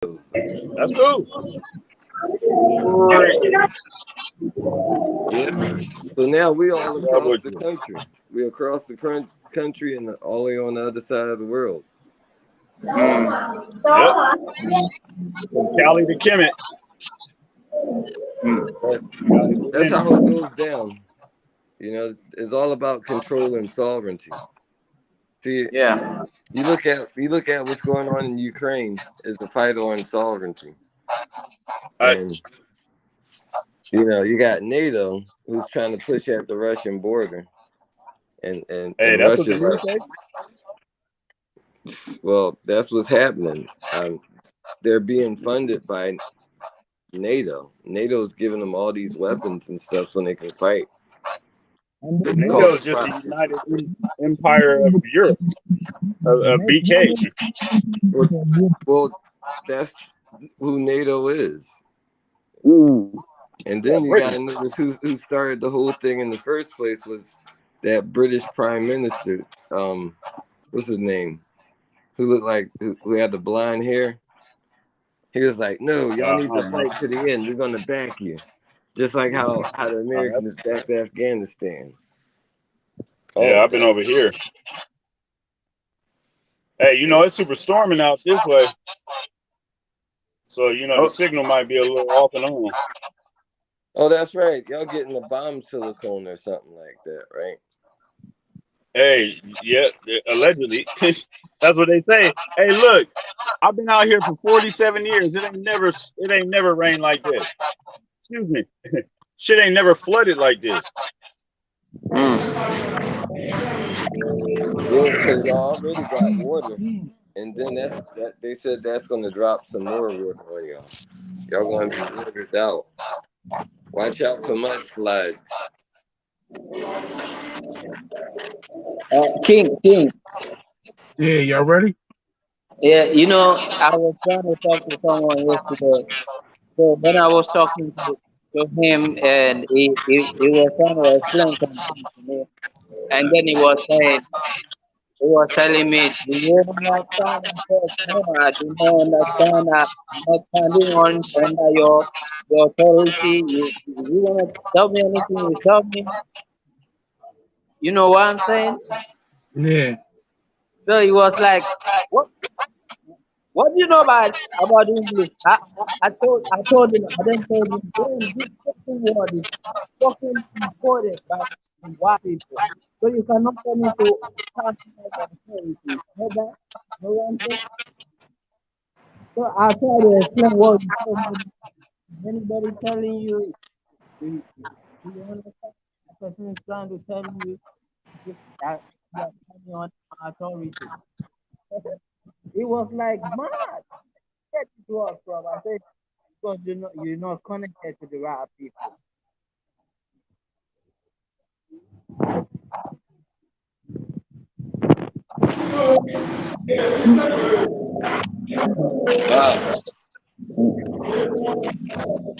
That's cool. Yeah. So now we all I'm across with the you. country. We across the country and all the way on the other side of the world. Yep. From Cali to Kemet. But Cali to that's Kemet. how it goes down. You know, it's all about control and sovereignty. See, Yeah. you look at what's going on in Ukraine is a fight on sovereignty, Hey, and you got NATO who's trying to push at the Russian border, and and hey, and that's what the Russia, news say. well, that's what's happening. They're being funded by NATO. NATO's giving them all these weapons and stuff so they can fight. It's called NATO a is just the proxy. United Empire of Europe, BK. Well, that's who NATO is. And Yeah, then you got Britain. to notice who started the whole thing in the first place was that British Prime Minister. What's his name? Who looked like who had the blonde hair? He was like, "No, y'all I need to don't know. fight to the end. We're gonna back you." Just like how the Americans backed Afghanistan. All Yeah, of I've been that. over here. Hey, So, it's super storming out this way, so the oh, signal might be a little off and on. oh, that's right. Y'all getting the bomb silicone or something like that, right? Hey, yeah, allegedly, that's what they say. Hey, look, I've been out here for 47 years. It ain't never rained like this. Excuse me. Shit ain't never flooded like this. Yeah, because y'all already got water, and then that they said that's gonna drop some more water on y'all. Y'all gonna be watered out. Watch out for mudslides. King. Yeah, y'all ready? Yeah, I was trying to talk to someone yesterday. So when I was talking to him, and he was trying to explain something to me, and then he was telling me, "Do you understand?" I said, "No, I do not understand. I'm not standing on under your authority. You want to tell me anything? You tell me. You know what I'm saying?" Yeah. So he was like, "What? What do you know about English?" I told him, I then told him, "Damn, this fucking word is fucking important by the white people. So you cannot tell me to stand on the authority. You know that? You know what I'm saying?" So I try to explain what you said. Anybody telling you, do you understand? The person is trying to tell you that you are standing on authority. It was like mad. Get it was from. I said, because you're not connected to the right people. Wow,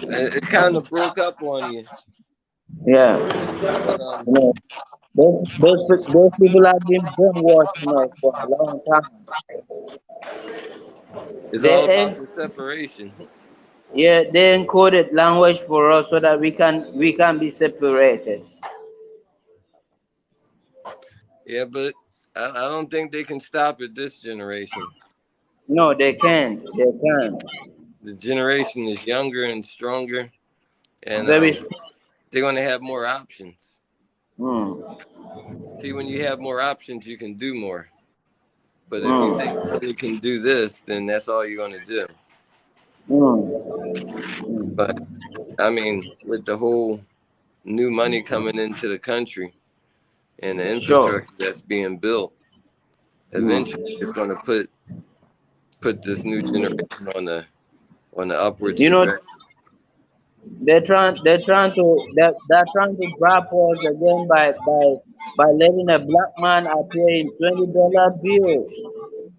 it kind of broke up on you, Yeah, but you know, those people have been brainwashing us for a long time. it's all They about en- the separation. yeah, they encoded language for us so that we can be separated. Yeah, but I don't think they can stop it this generation. No, they can't. They can't. The generation is younger and stronger, and Very. they're going to have more options. Mm, See, when you have more options, you can do more. But if you think mm, you only can do this, then that's all you're going to do. mm. But I mean, with the whole new money coming into the country and the Sure. infrastructure that's being built, eventually Mm. it's going to put this new generation on the upward You know, trajectory. they're trying to grab us again by letting a black man appear in $20 bills.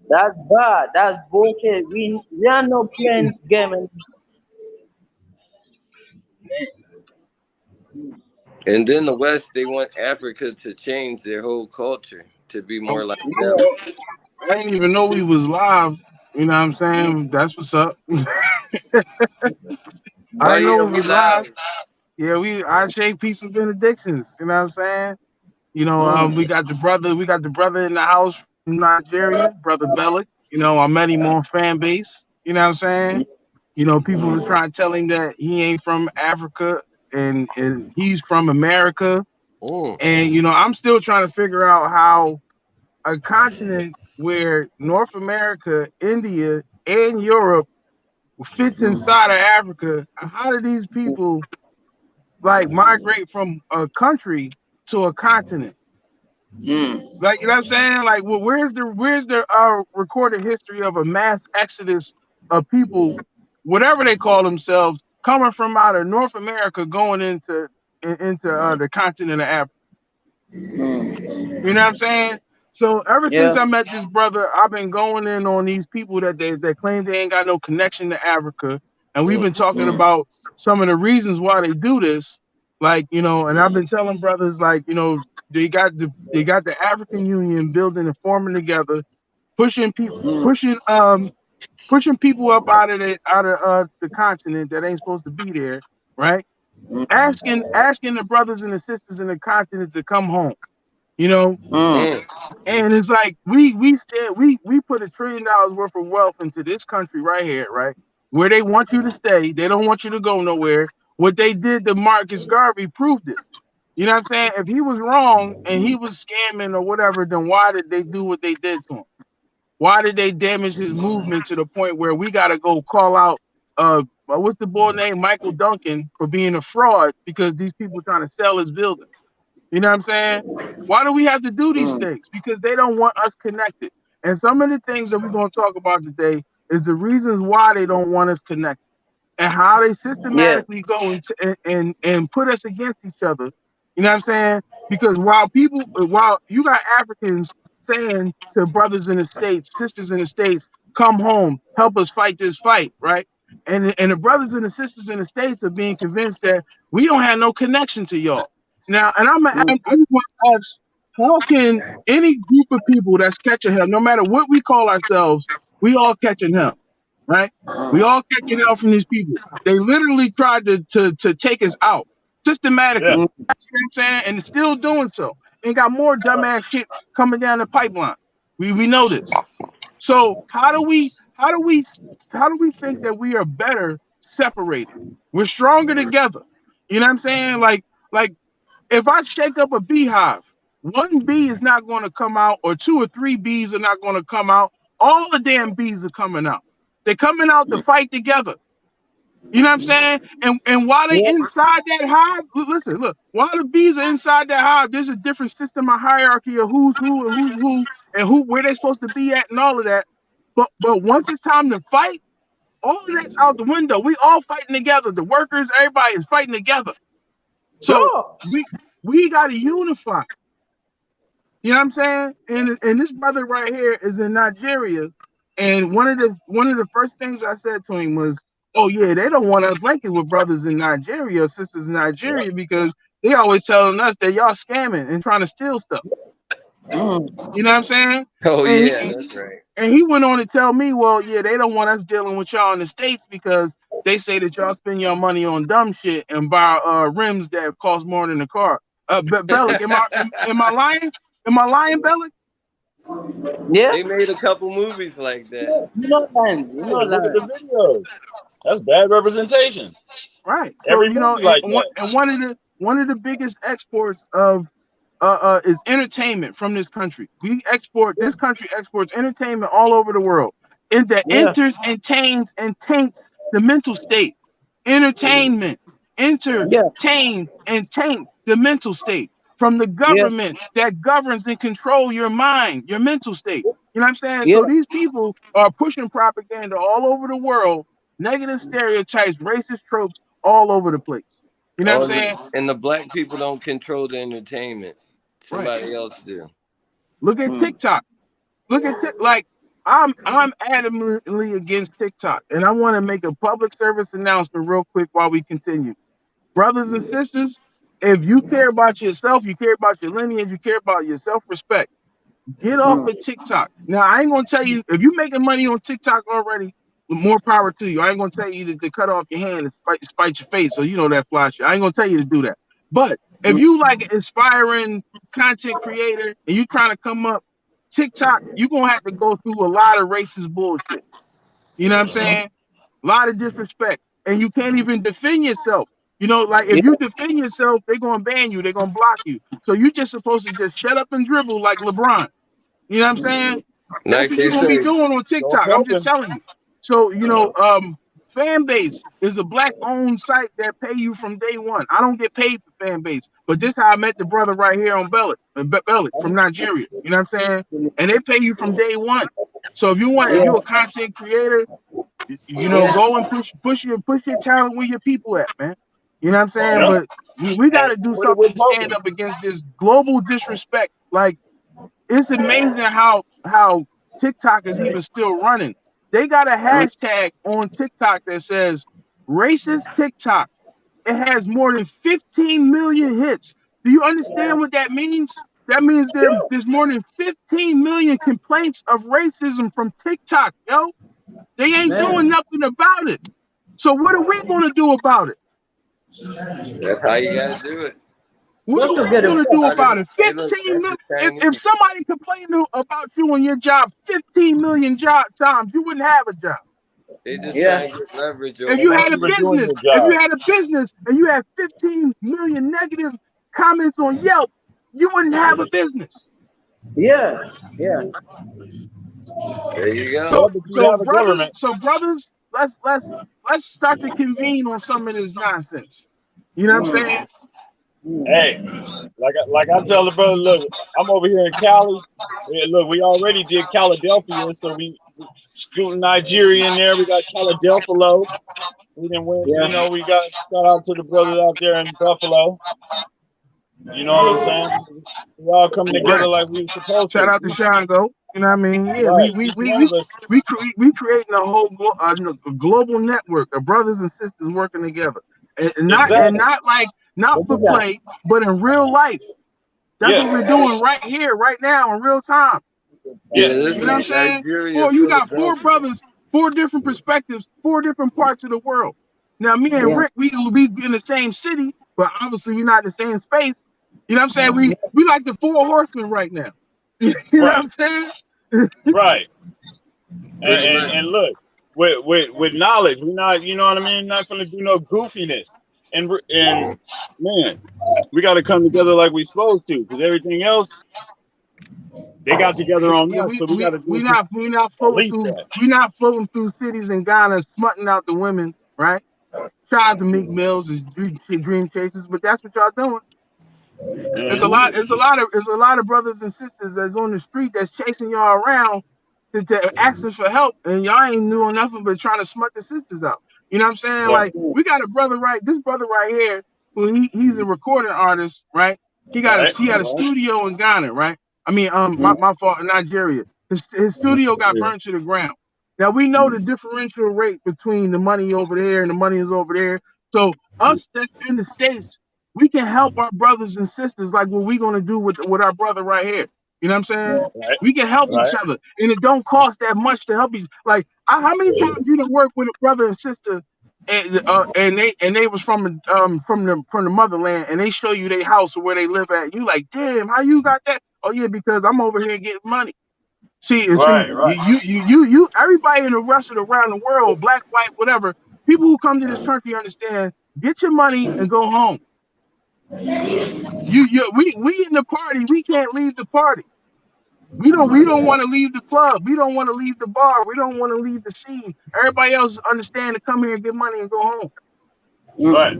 That's bad. That's bullshit. We are not playing game. And then the West, they want Africa to change their whole culture to be more like them. I didn't even know we was live. You know what I'm saying? That's what's up. I Oh didn't know yeah, it we was live. live. Yeah, I shake peace and benedictions. You know what I'm saying? You know, we got the brother in the house from Nigeria, brother Bellic. You know, I met him on fan base. You know what I'm saying? You know, people were trying to tell him that he ain't from Africa and he's from America. Mm. And you know, I'm still trying to figure out how a continent where North America, India, and Europe fits inside of Africa. How do these people like migrate from a country to a continent? Like you know what I'm saying? Like, well, where's the recorded history of a mass exodus of people, whatever they call themselves, coming from out of North America going into the continent of Africa? You know what I'm saying? So ever since Yeah. I met this brother, I've been going in on these people that claim they ain't got no connection to Africa, and we've Mm. been talking about some of the reasons why they do this. Like you know, and I've been telling brothers like you know they got the African Union building and forming together, pushing people pushing people up out of the continent that ain't supposed to be there, right? Asking the brothers and the sisters in the continent to come home. You know, Mm. and it's like we put $1 trillion worth of wealth into this country right here, right? Where they want you to stay, they don't want you to go nowhere. What they did to Marcus Garvey proved it. You know what I'm saying? If he was wrong and he was scamming or whatever, then why did they do what they did to him? Why did they damage his movement to the point where we got to go call out what's the boy name, Michael Duncan, for being a fraud because these people trying to sell his building? You know what I'm saying? Why do we have to do these things? Because they don't want us connected. And some of the things that we're going to talk about today is the reasons why they don't want us connected and how they Yeah. systematically go and put us against each other. You know what I'm saying? Because while you got Africans saying to brothers in the States, sisters in the States, come home, help us fight this fight, right? And the brothers and the sisters in the States are being convinced that we don't have no connection to y'all. Now, and I just want to ask, how can any group of people that's catching hell, no matter what we call ourselves, we all catching hell, right? We all catching hell from these people. They literally tried to take us out Yeah. systematically. You know what I'm saying? And still doing so. And got more dumbass shit coming down the pipeline. We know this. So how do we think that we are better separated? We're stronger together. You know what I'm saying? Like if I shake up a beehive, one bee is not going to come out, or two or three bees are not going to come out. All the damn bees are coming out. They're coming out to fight together. You know what I'm saying? And while they Yeah. inside that hive, listen, look, while the bees are inside that hive, there's a different system of hierarchy of who's who and who's who and who where they're supposed to be at and all of that. But once it's time to fight, all of that's out the window. We all fighting together. The workers, everybody is fighting together. So Sure. we gotta unify. You know what I'm saying? And this brother right here is in Nigeria. And one of the first things I said to him was, "Oh yeah, they don't want us linking with brothers in Nigeria or sisters in Yeah. Nigeria because they always telling us that y'all scamming and trying to steal stuff." You know what I'm saying? Oh And yeah, he, that's right. and he went on to tell me, "Well, yeah, they don't want us dealing with y'all in the States because they say that y'all spend your money on dumb shit and buy rims that cost more than the car." Bellic, am I lying? Am I lying, Bellic? Yeah. They made a couple movies like that. Yeah. You know land. You know Hey, look at land. the videos. That's bad representation. Right. So Every you know, movie like that. and one of the biggest exports of is entertainment from this country. This country exports entertainment all over the world. And that Yeah. enters and taints the mental state. Entertainment Yeah. and taint the mental state from the Yeah. government that governs and control your mind, your mental state. You know what I'm saying? Yeah. So these people are pushing propaganda all over the world, negative stereotypes, racist tropes all over the place. You know what I'm Oh, saying? and the black people don't control the entertainment. Right. Somebody else do. Look at TikTok. Like I'm adamantly against TikTok, and I want to make a public service announcement real quick while we continue. Brothers and sisters, if you care about yourself, you care about your lineage, you care about your self-respect, Get off of TikTok. Now, I ain't gonna tell you if you're making money on TikTok already. More power to you. I ain't gonna tell you to cut off your hand and spite your face, so you know that fly shit. I ain't gonna tell you to do that. But if you like an inspiring content creator and you trying to come up TikTok, you're gonna have to go through a lot of racist bullshit. You know what I'm saying? A lot of disrespect, and you can't even defend yourself. You know, like if you defend yourself, they're gonna ban you, they're gonna block you. So you're just supposed to just shut up and dribble like LeBron. You know what I'm saying? That's Like what they you're gonna be say, doing on TikTok. I'm just telling you. So, you know, fan base is a black-owned site that pay you from day one. I don't get paid for fan base, but this is how I met the brother right here on Bellet from Nigeria. You know what I'm saying? And they pay you from day one. So if you're a content creator, you know, go and push your talent where your people at, man. You know what I'm saying? Yeah. But we got to do We're something to talking. stand up against this global disrespect. Like, it's amazing how TikTok is even still running. They got a hashtag on TikTok that says racist TikTok. It has more than 15 million hits. Do you understand what that means? That means there's more than 15 million complaints of racism from TikTok, yo. They ain't doing nothing about it. So what are we going to do about it? that's how you gotta do it. What are we going to do about it? 15 million. If somebody complained about you on your job 15 million times, you wouldn't have a job. They just trying to get leverage over. If you had a business and you had 15 million negative comments on Yelp, you wouldn't have a business. Yeah. There you go. So brothers, let's start to convene on some of this nonsense. You know what I'm saying? Hey, like I tell the brother, look, I'm over here in Cali. Yeah, look, we already did Caladelphia, so we scooting Nigeria in there. We got Caladelphia. We didn't win. You know, we got shout out to the brothers out there in Buffalo. You know what I'm saying? We all coming together like we were supposed to. Shout out to Shango. You know what I mean? Yeah, right. we creating a whole global network of brothers and sisters working together, and not for play, but in real life. That's what we're doing right here, right now, in real time. Yeah, you know what I'm saying? You got 4 brothers, 4 different perspectives, 4 different parts of the world. Now, me and Rick, we in the same city, but obviously we're not in the same space. You know what I'm saying? We like the 4 horsemen right now. You know what I'm saying? Right. And look, with knowledge, we're not, you know what I mean? Not gonna do no goofiness. And man, we got to come together like we supposed to, because everything else they got together on us. So we're not floating through cities in Ghana, smutting out the women, right? Trying to make meals and dream chasers, but that's what y'all doing. There's a lot of brothers and sisters that's on the street that's chasing y'all around to ask us for help, and y'all ain't doing nothing but trying to smut the sisters out. You know what I'm saying? Like, we got this brother right here, who he's a recording artist, right? He had a studio in Ghana, right? I mean, my fault, in Nigeria. His studio got burned to the ground. Now we know the differential rate between the money over there and the money is over there. So us that's in the States, we can help our brothers and sisters like what we're gonna do with our brother right here. You know what I'm saying? Right. We can help each other, and it don't cost that much to help each. Like, how many times you done work with a brother and sister, and they was from the motherland, and they show you their house or where they live at. You like, damn, how you got that? Oh yeah, because I'm over here getting money. See, you everybody in the rest of around the world, black, white, whatever, people who come to this country understand. Get your money and go home. We in the party. We can't leave the party. We don't want to leave the club. We don't want to leave the bar. We don't want to leave the scene. Everybody else understand to come here and get money and go home. Right.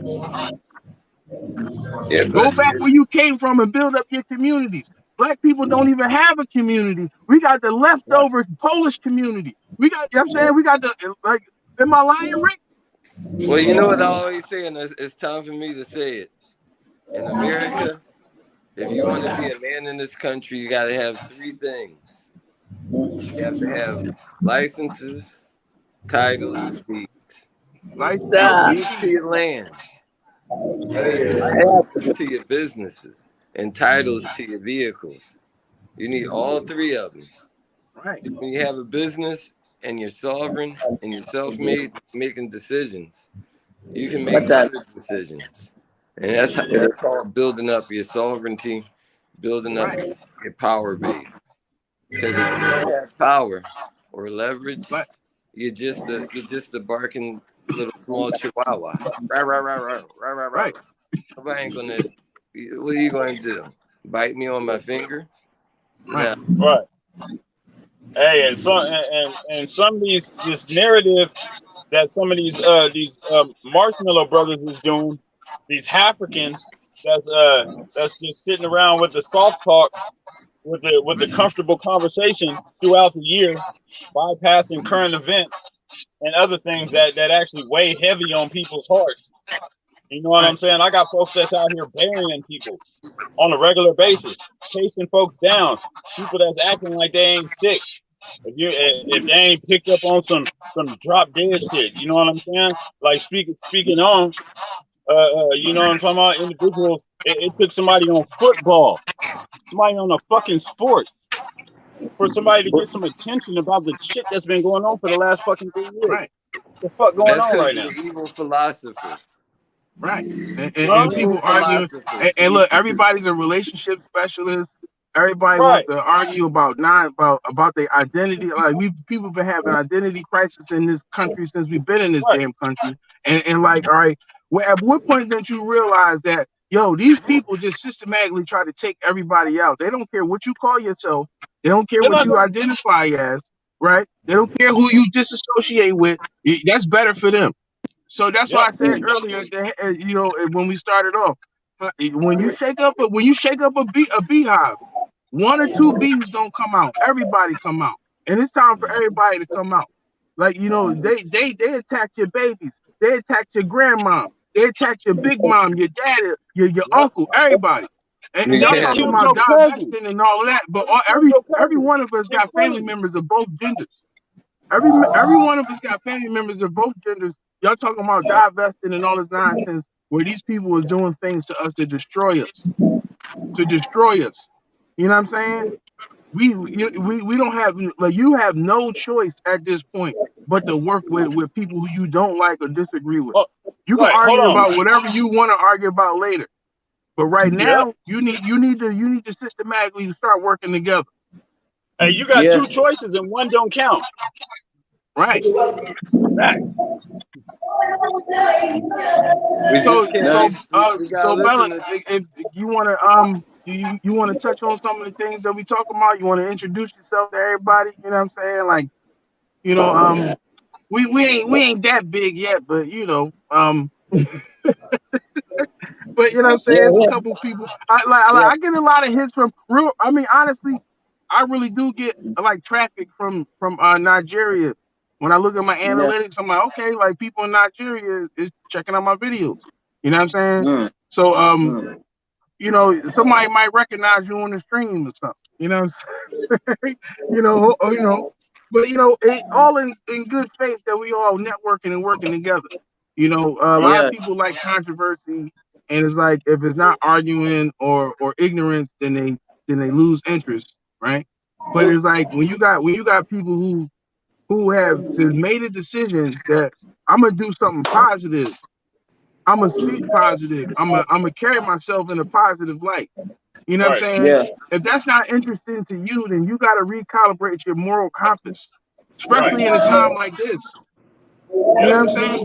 Yeah, go back where you came from and build up your communities. Black people don't even have a community. We got the leftover Polish community. We got, you know what I'm saying? We got the, like, am I lying, Rick? Well, you know what I always say, and it's time for me to say it. In America, if you want to be a man in this country, you got to have 3 things. You have to have licenses, titles, and deeds. Deeds to your land, licenses to your businesses, and titles to your vehicles. You need all three of them. Right. When you have a business and you're sovereign and you're self-made, making decisions, you can make better decisions. And that's called building up your sovereignty, building up your power base. Because if you don't have power or leverage, But you're just a barking little small chihuahua. Rah, rah, rah, rah, rah, rah, rah. right. Nobody ain't gonna. What are you going to do? Bite me on my finger? Right. No. Right. Hey, and some of these this narrative that some of these marshmallow brothers is doing, these Africans that's just sitting around with the soft talk, with the comfortable conversation throughout the year, bypassing current events and other things that actually weigh heavy on people's hearts. You know what I'm saying? I got folks that's out here burying people on a regular basis, chasing folks down, people that's acting like they ain't sick. If they ain't picked up on some drop dead shit, you know what I'm saying? Like speaking on, you know what I'm talking about? Individuals. It took somebody on football, somebody on a fucking sport, for somebody to get some attention about the shit that's been going on for the last fucking 3 years. Right. What the fuck going That's on because right now? they're evil philosophers. Right. And Huh? people Evil arguing. philosophers. And look, everybody's a relationship specialist. Everybody Right. wants to argue about their identity. Like people been having identity crisis in this country since we've been in this Right. damn country. And like, all right, at what point don't you realize that these people just systematically try to take everybody out? They don't care what you call yourself. They don't care They're what not you gonna. identify as. Right. They don't care who you disassociate with. That's better for them. So that's why Yep. I said earlier that, when we started off, when you shake up a beehive, one or two bees don't come out. Everybody come out, and it's time for everybody to come out. Like they attacked your babies, they attacked your grandma, they attacked your big mom, your dad, your Yep. uncle, everybody. And They y'all done talking killed about your cousin. divesting and all of that, but They killed every your every cousin one of us in got front family of you. members of both genders. Every one of us got family members of both genders. Y'all talking about divesting and all this nonsense where these people was doing things to us to destroy us. To destroy us. You know what I'm saying? We don't have, like, you have no choice at this point but to work with people who you don't like or disagree with. Oh, You can right. Hold argue on. about whatever you want to argue about later. But right Yep. now, you need to systematically start working together. Hey, you got two choices and one don't count. Right. Back. We So just can't. so We gotta so Bella, listen to. if you want to you want to touch on some of the things that we talk about, you want to introduce yourself to everybody. You know what I'm saying? Like, we ain't that big yet, but but you know what I'm saying? It's a couple people. I get a lot of hits from real. I mean, honestly, I really do get like traffic from Nigeria. When I look at my analytics, I'm like, okay, like people in Nigeria is checking out my videos. You know what I'm saying? So somebody might recognize you on the stream or something. You know what I'm saying? But it, all in good faith that we all networking and working together. A lot of people like controversy, and it's like if it's not arguing or ignorance, then they lose interest, right? But it's like when you got people who have made a decision that I'm gonna do something positive, I'm gonna speak positive, I'm gonna carry myself in a positive light. You know what I'm saying? If that's not interesting to you, then you got to recalibrate your moral compass, especially in a time like this. You know what I'm saying?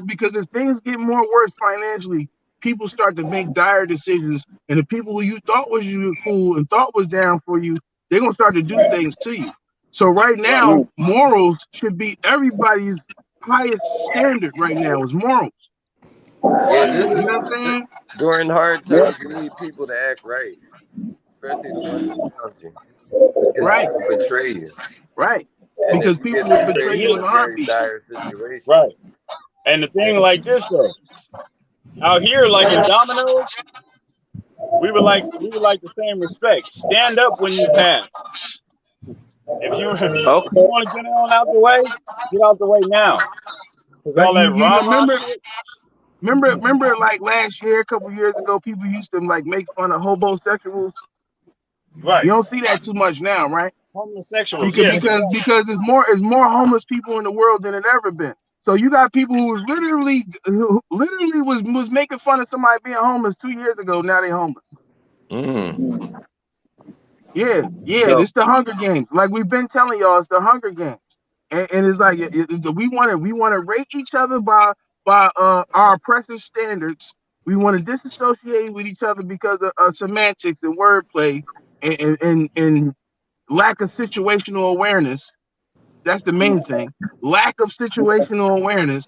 Because as things get more worse financially, people start to make dire decisions, and the people who you thought was cool and thought was down for you, they're gonna start to do things to you. So right now, morals should be everybody's highest standard. Right now is morals. Yeah, You know what I'm saying? during hard times. You need people to act right, especially the ones around you, because Right. they'll betray you. Right. And if Because you people get will betray betrayed you in in a a very heartbeat. dire situation, Right. And the thing like this though, out here, like in Domino's, we would like the same respect. Stand up when you pass. If you want to get on out the way, get out the way now. Cause all that You rah rah remember shit. remember like last year, a couple years ago, people used to like make fun of homosexuals. Right. You don't see that too much now, right? Homosexuals. Yes. Because it's more homeless people in the world than it ever been. So you got people who literally was making fun of somebody being homeless 2 years ago. Now they homeless. Yeah, So, it's the Hunger Games. Like we've been telling y'all, it's the Hunger Games, and it's like we want to rate each other by our oppressive standards. We want to disassociate with each other because of semantics and wordplay and lack of situational awareness. That's the main thing. Lack of situational awareness.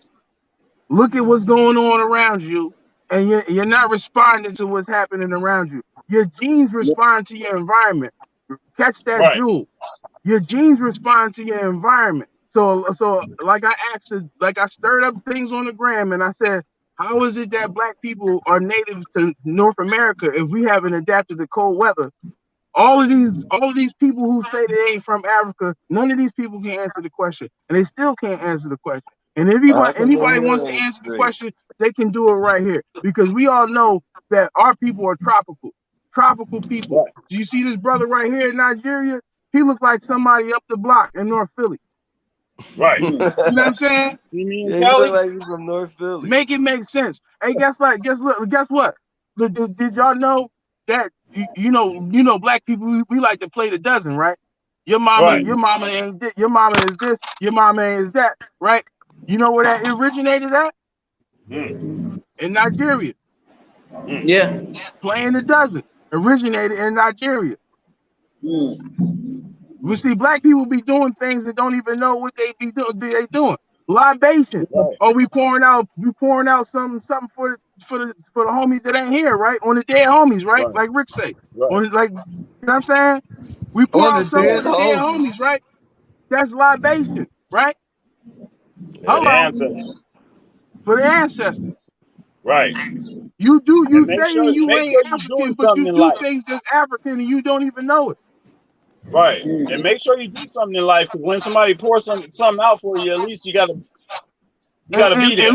Look at what's going on around you, and you're not responding to what's happening around you. Your genes respond to your environment. Catch that Right. jewel. Your genes respond to your environment. So like I asked, like I stirred up things on the gram, and I said, how is it that black people are natives to North America if we haven't adapted to cold weather? All of these people who say they ain't from Africa, none of these people can answer the question, and they still can't answer the question. And if how come their anybody hair wants to ain't answer the straight? question, they can do it right here because we all know that our people are tropical people. Right. Do you see this brother right here in Nigeria? He looked like somebody up the block in North Philly. Right. You know what I'm saying? See me and Yeah, he Kelly? look like he's from North Philly. Make it make sense. Hey, guess what? Did y'all know that you know black people we like to play the dozen, right? Your mama Right. ain't this, your mama is this, your mama is that, right? You know where that originated at? Mm. In Nigeria. Yeah. Playing the dozen originated in Nigeria. We see black people be doing things that don't even know what they be doing. Libation. Right. Oh, we pouring out something for the homies that ain't here, right? On the dead homies, right? Right. Like Rick say. Right. On like, you know what I'm saying? We pour On out the something for dead the dead homies. homies, right? That's libation, right? For the Hello, ancestors. for the ancestors. Right. You And say you make ain't sure you're African, doing but something you in do life. things that's African and you don't even know it. Right. And make sure you do something in life, because when somebody pours something out for you, at least you gotta be there.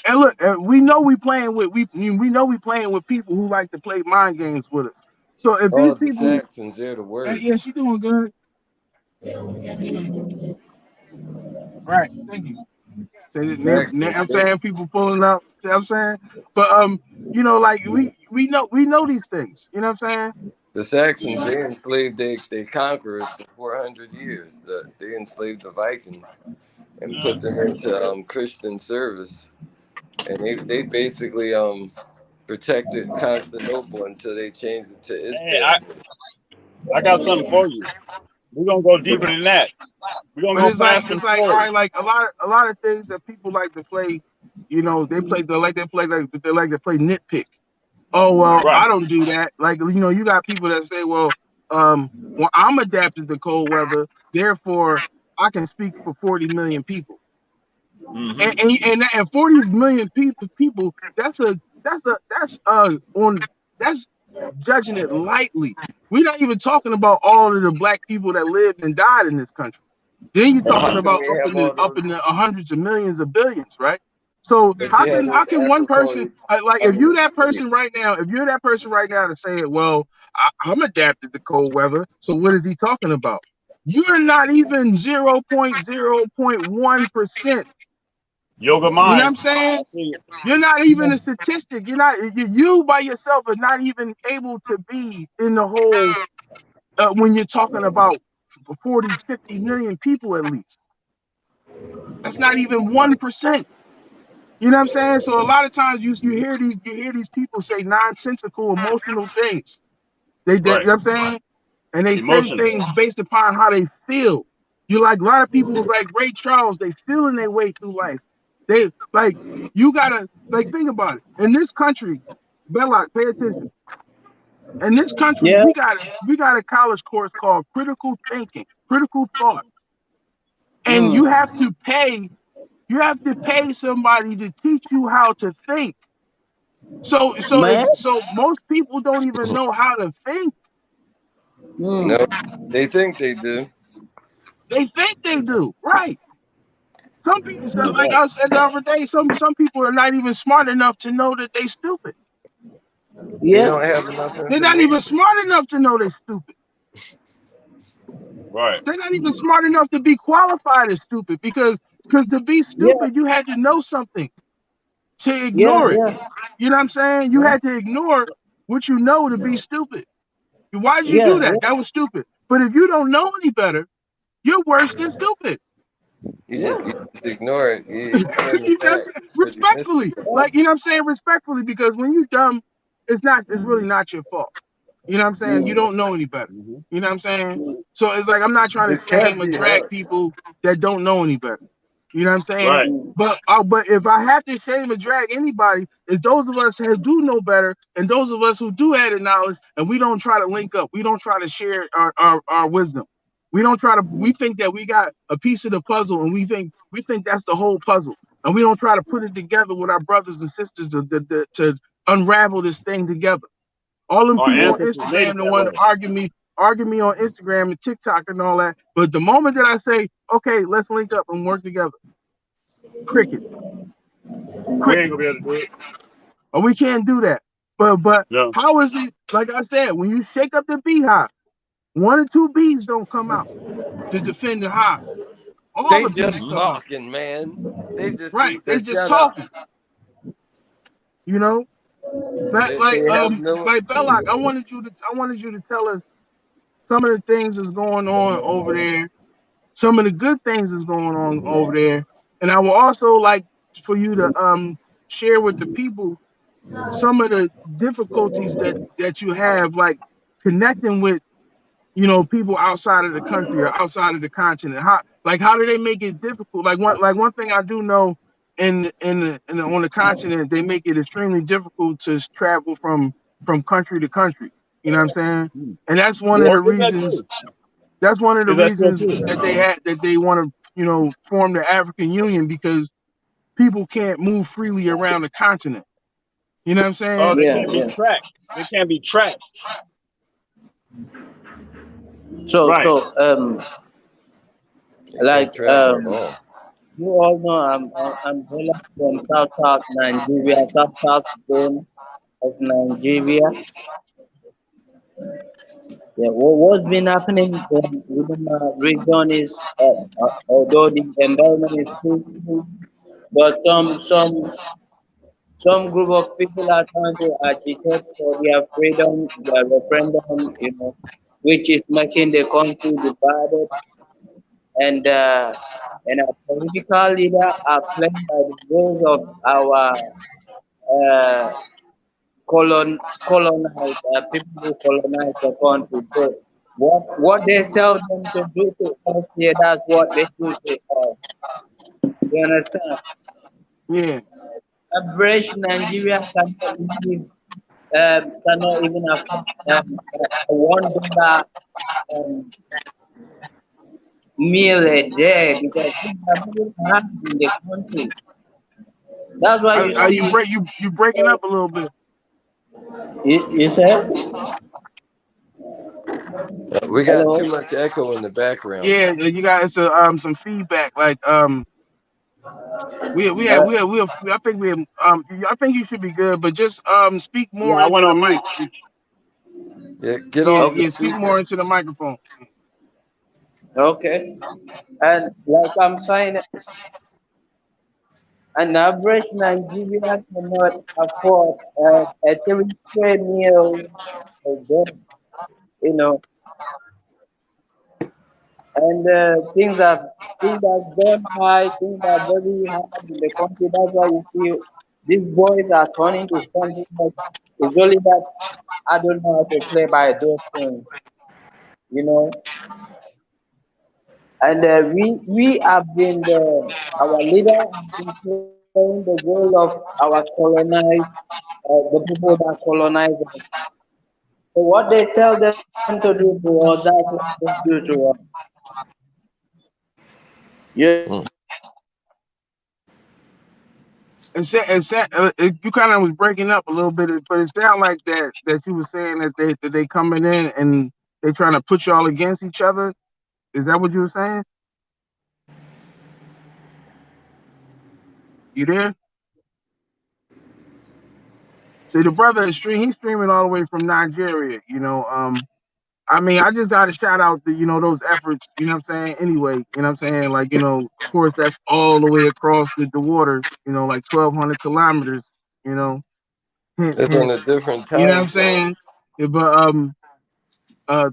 And look, we know we playing with people who like to play mind games with us. So if these Oh, the people, Saxons, they're the yeah, worst. she doing good. Right, thank you. So I'm Saxons, saying people pulling up. You know what I'm saying, but like we know these things. You know what I'm saying? the Saxons, they enslaved their conquerors for 400 years. They enslaved the Vikings and put them into Christian service, and they basically protected Constantinople until they changed it to Hey, Istanbul. I got something for you. We're gonna go deeper than that. We're gonna But go fast and all forward. right, like a lot of things that people like to play. They like to play nitpick. Oh well, Right. I don't do that. Like you got people that say, well, I'm adapted to cold weather, therefore I can speak for 40 million people. Mm-hmm. And 40 million people, that's judging it lightly. We're not even talking about all of the black people that lived and died in this country. Then you're And talking how come about they have all up those? in the hundreds of millions of billions, right? So But how you have can those one person Afro. like I if mean, you're that person right now, to say it, well, I'm adapted to cold weather. So what is he talking about? You're not even 0.0.1%. Yoga You know what I'm mind. saying? I see it. You're not even a statistic. You by yourself are not even able to be in the whole when you're talking about 40, 50 million people at least. That's not even 1%. You know what I'm saying? So a lot of times you hear these people say nonsensical emotional things. You know Right. what I'm saying? And they say Emotional. things based upon how they feel. You like a lot of people was like Ray Charles, they feeling their way through life. They like you gotta like think about it. In this country, Belloc, pay attention. In this country, Yeah. we got a college course called critical thinking, critical thought. And you have to pay somebody to teach you how to think. So Man. most people don't even know how to think. no, they think they do. They think they do, right? Some people, like Right. I said the other day, some people are not even smart enough to know that they stupid. They Yeah. don't have enough They're not even information. smart enough to know they're stupid. Right. They're not even smart enough to be qualified as stupid because to be Yeah, stupid, you had to know something to yeah, ignore it. yeah, You know what I'm saying? You yeah, had to ignore what you know to be stupid. Why did you do yeah, that? That was stupid. But if you don't know any better, you're worse than stupid. You yeah, just ignore it. You You ignore the know what I'm fact saying? because you missed Respectfully. it. yeah. Like, you know what I'm saying? Respectfully, because when you dumb, it's really not your fault. You know what I'm saying? You Mm, don't know any better. Mhm. You know what I'm saying? mm, So it's like I'm not trying to Because shame or you drag have. people that don't know any better. You know what I'm saying? Right. mm. But if I have to shame or drag anybody, it's those of us who do know better and those of us who do have the knowledge and we don't try to link up. We don't try to share our wisdom. We don't try to we think that we got a piece of the puzzle and we think that's the whole puzzle. And we don't try to put it together with our brothers and sisters to unravel this thing together. All them Our people on ancestors made it Instagram, the that one way. argue me on Instagram and TikTok and all that. But the moment that I say, okay, let's link up and work together, cricket, We ain't cricket. gonna be able to do it. Or we can't do that. But No. how is it, like I said, when you shake up the beehive, one or two bees don't come out to defend the hive. All They the bees just Mhm. come out. talking, man. They just Right. need They to just shut up. talking, you know? Like like They have um no. like Belloc, I wanted you to tell us some of the things that's going on over there, some of the good things that's going on over there. And I would also like for you to share with the people some of the difficulties that you have, like connecting with people outside of the country or outside of the continent. How do they make it difficult? Like one thing I do know on the continent, they make it extremely difficult to travel from country to country. You know what I'm saying? Mhm. And that's one of Yeah, the Is that reasons. true? That's one of the Is that still reasons true? that they want to form the African Union, because people can't move freely around the continent. You know what I'm Oh, saying? they yeah, can't be yeah. tracked. They can't be tracked. So, Right. They like, can't travel at all. you all know I'm Bella from South Nigeria, South zone of Nigeria. Yeah, what's been happening within our region is, although the environment is peaceful, but some group of people are trying to agitate for their freedom, their referendum, which is making the country divided, and our political leader are playing by the rules of our uh, colonized people who colonize the country. So what they tell them to do to us here, that's what they do to us. You understand? Yeah. Average Nigeria cannot even afford $1 um, meal a day because things are very hard in the country. That's why you Are you see. breaking up a little bit? You said We got hello. too much echo in the background. Yeah, you got some feedback. Like I think we have, I think you should be good, but just speak Yeah, more I into went the on mic. mute. Yeah, get Yeah, off the Okay, yeah, speak more speaker. into the microphone. okay. And like I'm saying, an average Nigerian cannot afford a 3 meal a day. You know, and things have gone high. Things are very hard in the country. That's why you see these boys are turning to something else. It's only that I don't know how to play by those things. You know, and we have been our leader has been playing the role of our colonized, the people that colonize us. So what they tell them to do to us, that's what they do to us. You Mm. understand? You kind of was breaking up a little bit, but it sounded like that you were saying that they coming in and they trying to put y'all against each other. Is that what you were saying? You there? See, the brother is he's streaming all the way from Nigeria. I mean, I just got to shout out the, those efforts, you know what I'm saying? Anyway, you know what I'm saying? Like, of course, that's all the way across the waters, like 1,200 kilometers, you know, hint, It's on hint, a different you know what time I'm zone. saying? Yeah, but,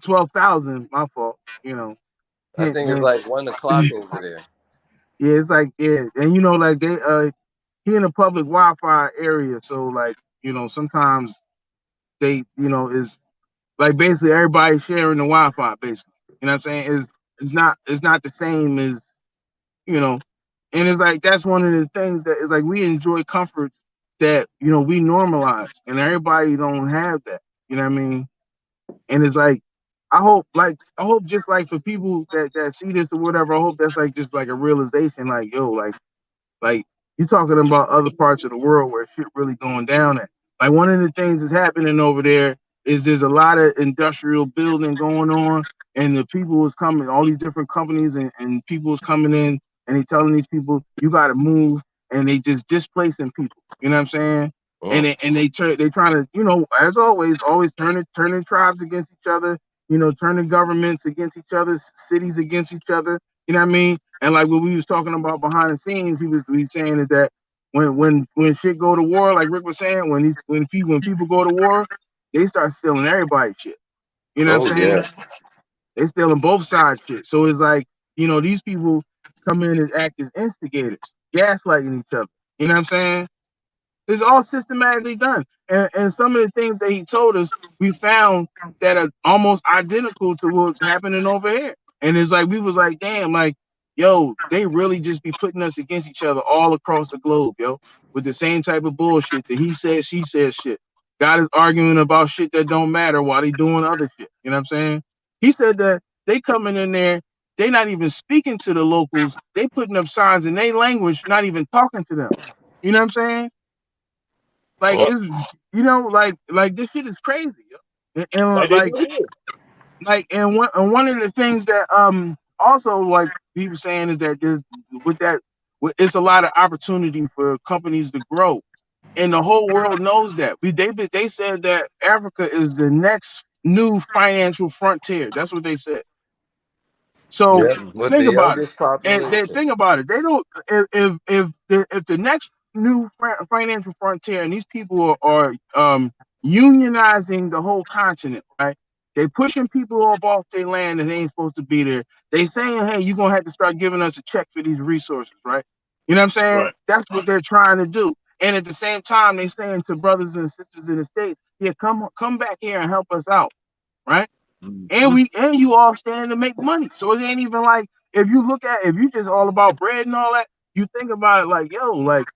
12,000, my fault, I hint, think it's hint. like 1 o'clock over there. Yeah, it's like, yeah. And, like he in a public Wi-Fi area. So, like, sometimes they, is like basically everybody sharing the Wi-Fi, basically. You know what I'm saying? It's not the same as, you know, and it's like that's one of the things that is like we enjoy comfort that we normalize, and everybody don't have that. You know what I mean? And it's like I hope just like for people that see this or whatever, I hope that's like just like a realization, like yo, like you talking about other parts of the world where shit really going down at. Like one of the things that's happening over there is there's a lot of industrial building going on, and the people is coming, all these different companies and people is coming in, and they telling these people you got to move, and they just displacing people. You know what I'm saying? And Mm. they trying to as always turning tribes against each other. Turning governments against each other, cities against each other. You know what I mean? And like what we was talking about behind the scenes, he was saying is that when shit go to war, like Rick was saying, when people go to war, they start stealing everybody's shit. You know what Oh I'm saying? yeah. They stealing both sides shit. So it's like, these people come in and act as instigators, gaslighting each other. You know what I'm saying? It's all systematically done. And some of the things that he told us, we found that are almost identical to what's happening over here. And it's like, we was like, damn, like, yo, they really just be putting us against each other all across the globe, yo, with the same type of bullshit that he says, she says shit. God is arguing about shit that don't matter while they doing other shit. You know what I'm saying? He said that they coming in there, they not even speaking to the locals. They putting up signs in their language, not even talking to them. You know what I'm saying? Like Oh, it's like this shit is crazy, yo. And Like they never did. one of the things that also like people saying is that there's with that it's a lot of opportunity for companies to grow, and the whole world knows that. They said that Africa is the next new financial frontier. That's what they said. So yeah, with the think about it. youngest And they population. think about it. They don't. If the next new financial frontier and these people are unionizing the whole continent, right? They pushing people off their land that they ain't supposed to be there. They saying, hey, you're gonna have to start giving us a check for these resources, right? You know what I'm saying? Right. That's what they're trying to do. And at the same time, they saying to brothers and sisters in the states, yeah, come back here and help us out, right? Mm-hmm. And you all stand to make money. So it ain't even like if you just all about bread and all that, you think about it like, yo, like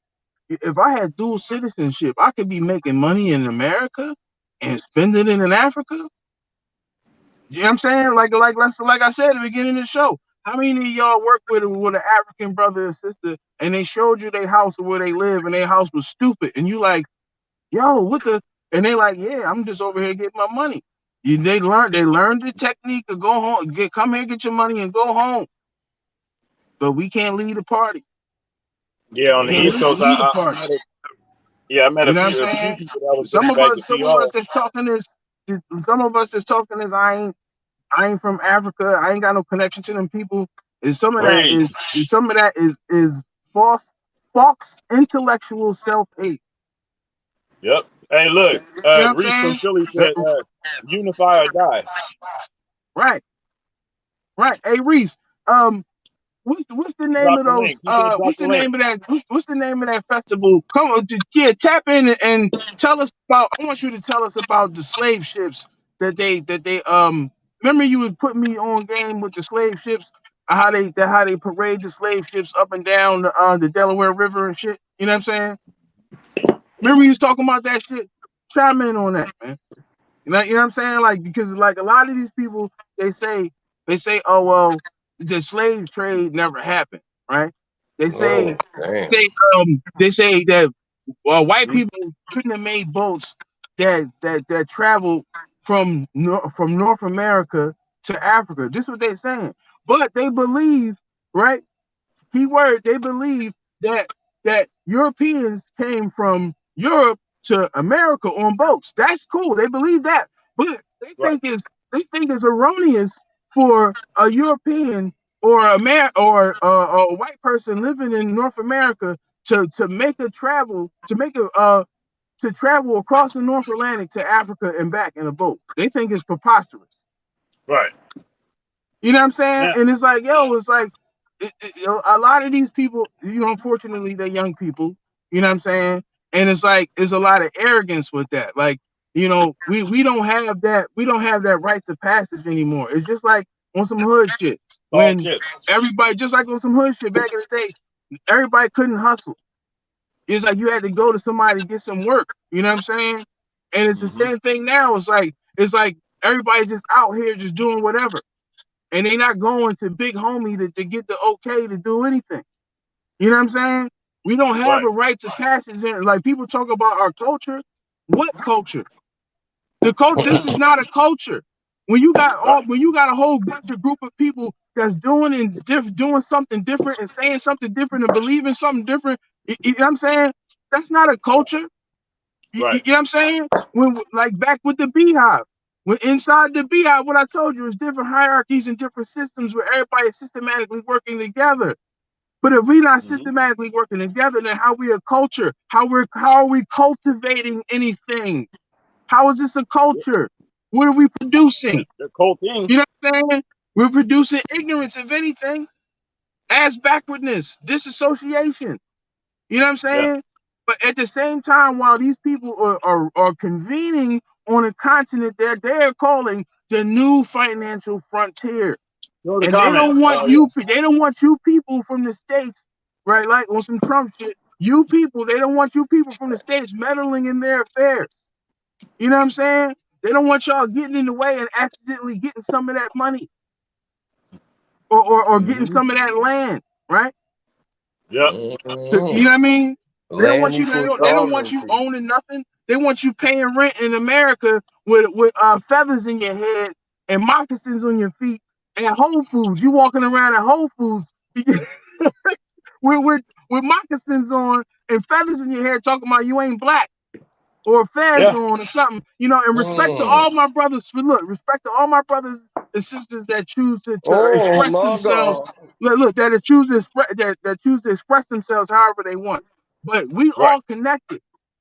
if I had dual citizenship, I could be making money in America and spend it in Africa. You know what I'm saying? Like I said at the beginning of the show, how many of y'all work with an African brother or sister and they showed you their house or where they live and their house was stupid and you like, yo, what the? And they like, yeah, I'm just over here getting my money. They learned the technique of go home, come here, get your money and go home. But we can't lead the party. Yeah, on We the can't East Coast, lead the I party. met a yeah, I met You know what a I'm few saying? people that was Some bringing of back the us, some of us PR. that's talking this, some of us that's talking this, I ain't from Africa. I ain't got no connection to them people. And some of that Read. is false intellectual self-hate. Yep. Hey, look, You know what I'm Reese from saying? Philly Uh, said, "Unify or die." right, right. Hey Reese, what's the name Drop of the those link. He said, "Drop what's the the link." name of that what's the name of that festival? Come on, yeah, tap in and tell us about. I want you to tell us about the slave ships that they remember you would put me on game with the slave ships, how they parade the slave ships up and down the Delaware River and shit. You know what I'm saying? Remember you was talking about that shit? Chime in on that, man. You know what I'm saying? Like because like a lot of these people they say, oh well, the slave trade never happened, right? They Oh say damn. they say that white Hmm? people couldn't have made boats that traveled from North America to Africa. This is what they're saying. But they believe, right? Keyword, they believe that Europeans came from Europe to America on boats. That's cool. They believe that. But they Right. think it's they think it's erroneous for a European or a white person living in North America to make a travel to travel across the North Atlantic to Africa and back in a boat. They think it's preposterous. Right. You know what I'm saying? Now, And it's like, yo, it's like a lot of these people, unfortunately, they're young people. You know what I'm saying? And it's like it's a lot of arrogance with that. Like, we don't have that. We don't have that rites of passage anymore. It's just like on some hood shit. all When chips. everybody, just like on some hood shit back in the day, everybody couldn't hustle. It's like you had to go to somebody to get some work. You know what I'm saying? And it's the same thing now. It's like everybody just out here just doing whatever. And they not going to big homie to get the okay to do anything. You know what I'm saying? We don't have Right. a rites of passage. Like people talk about our culture. What culture? The culture. This is not a culture. When you got a whole bunch of group of people that's doing something different and saying something different and believing something different, you know what I'm saying? That's not a culture. You Right. know what I'm saying? When like back with the beehive. When inside the beehive, what I told you is different hierarchies and different systems where everybody is systematically working together. But if we're not systematically working together, then how we a culture? How are we cultivating anything? How is this a culture? What are we producing? The cold thing. You know what I'm saying? We're producing ignorance of anything, ass backwardness, disassociation. You know what I'm saying? Yeah. But at the same time, while these people are convening on a continent that they're calling the new financial frontier, Throw the and they comment. don't want they don't want you people from the States, right? Like on some Trump shit. They don't want you people from the States meddling in their affairs. You know what I'm saying? They don't want y'all getting in the way and accidentally getting some of that money or getting some of that land, right? Yep. You know what I mean? They don't Land want you. equals They don't want you sovereignty. owning nothing. They want you paying rent in America with feathers in your head and moccasins on your feet and Whole Foods. You walking around at Whole Foods with moccasins on and feathers in your hair, talking about you ain't black or fez on or something. In respect to all my brothers. Look, respect to all my brothers and sisters that choose to Oh express my themselves. God. Look, that choose to express themselves however they want. But we Right. all connected,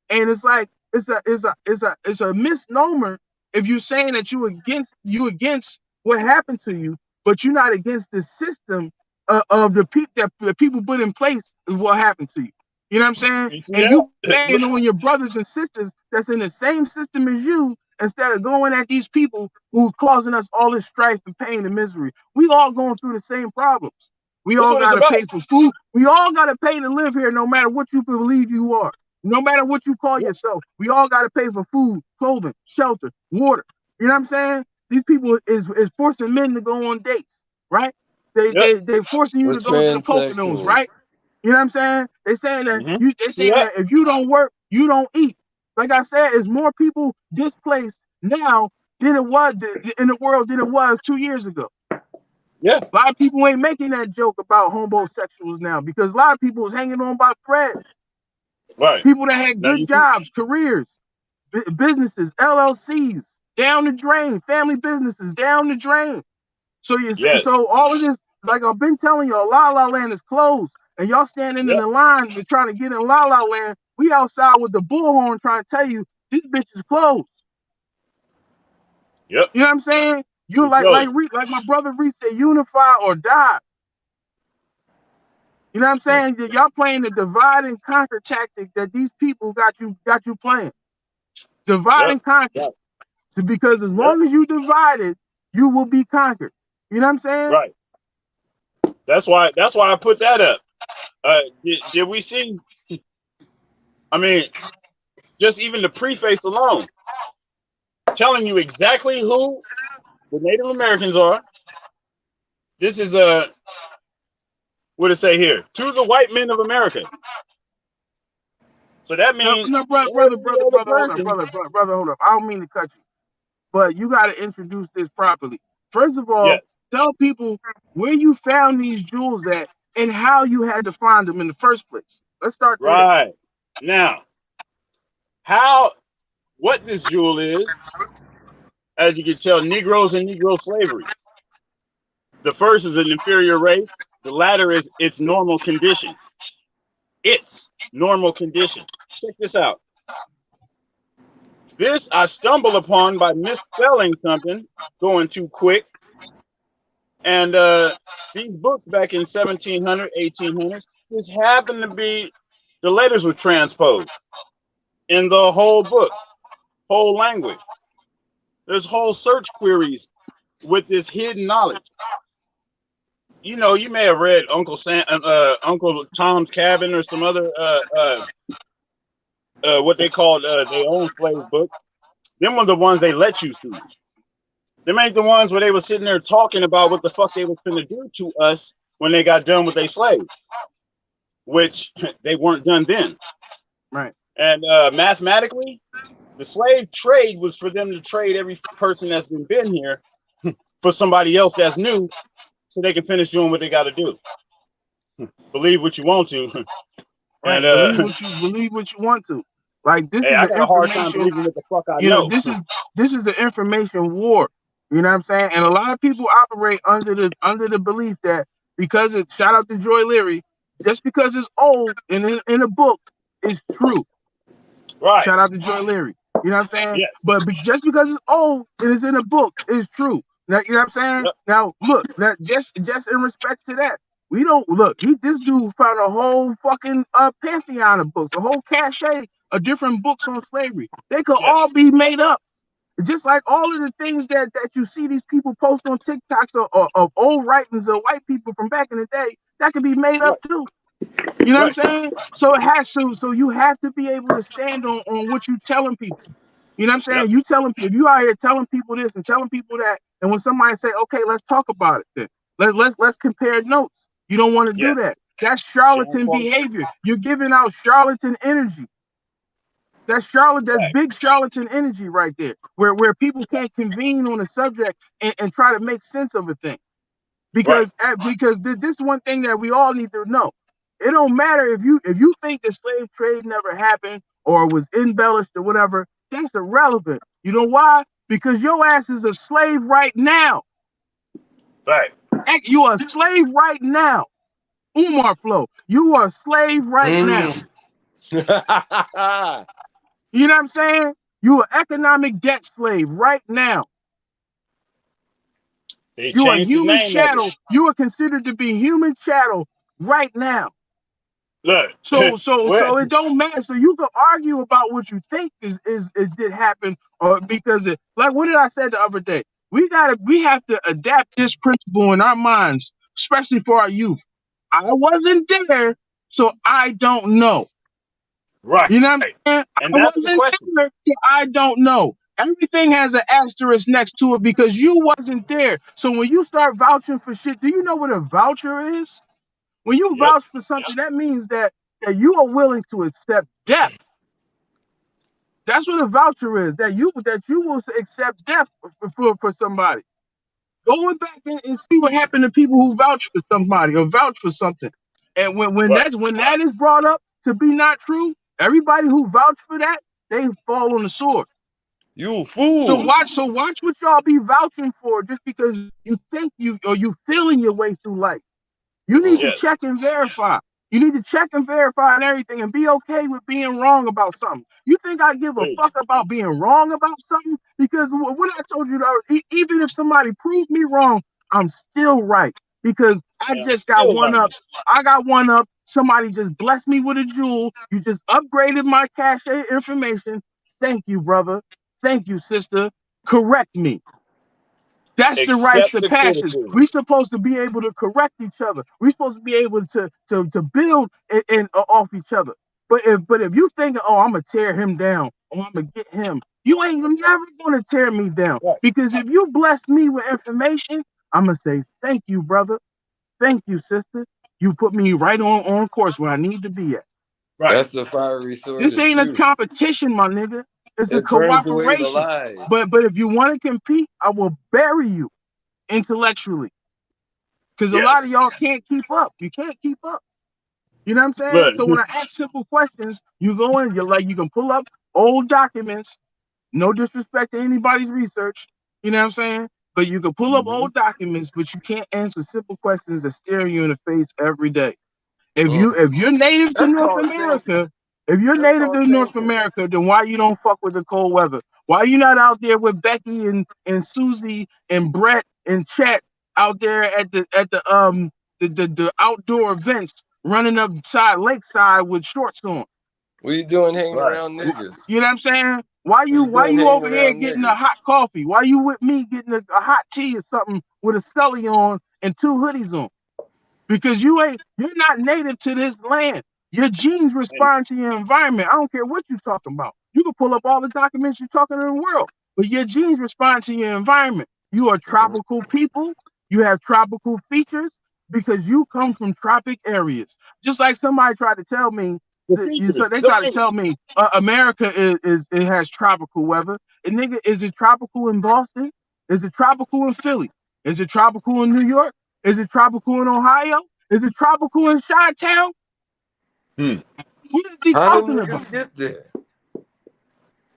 and it's like it's a misnomer if you're saying that you against what happened to you, but you're not against the system of the people put in place is what happened to you. You know what I'm saying? You see And you that? banging on your brothers and sisters that's in the same system as you instead of going at these people who's causing us all this strife and pain and misery. We all going through the same problems. We That's all what it's got to about. pay for food. We all got to pay to live here no matter what you believe you are. No matter what you call Yep. yourself. We all got to pay for food, clothing, shelter, water. You know what I'm saying? These people is forcing men to go on dates, right? They forcing you We're to go to the Poconos, transsexuals. right? You know what I'm saying? They saying that See that? if you don't work, you don't eat. Like I said, it's more people displaced now than it was in the world than it was 2 years ago. Yeah. A lot of people ain't making that joke about homosexuals now because a lot of people is hanging on by threads. Right. People that had Now good you see. jobs, careers, businesses, LLCs, down the drain, family businesses down the drain. So Yes. so all of this, like I've been telling you, La La Land is closed, and y'all standing in Yep. the line to trying to get in La La Land. We outside with the bullhorn trying to tell you this bitch is closed. Yep. You know what I'm saying? You It's like closed. my brother Reese said, unify or die. You know what I'm saying? Y'all playing the divide and conquer tactic that these people got you playing. Divide Yep. and conquer. Yep. Because as Yep. long as you divided, you will be conquered. You know what I'm saying? Right. That's why I put that up. Did we see? I mean, just even the preface alone, telling you exactly who the Native Americans are. This is what it say here? To the white men of America. So that means No, brother, every other hold up, person. brother, hold up. I don't mean to cut you, but you got to introduce this properly. First of all, Yes. tell people where you found these jewels at and how you had to find them in the first place. Let's start there. Right. Now, what this jewel is, as you can tell, Negroes and Negro slavery. The first is an inferior race. The latter is its normal condition. Its normal condition. Check this out. This I stumbled upon by misspelling something, going too quick. And these books back in 1700, 1800s, just happened to be, the letters were transposed in the whole book, whole language. There's whole search queries with this hidden knowledge. You know, you may have read Uncle Tom's Cabin or some other what they called their own slave book. Them were the ones they let you see. Them ain't the ones where they were sitting there talking about what the fuck they was finna do to us when they got done with their slaves, which they weren't done then. Right. And mathematically, the slave trade was for them to trade every person that's been here for somebody else that's new, so they can finish doing what they got to do. Believe what you want to, Right. and believe what you want to. Like this hey, is I the got a hard time information. believing what the fuck I You know, know. this is the information war. You know what I'm saying? And a lot of people operate under the belief that because it, shout out to Joy Leary, just because it's old and in a book is true. Right. Shout out to Joy Leary. You know what I'm saying? Yes. But just because it's old and it's in a book is true. Now, you know what I'm saying? Yep. Now look, that just in respect to that, we don't look. This dude found a whole fucking pantheon of books, a whole cachet of different books on slavery. They could all be made up. Just like all of the things that you see these people post on TikToks of old writings of white people from back in the day, that could be made up too. You know what I'm saying? So it has to. So you have to be able to stand on what you telling people. You know what I'm saying? Yep. You telling people, if you out here telling people this and telling people that, and when somebody say, okay, let's talk about it, then let's compare notes. You don't want to do that. That's charlatan behavior. You're giving out charlatan energy. That's big charlatan energy right there, where people can't convene on a subject and try to make sense of a thing. Because this is one thing that we all need to know. It don't matter if you think the slave trade never happened or was embellished or whatever. That's irrelevant. You know why? Because your ass is a slave right now. Right. You are a slave right now. Umar Flow, you are a slave right now. You know what I'm saying? You are economic debt slave right now. You are human chattel. You are considered to be human chattel right now. Look. So it don't matter. So you can argue about what you think is did happen, or because it, like what did I say the other day? We have to adapt this principle in our minds, especially for our youth. I wasn't there, so I don't know. Right. You know what I'm saying? And I that's wasn't the question. there, so I don't know. Everything has an asterisk next to it because you wasn't there. So when you start vouching for shit, do you know what a voucher is? When you vouch for something, that means that you are willing to accept death. That's what a voucher is. That you will accept death for somebody. Going back and see what happened to people who vouch for somebody or vouch for something. And when that is brought up to be not true, everybody who vouched for that, they fall on the sword. You fool. So watch what y'all be vouching for just because you think you feeling your way through life. You need to check and verify. You need to check and verify and everything and be okay with being wrong about something. You think I give a fuck about being wrong about something? Because what I told you, even if somebody proved me wrong, I'm still right. Because I just got one up. I got one up. Somebody just blessed me with a jewel. You just upgraded my cache information. Thank you, brother. Thank you, sister. Correct me. That's the rites of passage. We're supposed to be able to correct each other. We're supposed to be able to build and off each other. But if you think, oh, I'm gonna tear him down, or I'm gonna get him, you ain't never gonna tear me down. Because if you bless me with information, I'm gonna say thank you, brother. Thank you, sister. You put me right on course where I need to be at. Right. That's the fiery sword. This ain't a competition, my nigga. It's a cooperation. But if you want to compete, I will bury you intellectually. Because a lot of y'all can't keep up. You can't keep up. You know what I'm saying? So when I ask simple questions, you go in, you can pull up old documents, no disrespect to anybody's research. You know what I'm saying? But you can pull up old documents, but you can't answer simple questions that stare you in the face every day. If you're native to That's North called thinking. America, if you're That's native called to North thinking. America, then why you don't fuck with the cold weather? Why you not out there with Becky and Susie and Brett and Chet out there at the outdoor events running upside lakeside with shorts on? What you doing hanging Right. around niggas? You know what I'm saying? Why What you doing you hanging over here around getting niggas? a hot coffee? Why you with me getting a hot tea or something with a Scully on and two hoodies on? Because you're not native to this land. Your genes And respond to your environment. I don't care what you're talking about. You can pull up all the documents you're talking in the world, but your genes respond to your environment. You are tropical people. You have tropical features because you come from tropic areas. Just like somebody tried to tell me, the so features, they the tried to language. tell me America it has tropical weather. And nigga, is it tropical in Boston? Is it tropical in Philly? Is it tropical in New York? Is it tropical in Ohio? Is it tropical in Chi-Town? Hmm. What is he How them talking about? niggas get there?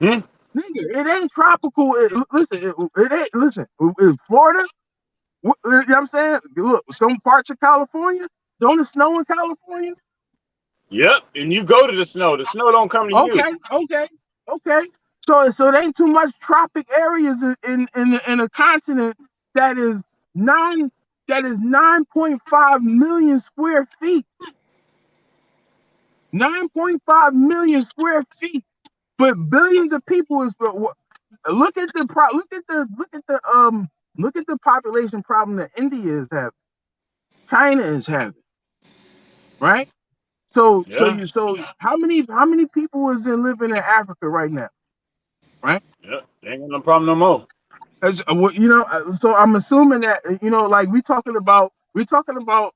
Hmm. Nigga, it ain't tropical. It ain't, listen, in Florida, you know what I'm saying? Look, some parts of California, don't it snow in California? Yep. And you go to the snow. The snow don't come to you. Okay. So it ain't too much tropic areas in a continent that is 9.5 million square feet. 9.5 million square feet, but billions of people is. Look at the population problem that India is having, China is having, right? So Yeah. how many people is in living in Africa right now, right? Yep. They ain't got no problem no more. So I'm assuming that like we're talking about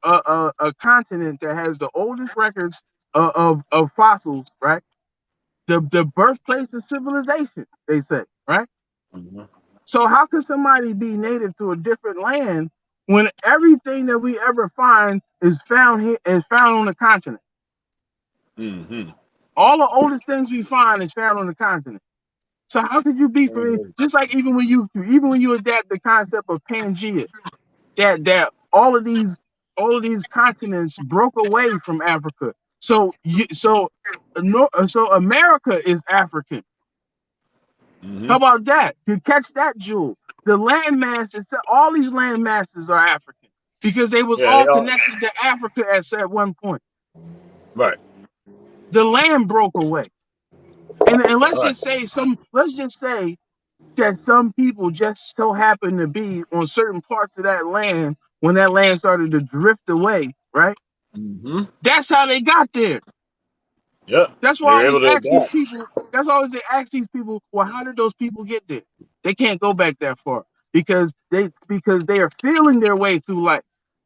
a continent that has the oldest records of fossils, right? The birthplace of civilization, they say, right? Mm-hmm. So how can somebody be native to a different land when everything that we ever find is found on the continent? Mm-hmm. All the oldest things we find is found on the continent. So how could you be from it? Just like even when you adapt the concept of Pangea, that all of these continents broke away from Africa. So America is African. Mm-hmm. How about that? You catch that, jewel. The land masses, all these land masses are African because they was Yeah, they all all connected to Africa at one point. right. The land broke away, and let's Right. just say that some people just so happen to be on certain parts of that land when that land started to drift away, right? Mm-hmm. That's how they got there. Yep. That's why They I were able always to ask these adapt. people. That's why I always ask these people. Well, how did those people get there? They can't go back that far because they are feeling their way through life.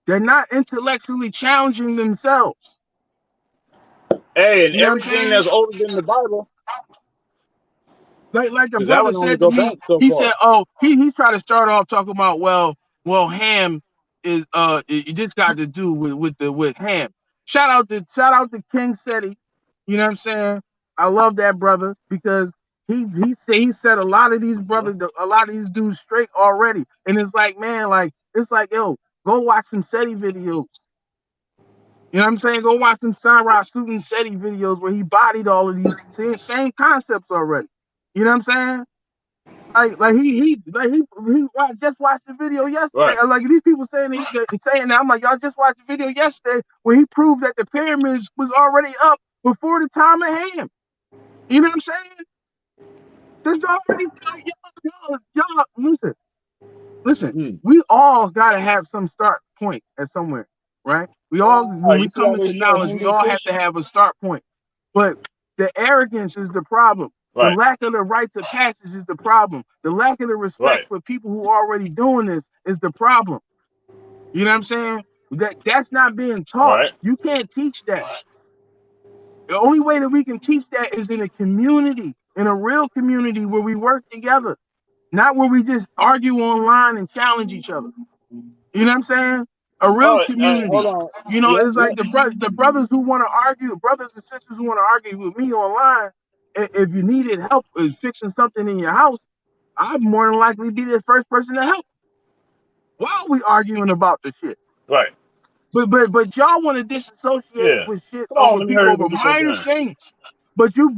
They're not intellectually challenging themselves. Hey, and You know what I'm everything saying? that's older than the Bible, Like the because that brother one only said to go back me, so he far. said, "Oh, he's trying to start off talking about Ham is it just got to do with Ham." Shout out to King Seti. You know what I'm saying? I love that brother because he said a lot of these brothers, a lot of these dudes straight already, and it's like, man, like it's like, yo, go watch some Seti videos. You know what I'm saying? Go watch some Sarah Sutin Seti videos where he bodied all of these same concepts already. You know what I'm saying? Just watched the video yesterday. Right. Like these people saying that, I'm like, y'all just watched the video yesterday where he proved that the pyramids was already up before the time of Ham. You know what I'm saying? There's already y'all listen. Mm. We all gotta have some start point at somewhere, right? We all when You we see come how they into show knowledge, we Hindu all have to Kush? have a start point. But the arrogance is the problem. The Right. lack of the rites of passage is the problem. The lack of the respect Right. for people who are already doing this is the problem. You know what I'm saying? That's not being taught. Right. You can't teach that. The only way that we can teach that is in a community, in a real community where we work together, not where we just argue online and challenge each other. You know what I'm saying? A real Oh, community. hold on. Yep. It's like Yep. the brothers who want to argue, brothers and sisters who want to argue with me online. If you needed help with fixing something in your house, I'd more than likely be the first person to help while we arguing about the shit. Right. But y'all want to disassociate Yeah. with shit Come on, over let me people hurry up over and get that minor done. things. But you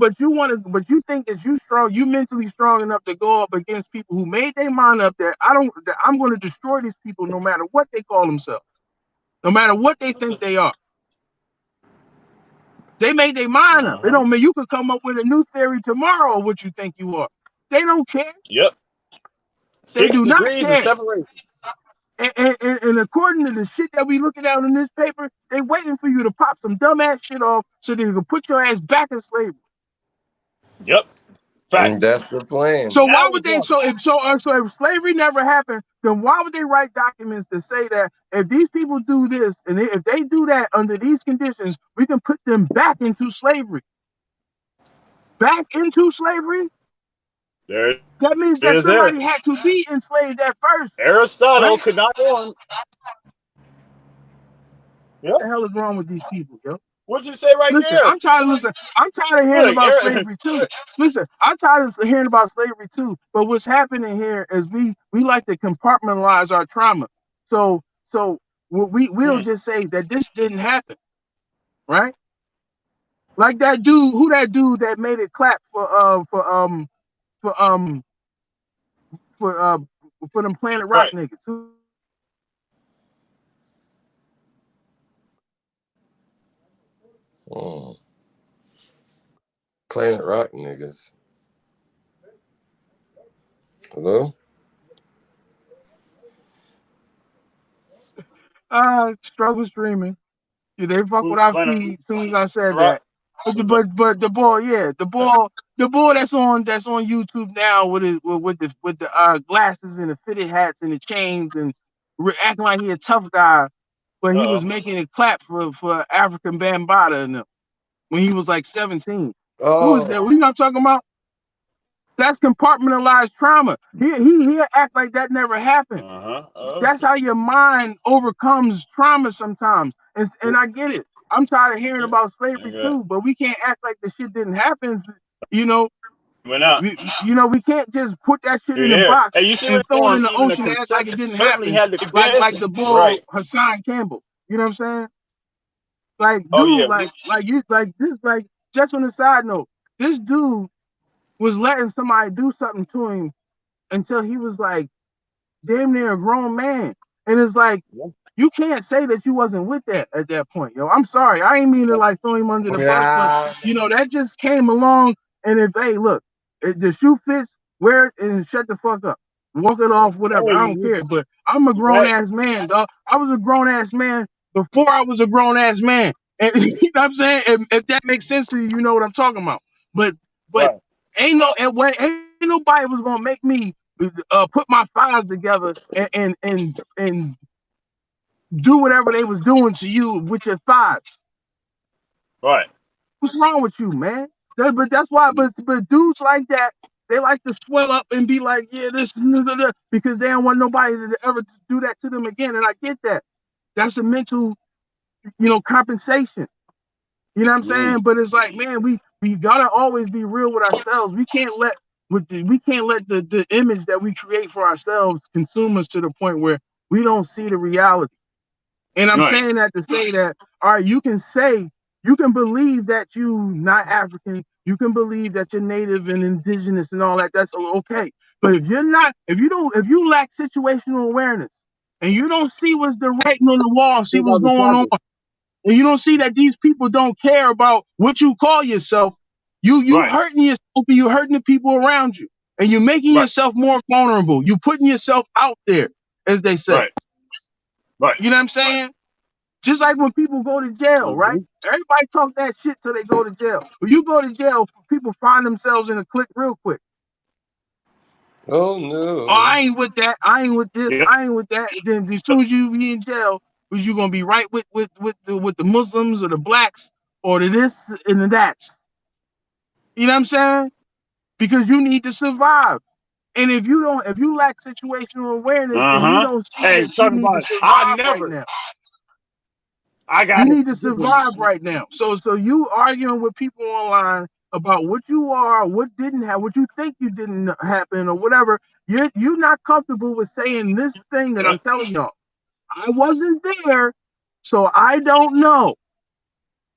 think that you strong, you mentally strong enough to go up against people who made their mind up that I'm going to destroy these people no matter what they call themselves, no matter what they think they are. They made their mind up. It don't mean you could come up with a new theory tomorrow of what you think you are. They don't care. Yep. They 6 do not degrees of care. separation. And according to the shit that we looking at in this paper, they waiting for you to pop some dumbass shit off so they can put your ass back in slavery. Yep. And Fact. that's the plan. So why Now would we they? talking. So if slavery never happened, then why would they write documents to say that if these people do this and if they do that under these conditions, we can put them back into slavery? Back into slavery? There it That means that is there. somebody had to be enslaved at first, Aristotle right? could not go on. Yep. What the hell is wrong with these people, yo? What'd you say right Listen, there? I'm tired of hearing Look, about slavery too. Listen, I'm tired of hearing about slavery too. But what's happening here is we like to compartmentalize our trauma. So we'll just say that this didn't happen, right? Like that dude, who that dude that made it clap for them Planet Rock right. niggas. Planet Rock niggas. Hello? Struggle streaming. Yeah, they fuck with our Planet feed as soon as I said Rock. that. But the boy, yeah, the boy that's on YouTube now with the glasses and the fitted hats and the chains and acting like he a tough guy, but he was making it clap for African Bambaataa and them when he was like 17. Who is that? What you not talking about? That's compartmentalized trauma. He act like that never happened. That's how your mind overcomes trauma sometimes. And I get it. I'm tired of hearing about slavery too, but we can't act like the shit didn't happen. You know, we can't just put that shit in a box and throw it in the ocean and act like it didn't happen. Like the boy Hassan Campbell. You know what I'm saying? Like, dude, just on the side note, this dude was letting somebody do something to him until he was like damn near a grown man. And it's like, you can't say that you wasn't with that at that point, yo. I'm sorry. I ain't mean to like throw him under the bus, but that just came along. And if, hey, look, if the shoe fits, wear it and shut the fuck up. Walk it off, whatever. I don't care. But I'm a grown ass man, dog. I was a grown ass man before I was a grown ass man. And you know what I'm saying? If that makes sense to you, you know what I'm talking about. But ain't nobody was gonna make me put my files together and do whatever they was doing to you with your thighs. Right. What's wrong with you, man? But that's why. But dudes like that, they like to swell up and be like, yeah, this because they don't want nobody to ever do that to them again. And I get that. That's a mental, compensation. You know what I'm saying? But it's like, man, we gotta always be real with ourselves. We can't let the image that we create for ourselves consume us to the point where we don't see the reality. And I'm saying that to say that, all right, you can believe that you not African, you can believe that you're native and indigenous and all that, that's okay. But if you lack situational awareness and you don't see what's the writing on the wall, see what's going on, and you don't see that these people don't care about what you call yourself, you hurting yourself and you hurting the people around you. And you're making yourself more vulnerable. You're putting yourself out there, as they say. Right. You know what I'm saying? Just like when people go to jail, right? Everybody talk that shit till they go to jail. When you go to jail, people find themselves in a clique real quick. Oh no. Oh, I ain't with that. I ain't with this. I ain't with that. Then as soon as you be in jail, you gonna be right with the Muslims or the blacks or the this and the that's. You know what I'm saying? Because you need to survive. And if you lack situational awareness, then you don't see that you need to survive right now. You need to survive right now. So you arguing with people online about what you are, what didn't happen, what you think you didn't happen, or whatever. You're not comfortable with saying this thing that Yep. I'm telling y'all. I wasn't there, so I don't know.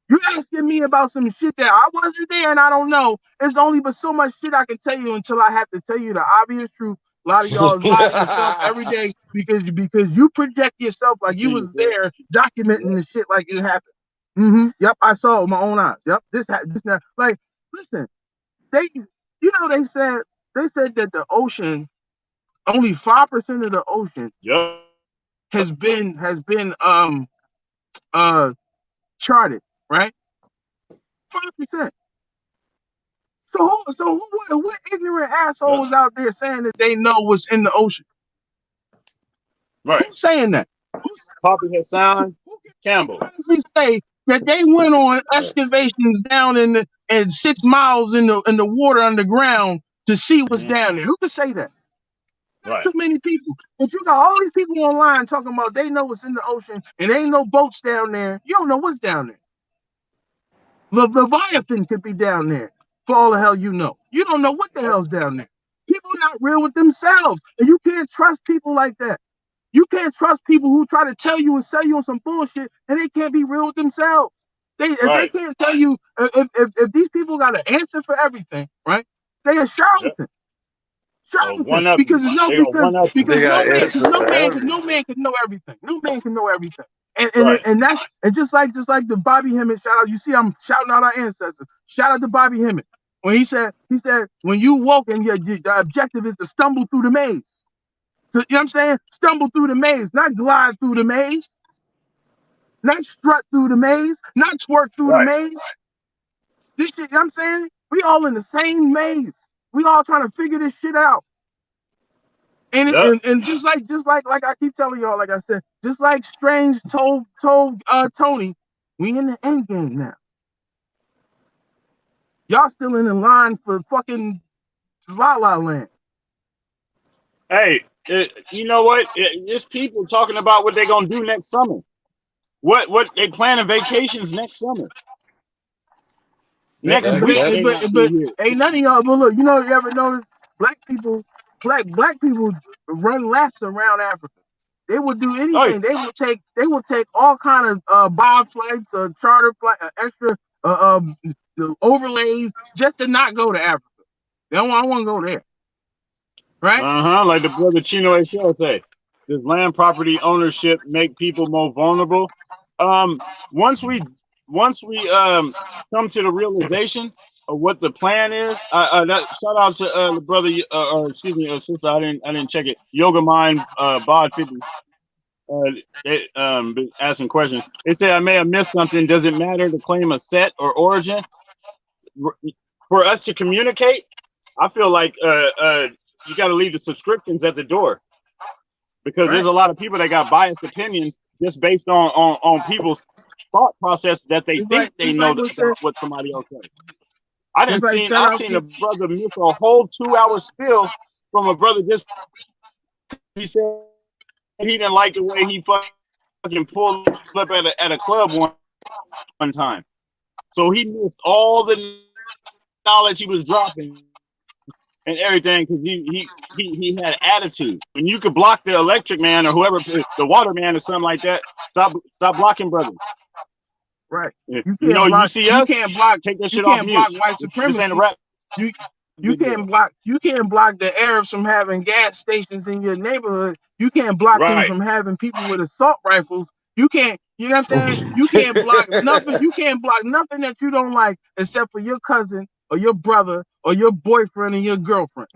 You're asking me about some shit that I wasn't there and I don't know. There's only but so much shit I can tell you until I have to tell you the obvious truth. A lot of y'all lie to yourself every day because you project yourself like you was there documenting the shit like it happened. Yep, I saw it with my own eyes. Yep, this now. Like, listen, they said that the ocean, only 5% of the ocean Yep. has been charted, right? 5%. So what ignorant asshole was out there saying that they know what's in the ocean? Right. Who's saying that? Poppy Hassan Campbell. Honestly say that they went on excavations down in 6 miles in the water underground to see what's down there? Who could say that? Not Right. too many people. But you got all these people online talking about they know what's in the ocean and ain't no boats down there. You don't know what's down there. Leviathan could be down there for all the hell you know. You don't know what the hell's down there. People not real with themselves, and you can't trust people like that. You can't trust people who try to tell you and sell you on some bullshit, and they can't be real with themselves. If they can't tell you, if these people got an answer for everything, right? They are charlatans. Charlatans, because no man can know everything. No man can know everything. And that's just like the Bobby Hemmett shout out. You see, I'm shouting out our ancestors. Shout out to Bobby Hemmett when he said when you woke and the objective is to stumble through the maze. So, you know what I'm saying? Stumble through the maze, not glide through the maze, not strut through the maze, not twerk through the maze. This shit, you know what I'm saying? We all in the same maze. We all trying to figure this shit out. And just like I keep telling y'all, like I said, just like Strange told Tony, we in the end game now. Y'all still in the line for fucking La La Land. Hey, you know what? There's people talking about what they're gonna do next summer. What they planning vacations next summer. Next week, but ain't none of y'all. But look, you ever notice black people run laps around Africa. They would do anything. They would take all kind of bob flights, charter flight, extra overlays just to not go to Africa. They don't want to go there, right? Like the brother Chino Excel say, does land property ownership make people more vulnerable? Once we come to the realization of what the plan is, shout out to the brother, or excuse me, sister. I didn't check it. Yoga Mind Bod 50. Been asking questions. They say I may have missed something. Does it matter to claim a set or origin for us to communicate? I feel like you got to leave the subscriptions at the door, because there's a lot of people that got biased opinions just based on people's thought process that they think they know what somebody else says. I've seen a brother miss a whole 2-hour spill from a brother just he said he didn't like the way he fucking pulled up at a club one time. So he missed all the knowledge he was dropping and everything because he had attitude. When you could block the electric man or whoever, the water man or something like that, stop blocking brothers. Right. You can't take that shit off mute. Block white supremacy. This ain't a rap. You can't block the Arabs from having gas stations in your neighborhood. You can't block them from having people with assault rifles. You can't, you know what I'm saying? You can't block nothing. You can't block nothing that you don't like except for your cousin or your brother or your boyfriend and your girlfriend.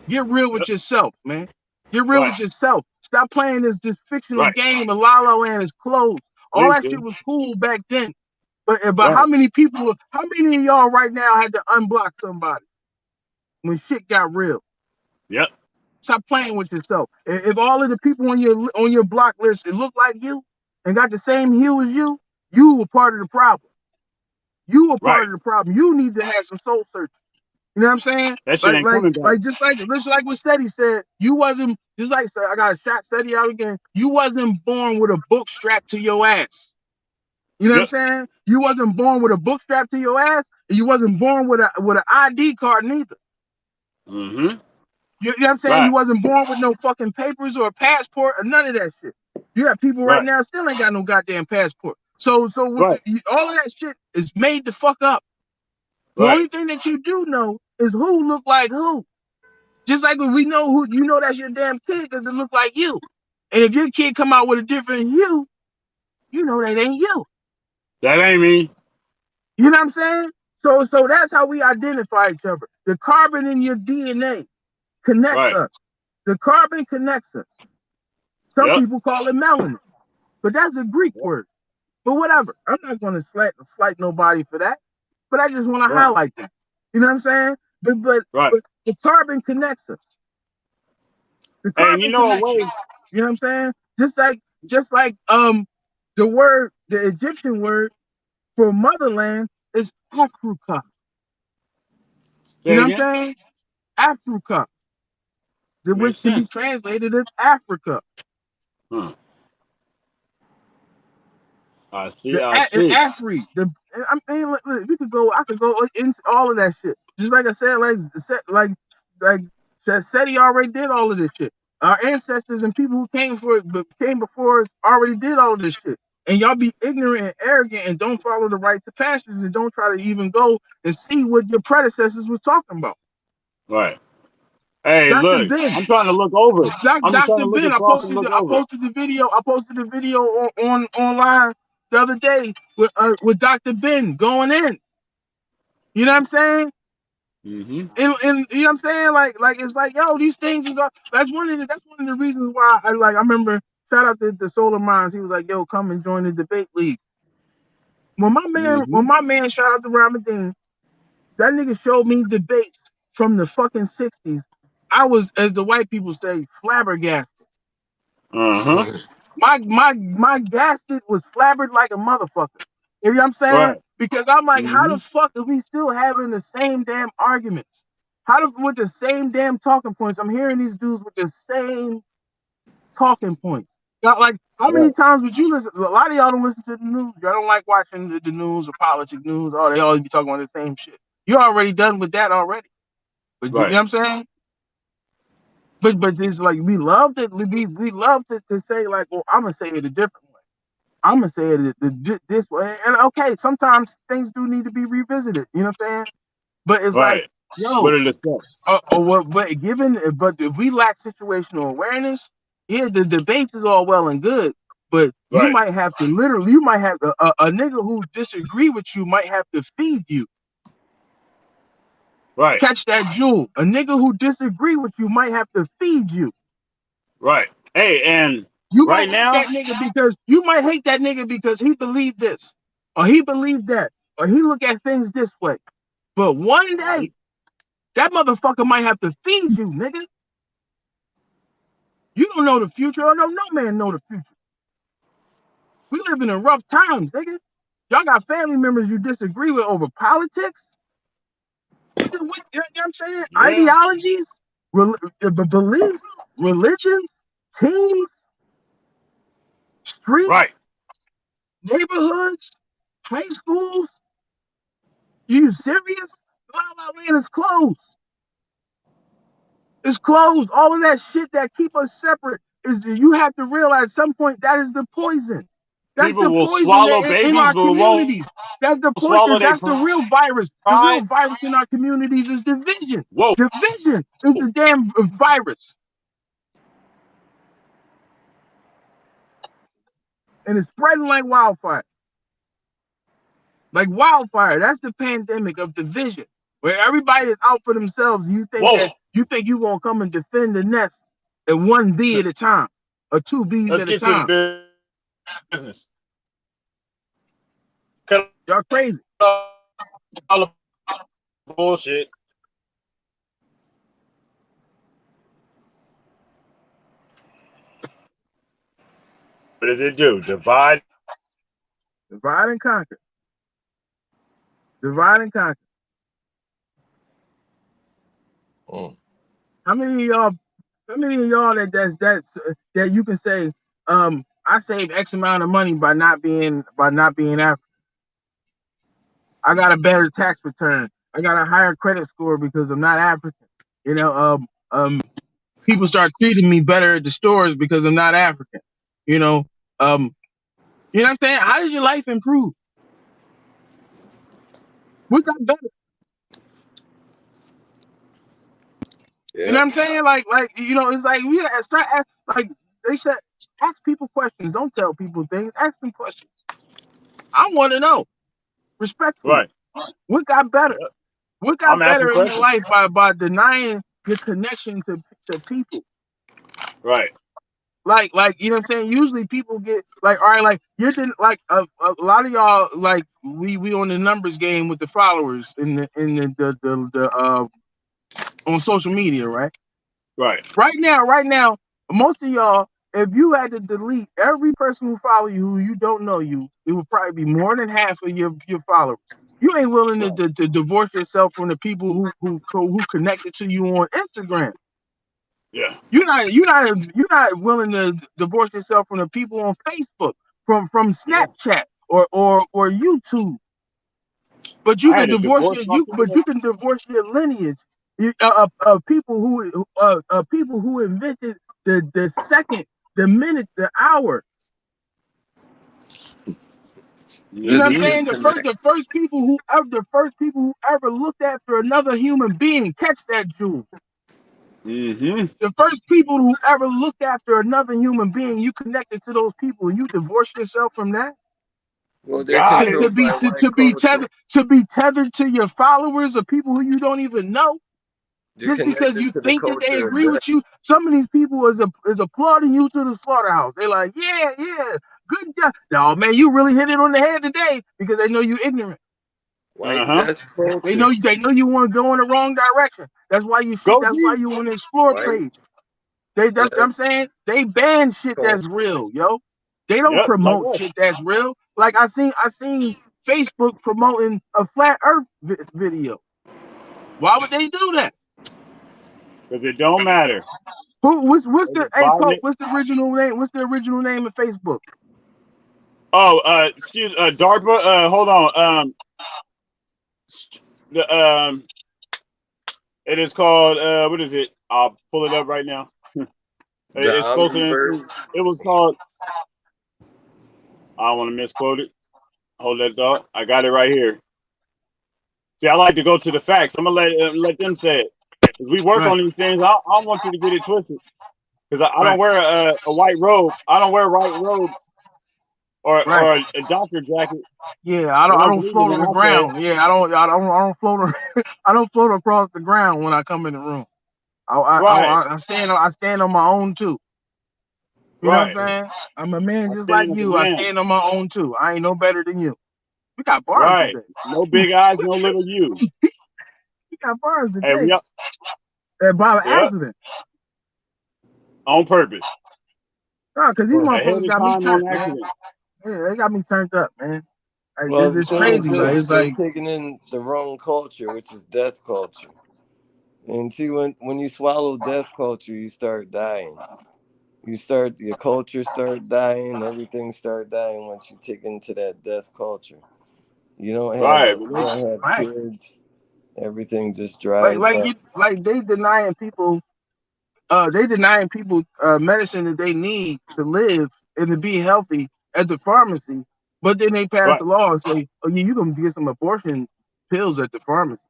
Get real with yourself, man. Get real with yourself. Stop playing this fictional game of La La Land is closed. All that shit was cool back then. But how many of y'all right now had to unblock somebody when shit got real? Yep. Stop playing with yourself. If all of the people on your block list, it looked like you and got the same hue as you, you were part of the problem. You were part of the problem. You need to have some soul searching. You know what I'm saying? That shit ain't coming back. Just like what Seti said, you wasn't just like I got a shot Seti out again. You wasn't born with a book strapped to your ass. You know what I'm saying? You wasn't born with a book strapped to your ass. You wasn't born with an ID card neither. Mm-hmm. You know what I'm saying? Right. You wasn't born with no fucking papers or a passport or none of that shit. You have people right Right. now still ain't got no goddamn passport. So with Right. all of that shit is made to fuck up. The Right. only thing that you do know is who look like who. Just like when we know who, you know that's your damn kid because it look like you. And if your kid come out with a different hue, you know that ain't you. That ain't me. You know what I'm saying? So that's how we identify each other. The carbon in your DNA connects Right. us. The carbon connects us. Some Yep. people call it melanin, but that's a Greek Yep. word. But whatever. I'm not going to slight nobody for that. But I just want to Right. highlight that. You know what I'm saying? But Right. the carbon connects us. The And you carbon know a connects us. way. You know what I'm saying? Just like the Egyptian word for motherland is Africa. You Say know it what again. I'm saying? Africa, which Makes can be sense. translated as Africa. Huh. I see. I see. Afri. I mean, look, we could go. I could go into all of that shit. Just like I said, like SETI already did all of this shit. Our ancestors and people who came before us already did all of this shit. And y'all be ignorant and arrogant and don't follow the rites of passage and don't try to even go and see what your predecessors was talking about. Right. Hey, Dr. look. Ben, I'm trying to look over. I'm just trying to Dr. look Ben, across and look I over. posted the video. I posted the video online the other day with Dr. Ben going in. You know what I'm saying? Mm-hmm. And you know what I'm saying? Like it's like, yo, these things is that's one of the reasons why I remember, shout out to the Solar Minds. He was like, yo, come and join the debate league. When Mm-hmm. my man, shout out to Ramadan, that nigga showed me debates from the fucking 60s. I was, as the white people say, flabbergasted. Uh-huh. My gasket was flabbered like a motherfucker. You know what I'm saying? Right. Because I'm like, how Mm-hmm. the fuck are we still having the same damn arguments? With the same damn talking points? I'm hearing these dudes with the same talking points. Like, how many Right. times would you listen? A lot of y'all don't listen to the news. Y'all don't like watching the news or politics news. Oh, they always be talking about the same shit. You're already done with that already. But you know Right. what I'm saying? But it's like we love to say like, well, I'm gonna say it a different way. I'm gonna say it this way. And okay, sometimes things do need to be revisited. You know what I'm saying? But it's like, Right. yo, What are the steps? but if we lack situational awareness, yeah, the debates is all well and good, but you Right. might have to literally, you might have a nigga who disagree with you might have to feed you. Right. Catch that jewel. A nigga who disagree with you might have to feed you. Right. Hey, and You right might hate now, that nigga because he believed this, or he believed that, or he look at things this way. But one day, that motherfucker might have to feed you, nigga. You don't know the future, or no man know the future. We living in rough times, nigga. Y'all got family members you disagree with over politics. Nigga, you know what I'm saying? yeah. Ideologies, beliefs, religions, teams, Right. streets, neighborhoods, high schools. You serious? La La Land is closed. It's closed. All of that shit that keep us separate is that you have to realize at some point that is the poison. That's People the will poison swallow in babies, our but won't communities. That's the swallow poison. their That's the real virus. The pride. real virus in our communities is division. Whoa. Division is the damn virus. And it's spreading like wildfire. Like wildfire. That's the pandemic of division. Where everybody is out for themselves. You think Whoa. you're gonna come and defend the nest at one bee at a time, or two bees Let's at a get to time. the business. Cut Y'all crazy. all the bullshit. What does it do? Divide. Divide and conquer. Divide and conquer. Mm. How many of y'all? How many of y'all that you can say, I saved X amount of money by not being African. I got a better tax return. I got a higher credit score because I'm not African. You know, people start treating me better at the stores because I'm not African. You know, you know what I'm saying? How does your life improve? What got better? You know what Yeah. I'm saying? Like you know, it's like we gotta start like they said, ask people questions. Don't tell people things. Ask them questions. I want to know respectfully. Right. What got better? Yep. What I'm got asking better in your questions. life by denying your connection to people? Right. Like you know what I'm saying? Usually people get like, all right, like you're like a lot of y'all like we on the numbers game with the followers in the on social media, right? Right. Right now, most of y'all, if you had to delete every person who follow you who you don't know you, it would probably be more than half of your followers. You ain't willing Right. to divorce yourself from the people who connected to you on Instagram. Yeah. You're not willing to divorce yourself from the people on Facebook, from Yeah. Snapchat or YouTube. But you I can had to divorce divorce your my you but people. you can divorce your lineage. People people who invented the second, the minute, the hour. You know There's what a I'm Mm-hmm. saying? disconnect. The first people who ever looked after another human being, catch that, Jules. Mm-hmm. The first people who ever looked after another human being, you connected to those people, and you divorce yourself from that. Well, they're Got it. controlled by white culture. To be tethered to your followers or people who you don't even know, You're just because connected you to the think that they culture of agree death. with you. Some of these people is applauding you to the slaughterhouse. They're like, yeah, good job. No, man, you really hit it on the head today because they know you ignorant. White Uh-huh. death culture. They know you want to go in the wrong direction. That's why Go that's why deep. you want to explore White page. That's what death I'm saying. They ban shit that's culture. real, yo. They don't Yep. Like promote us. shit that's real. Like I seen Facebook promoting a flat Earth video. Why would they do that? Because it don't matter. What's They the was hey buying Pope? it. What's the original name? What's the original name of Facebook? Oh, excuse DARPA. Hold on. The it is called what is it? I'll pull it up right now. The It's supposed to Omniverse. include. It was called. I don't want to misquote it. Hold that thought. I got it right here. See, I like to go to the facts. I'm gonna let them say it. As we work Right, on these things, I don't want you to get it twisted. Because I don't right, wear a white robe. I don't wear white robes right. or a doctor jacket. Yeah, They I don't don't believe it float on when the I say, ground. Yeah, I don't float. I don't float across the ground when I come in the room. right, I stand on my own too. You know right. what I'm saying? I'm a man I just like stand as a you. I man. stand on my own too. I ain't no better than you. We got bars Right. today. No big eyes, no little you. We got bars Hey, today. By yeah, accident. on purpose. Nah, cause these Well, Ahead motherfuckers of got me time on turned, man. accident. Yeah, they got me turned up, man. Like, well, the it's thing is crazy. Like this: it's they're like taking in the wrong culture, which is death culture. And see, when you swallow death culture, you start dying. Your culture start dying. Everything start dying once you take into that death culture. Right. You don't have right. kids. Everything just dries Like up. you like they denying people medicine that they need to live and to be healthy at the pharmacy, but then they pass Right. the law and say, oh yeah, you can get some abortion pills at the pharmacy.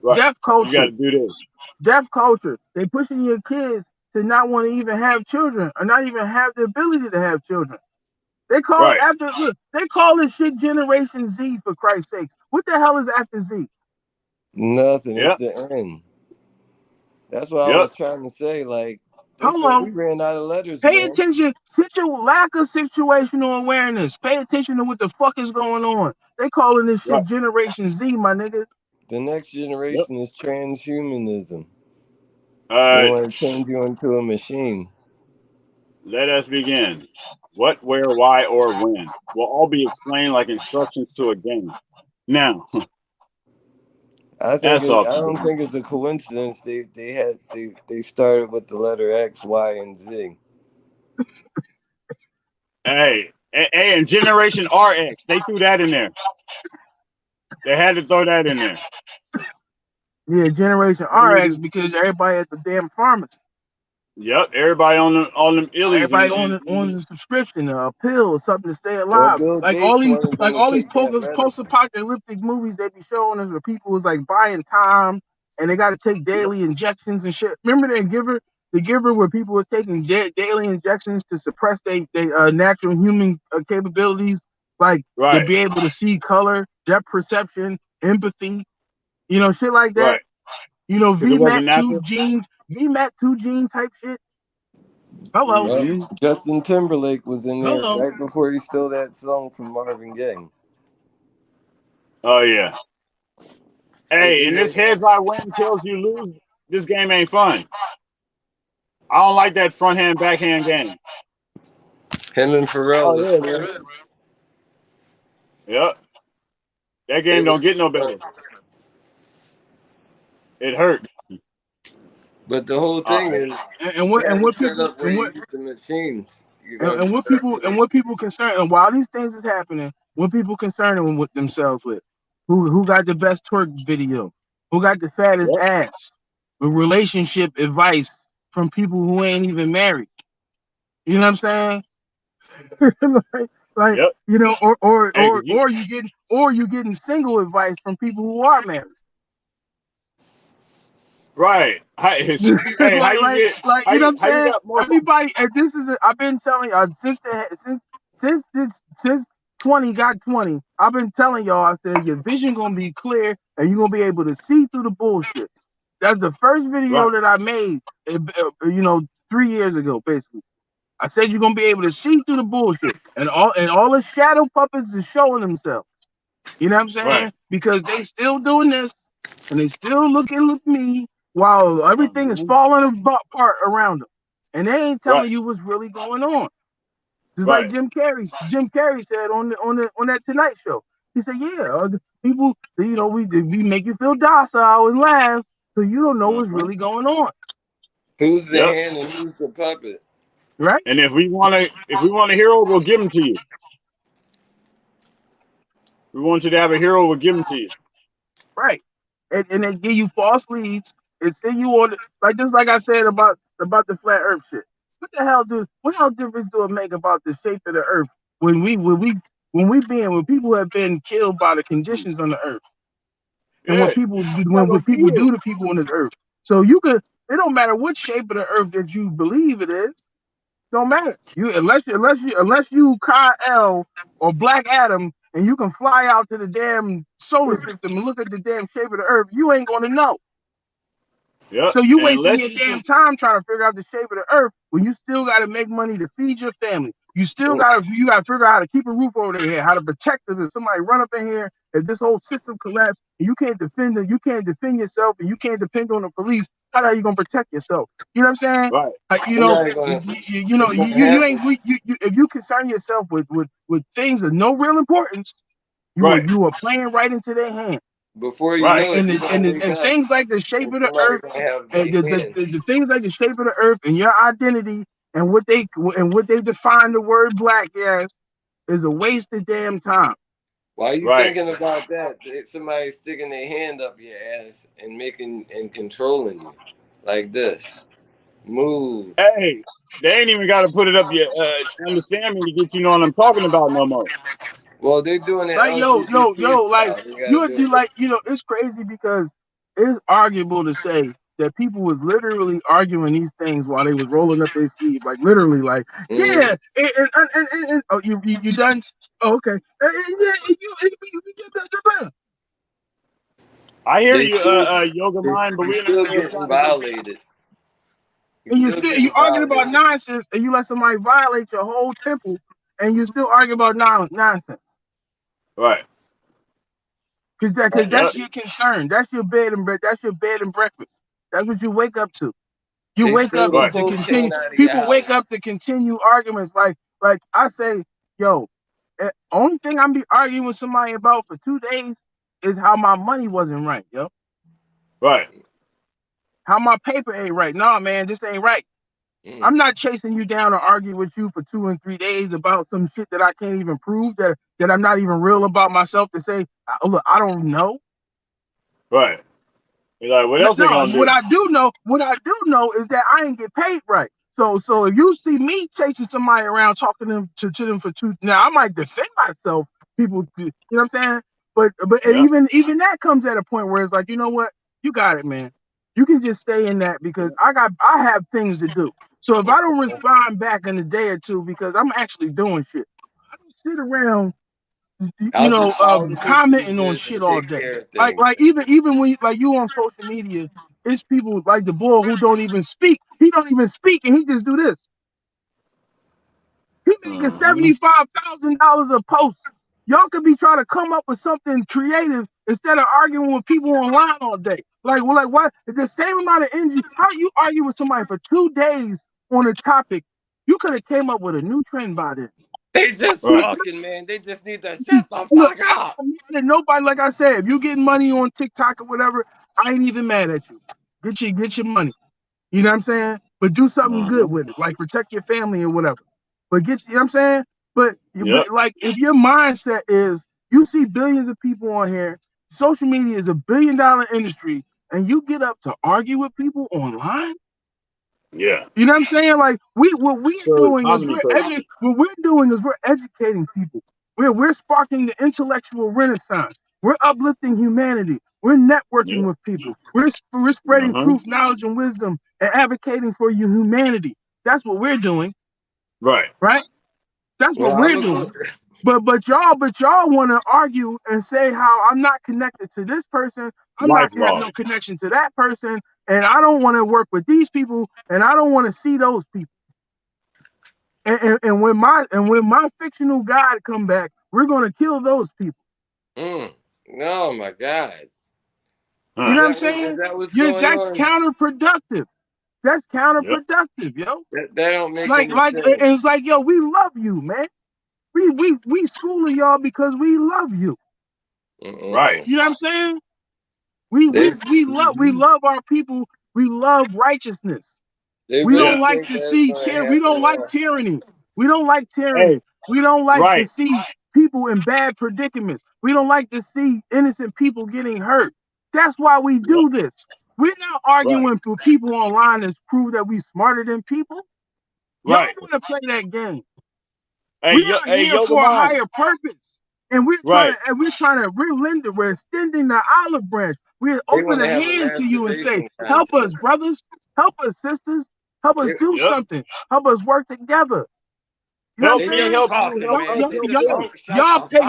Right. Deaf You got culture, to do this. deaf culture. They pushing your kids to not want to even have children or not even have the ability to have children. They call it Right. after look, they call this shit Generation Z for Christ's sakes. What the hell is after Z? Nothing. It's Yep. the end. That's what I Yep. was trying to say. Like they Hold said, on. we ran out of letters, Pay man. attention. Lack of situational awareness. Pay attention to what the fuck is going on. They calling this Right. shit Generation Z, my nigga. The next Yep. generation is transhumanism. They Uh, want to change you into a machine. let us begin. What, where, why, or when will all be explained like instructions to a game. Now, that's all. I don't think it's a coincidence. They started with the letter X, Y, and Z. Hey, and Generation RX, they threw that in there. They had to throw that in there. Yeah, Generation RX because everybody at the damn pharmacy. Yep, everybody on them illies. Everybody on the subscription, a pill or something to stay Well, alive. Bill Like Gates wanted them to take that medicine. post-apocalyptic movies they be showing us where people was like buying time and they got to take daily injections and shit. Remember the giver where people was taking daily injections to suppress their natural human capabilities, like to be able to see color, depth perception, empathy, shit like that. Right. VMAT2 gene type shit. Hello. Well, Justin Timberlake was in there Hello. right before he stole that song from Marvin Gaye. Oh yeah. Hey, and this heads I win, tails you lose. This game ain't fun. I don't like that front hand, backhand game. Him and Pharrell. Yep. That game don't get no better. It hurt. But the whole thing is, and what people concerned, and while these things is happening, what people concerned with themselves with, who got the best twerk video, who got the fattest ass, with relationship advice from people who ain't even married. You know what I'm saying? Or you getting single advice from people who are married. Right. Hey, you know what I'm saying? Everybody, and I've been telling y'all since 20 got 20. I've been telling y'all. I said your vision gonna be clear and you're gonna be able to see through the bullshit. That's the first video that I made. 3 years ago, basically. I said you're gonna be able to see through the bullshit, and all the shadow puppets is showing themselves. You know what I'm saying? Right. Because they still doing this, and they still looking at me while everything is falling apart around them, and they ain't telling you what's really going on. Just like Jim Carrey said on that Tonight Show. He said, "Yeah, the people, we make you feel docile and laugh, so you don't know what's really going on." Who's the hand and who's the puppet? Right. And if we want a hero, we'll give him to you. We want you to have a hero, we'll give him to you. Right. And they give you false leads and send you on like I said about the flat earth shit. What hell difference do it make about the shape of the earth when people have been killed by the conditions on the earth? And what people do to people on this earth. So it don't matter what shape of the earth that you believe it is. Don't matter. Unless you Kal-El or Black Adam and you can fly out to the damn solar system and look at the damn shape of the earth, you ain't gonna know. Yep. So you wasting your damn time trying to figure out the shape of the earth when you still gotta make money to feed your family. You gotta figure out how to keep a roof over their head, how to protect them if somebody run up in here, if this whole system collapses, and you can't defend yourself, and you can't depend on the police. How are you gonna protect yourself? You know what I'm saying? Right. If you concern yourself with things of no real importance, you are playing right into their hand. Before you know it, and things like the shape of the earth, and the things like the shape of the earth and your identity and what they define the word black as is a waste of damn time. Why are you thinking about that? Somebody sticking their hand up your ass and controlling you like this. Move. Hey, they ain't even got to put it up your understand me to get you know what I'm talking about no more. Well, they're doing it. Like it's crazy because it's arguable to say that people was literally arguing these things while they was rolling up their sleeve, like literally, like and oh, you done? Oh, okay. I hear you, Yoga Mind, but we're still getting violated. And you arguing about nonsense, and you let somebody violate your whole temple, and you still argue about nonsense. Right. Because that's your concern. That's your bed and breakfast. That's what you wake up to. You wake up to continue. People wake up to continue arguments. Like I say, yo, only thing I'm be arguing with somebody about for 2 days is how my money wasn't right, yo. Right. How my paper ain't right. Nah, man, this ain't right. I'm not chasing you down or arguing with you for 2 and 3 days about some shit that I can't even prove, that I'm not even real about myself to say, look, I don't know. Right. You're like, what else they No, gonna do? what I do know is that I ain't get paid right. So if you see me chasing somebody around, talking to them for 2, now I might defend myself. People, you know what I'm saying? But Yeah. even that comes at a point where it's like, you know what, you got it, man. You can just stay in that because I have things to do. So if I don't respond back in a day or two because I'm actually doing shit, I don't sit around, I'll just commenting on just shit all take day. care of Like things. even when like you on social media, it's people like the boy who don't even speak. He don't even speak, and he just do this. He making $75,000 a post. Y'all could be trying to come up with something creative instead of arguing with people online all day. Like what? It's the same amount of energy. How you argue with somebody for 2 days on a topic? You could have came up with a new trend by then. They just talking, man. They just need to shut the fuck up. Nobody, like I said, if you getting money on TikTok or whatever, I ain't even mad at you. Get your money. You know what I'm saying? But do something good with it, like protect your family or whatever. But you know what I'm saying? But like if your mindset is you see billions of people on here, social media is $1 billion industry, and you get up to argue with people online. Yeah. You know what I'm saying? Like what we're doing is we're educating people. We're sparking the intellectual renaissance. We're uplifting humanity. We're networking with people. We're spreading truth, knowledge, and wisdom, and advocating for your humanity. That's what we're doing. Right. That's what we're doing. But y'all want to argue and say how I'm not connected to this person. I'm not have no connection to that person, and I don't want to work with these people, and I don't want to see those people. And when my fictional God come back, we're gonna kill those people. Oh my God. You know what I'm saying? That's counterproductive. That's counterproductive, yo. That don't make like sense. It's like, yo, we love you, man. We schooling y'all because we love you. Right. You know what I'm saying? We love our people. We love righteousness. We don't like to see we don't like tyranny. We don't like tyranny. We don't like to see people in bad predicaments. We don't like to see innocent people getting hurt. That's why we do this. We're not arguing for people online to prove that we smarter than people. Y'all want to play that game. We're here for a higher purpose. And we're we're extending the olive branch. We're opening a hand to you and say, help us, brothers, help us, sisters, help us do something, help us work together. You know what I'm saying?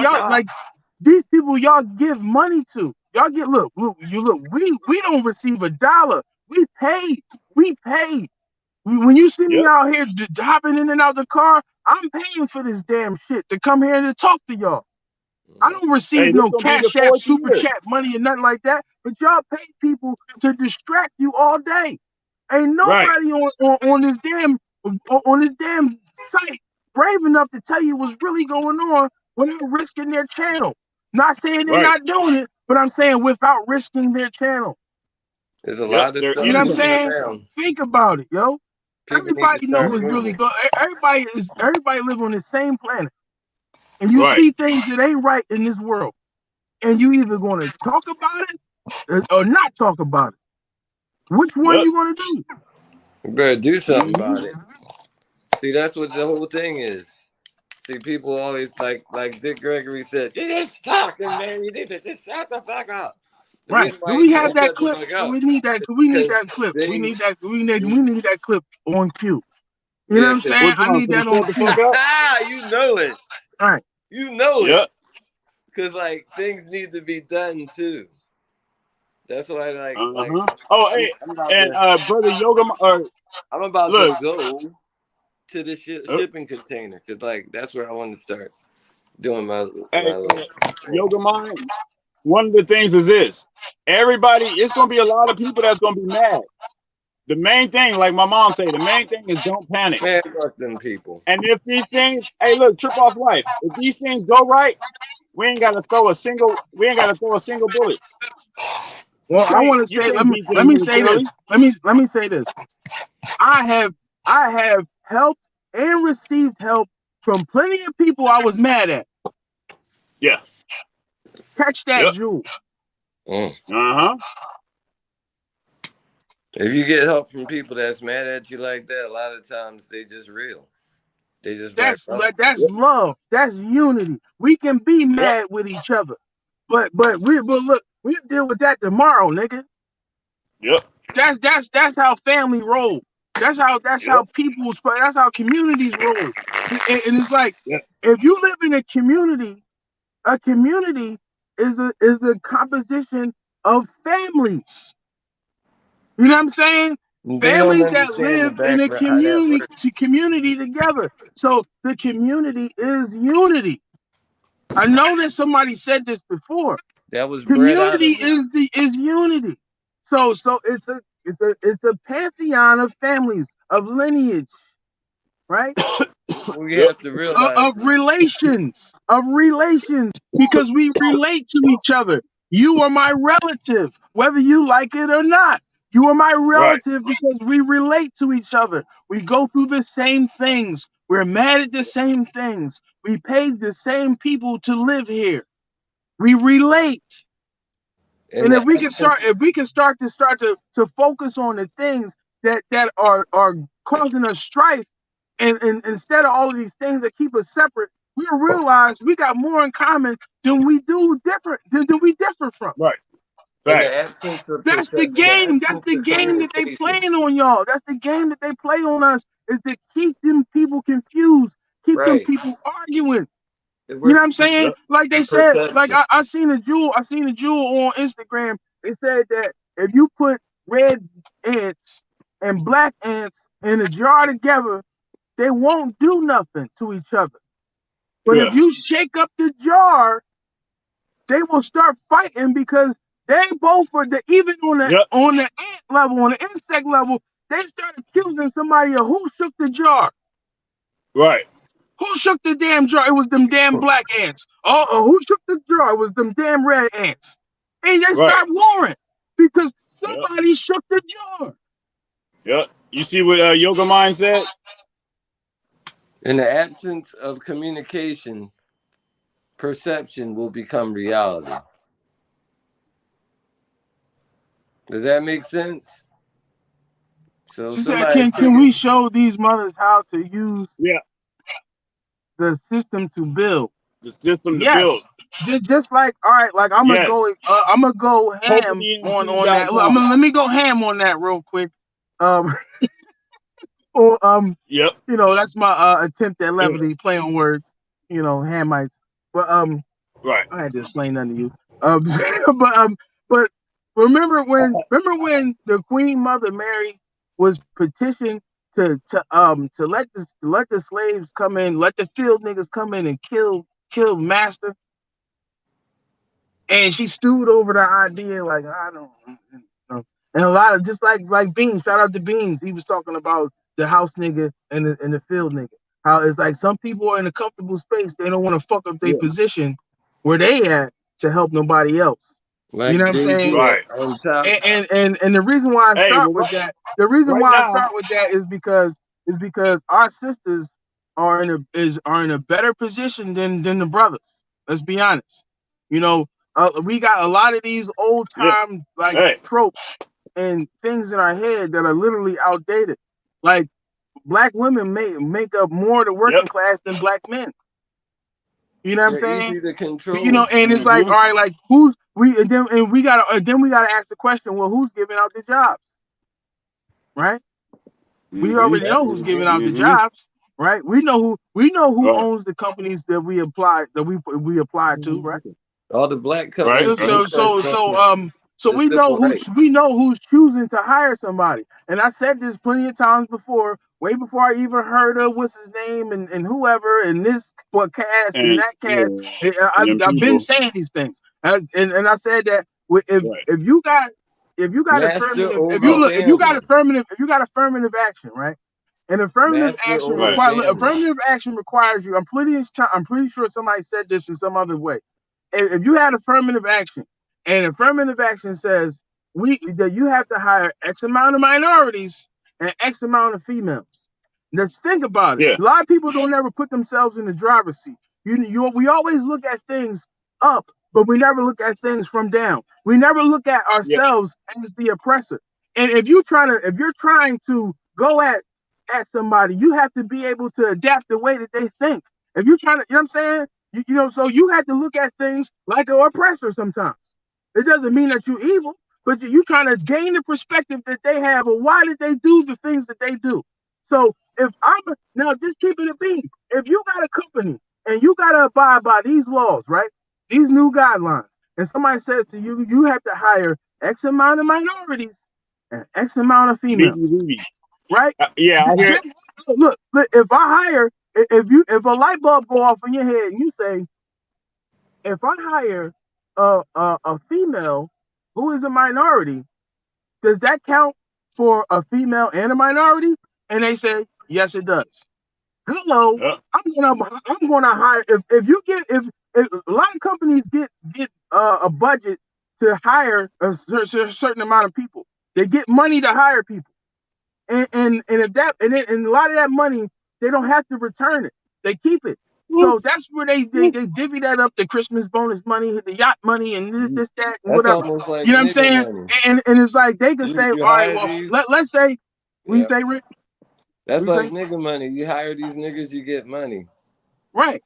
Y'all like these people y'all give money to. Y'all get look, we don't receive $1. We paid. When you see me out here hopping in and out the car, I'm paying for this damn shit to come here and to talk to y'all. I don't receive no Cash App, Super Chat money and nothing like that. But y'all pay people to distract you all day. Ain't nobody on this damn site brave enough to tell you what's really going on without risking their channel. Not saying they're not doing it, but I'm saying without risking their channel. There's a lot of stuff. You know what I'm saying? Think about it, yo. Everybody knows it's really good. Everybody live on the same planet. And you see things that ain't right in this world. And you either going to talk about it or not talk about it. Which one you going to do? You better do something about it. See, that's what the whole thing is. See, people always like Dick Gregory said, you're just talking, man. You need to just shut the fuck up. Right. Do we have that clip? We need that clip. We need that clip on cue. You know what I'm saying? I need that on cue. You know it. All right. You know it. Because like things need to be done too. That's why like oh hey brother Yoga I'm about to go to the shipping container because like that's where I want to start doing my Yoga Mind. One of the things is this: it's gonna be a lot of people that's gonna be mad. The main thing, like my mom say, the main thing is don't panic. Man, fuck them people. And if these things, hey, look, trip off life. If these things go right, we ain't gotta throw a single bullet. Well, I want to say, let me say this. Let me say this. I have I have helped and received help from plenty of people I was mad at. Yeah. Catch that, Jewel. Uh-huh. If you get help from people that's mad at you like that, a lot of times they just real. They just that's love. That's unity. We can be mad with each other, but look, we deal with that tomorrow, nigga. Yep. That's how family roll. That's how people's. That's how communities roll. And it's like if you live in a community is a composition of families. You know what I'm saying? Families that live in a community together. So the community is unity. I know that somebody said this before. That was community is unity. So it's a pantheon of families, of lineage, right? We have to realize of relations, because we relate to each other. You are my relative, whether you like it or not. You are my relative because we relate to each other. We go through the same things. We're mad at the same things. We paid the same people to live here. We relate. And if we can start to focus on the things that are causing us strife, and instead of all of these things that keep us separate, we realize we got more in common than we differ from. Right. In the absence of that's the game. That's the game that they playing on y'all. That's the game that they play on us, is to keep them people confused, keep them people arguing. You know what I'm saying? Like they said, like I seen a jewel on Instagram. They said that if you put red ants and black ants in a jar together, they won't do nothing to each other. But if you shake up the jar, they will start fighting, because they both are even on the ant level, on the insect level, they start accusing somebody of who shook the jar. Right. Who shook the damn jar? It was them damn black ants. Who shook the jar? It was them damn red ants. And they start warring because somebody shook the jar. Yep. You see what Yoga Mind said? In the absence of communication, perception will become reality. Does that make sense? So she said, can we show these mothers how to use the system to build? The system to build. Just like, all right, like I'm gonna go ham on that. Look, let me go ham on that real quick. You know, that's my attempt at levity, play on words, you know, Hamites. But I had to explain that to you. But remember when the Queen Mother Mary was petitioned to let the slaves come in, let the field niggas come in and kill master, and she stewed over the idea like, I don't know. And a lot of, just like Beans, shout out to Beans, he was talking about the house nigga and the field nigga. How it's like some people are in a comfortable space, they don't want to fuck up their position where they at to help nobody else. Like, you know what I'm saying? Right. And the reason why I start with that, is because our sisters are in a better position than the brothers. Let's be honest. You know, we got a lot of these old time tropes and things in our head that are literally outdated. Like, black women make up more of the working class than black men. You know what I'm saying? Easy to control. You know, and it's like, all right, like we gotta ask the question, well, who's giving out the jobs? Right? We already know who's giving out the jobs, right? We know who owns the companies that we apply to, right? All the black companies. So we know who's choosing to hire somebody. And I said this plenty of times before, way before I even heard of what's his name and whoever and this cast and that cast. I've been saying these things, and I said that if you got affirmative action, right? And affirmative action requires you. I'm pretty sure somebody said this in some other way. If you had affirmative action, and affirmative action says that you have to hire X amount of minorities and X amount of females, Let's think about it. Yeah. A lot of people don't ever put themselves in the driver's seat. We always look at things up, but we never look at things from down. We never look at Yeah. ourselves as the oppressor. And if you're trying to go at somebody, you have to be able to adapt the way that they think. If you're trying to, you know what I'm saying? So you have to look at things like an oppressor sometimes. It doesn't mean that you're evil, but you're trying to gain the perspective that they have, or why did they do the things that they do. So if I'm now just keeping it being, if you got a company and you got to abide by these laws, right? These new guidelines, and somebody says to you, you have to hire X amount of minorities and X amount of females, right? Yeah, I hear. Look, if I hire, if a light bulb go off in your head and you say, if I hire a female who is a minority, does that count for a female and a minority? And they say, yes, it does. Hello, I'm gonna hire. If you get if a lot of companies get a budget to hire a certain amount of people, they get money to hire people, and if that and a lot of that money they don't have to return it, they keep it. So that's where they divvy that up, the Christmas bonus money, the yacht money, and this, that, and That's whatever. almost like You know what I'm nigga saying? money. And it's like they can say, You all right, hire well, these. let's say, we Yeah. say, Rick. That's We like say, nigga money. You hire these niggas, you get money. right,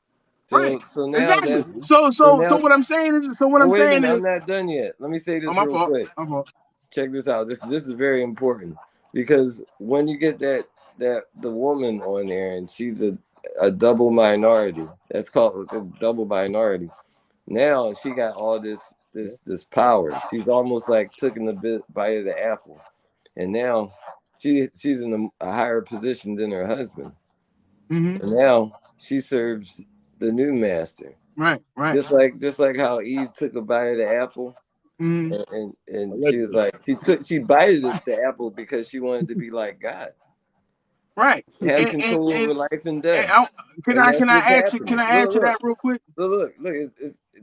right, So now exactly. that's So now. what I'm saying is, Well, wait a minute, I'm not done yet. Let me say oh, this my real fault, quick. my fault. Check this out. This is very important, because when you get that the woman on there and she's a double minority, that's called a double minority. Now she got all this power. She's almost like taking a bite of the apple, and now she's in a higher position than her husband. Mm-hmm. And now she serves the new master. Right, right. Just like how Eve took a bite of the apple, Mm-hmm. and she was like, she bited the apple because she wanted to be like God, Right. have And control over life and death. can And I that's what's can happening. I add to that real quick? Look,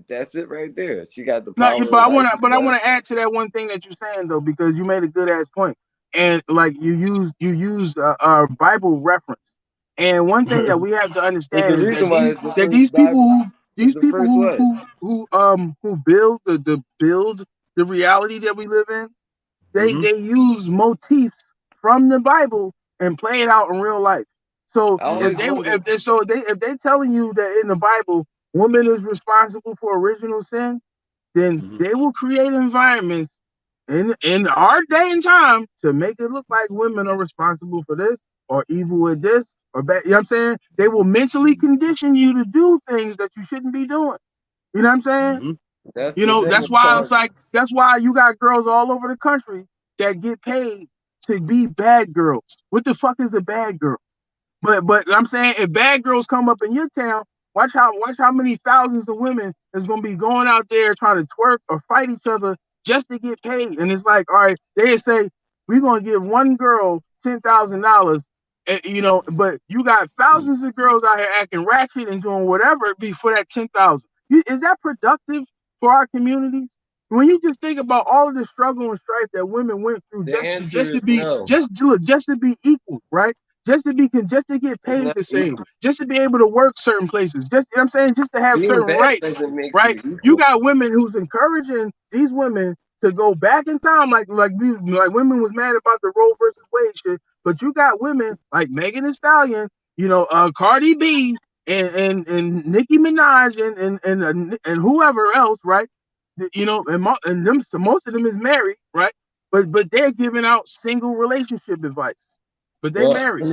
that's it right there. She got the No, power but of life and I death. want to add to that one thing that you're saying though, because you made a good ass point, and like you use a Bible reference, and one thing that we have to There's a understand is reason why it's the first these the people first what? who build the reality that we live in, Mhm. they use motifs from the Bible and play it out in real life. So I always wonder. if they telling you that in the Bible woman is responsible for original sin, then Mhm. they will create environments in our day and time to make it look like women are responsible for this or evil at this or bad. You know what I'm saying? They will mentally condition you to do things that you shouldn't be doing. You know what I'm saying? Mhm. That's You the know, thing that's why it's about. like that's why you got girls all over the country that get paid to be bad girls. What the fuck is a bad girl? But I'm saying if bad girls come up in your town, watch how many thousands of women is gonna be going out there trying to twerk or fight each other just to get paid. And it's like, all right, they say we're gonna give one girl $10,000, you know, but you got thousands of girls out here acting ratchet and doing whatever it be for that 10,000. Is that productive for our communities? When you just think about all of the struggle and strife that women went through The answer is no. just to be equal, right? Just to get It's paid not the same, equal. just to be able to work certain places, just you know what I'm saying, just to have Being certain bad rights, doesn't make you right? You equal. got women who's encouraging these women to go back in time, like women was mad about the Roe versus Wade shit, but you got women like Megan Thee Stallion, you know, Cardi B, and Nicki Minaj, and whoever else, right? You know, and them, so most of them is married, right? But they're giving out single relationship advice, but they Well, married.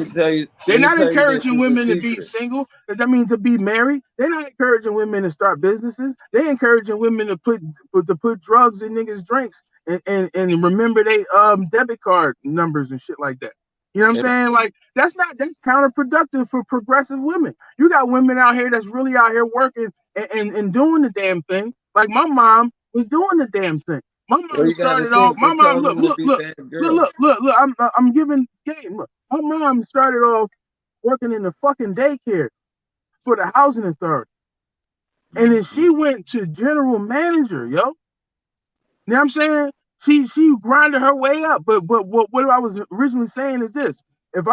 They're let me not tell you this encouraging is a women to be secret. single. That means to be married. They're not encouraging women to start businesses. They're encouraging women to put drugs in niggas' drinks and remember they debit card numbers and shit like that. You know what I'm And saying? Like that's counterproductive for progressive women. You got women out here that's really out here working and doing the damn thing. Like my mom was doing the damn thing. My well, mom you got to started off. think My they're mom, telling them to be bad girls. look. I'm giving game. Look, my mom started off working in the fucking daycare for the housing authority, and then she went to general manager, yo. You know what I'm saying? She grinded her way up. But what I was originally saying is this: if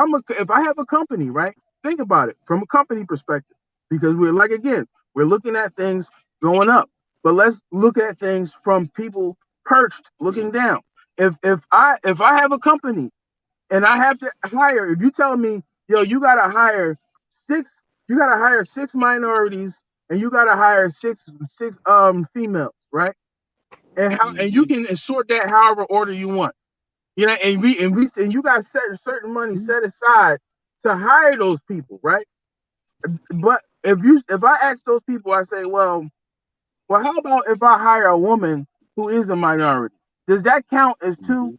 I have a company, right? Think about it from a company perspective, because we're looking at things going up, but let's look at things from people perched looking down. If I have a company and I have to hire, if you tell me, yo, you gotta hire six minorities and you gotta hire six females, right? And you can sort that however order you want. You know, and you got certain money set aside to hire those people, right? But if I ask those people, I say, well, how about if I hire a woman who is a minority? Does that count as two?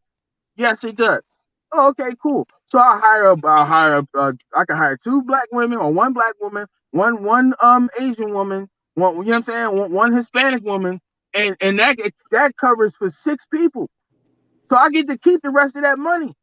Yes, it does. Oh, okay, cool. So I can hire two black women or one black woman, one Asian woman, one, you know what I'm saying, one Hispanic woman, and that covers for six people. So I get to keep the rest of that money.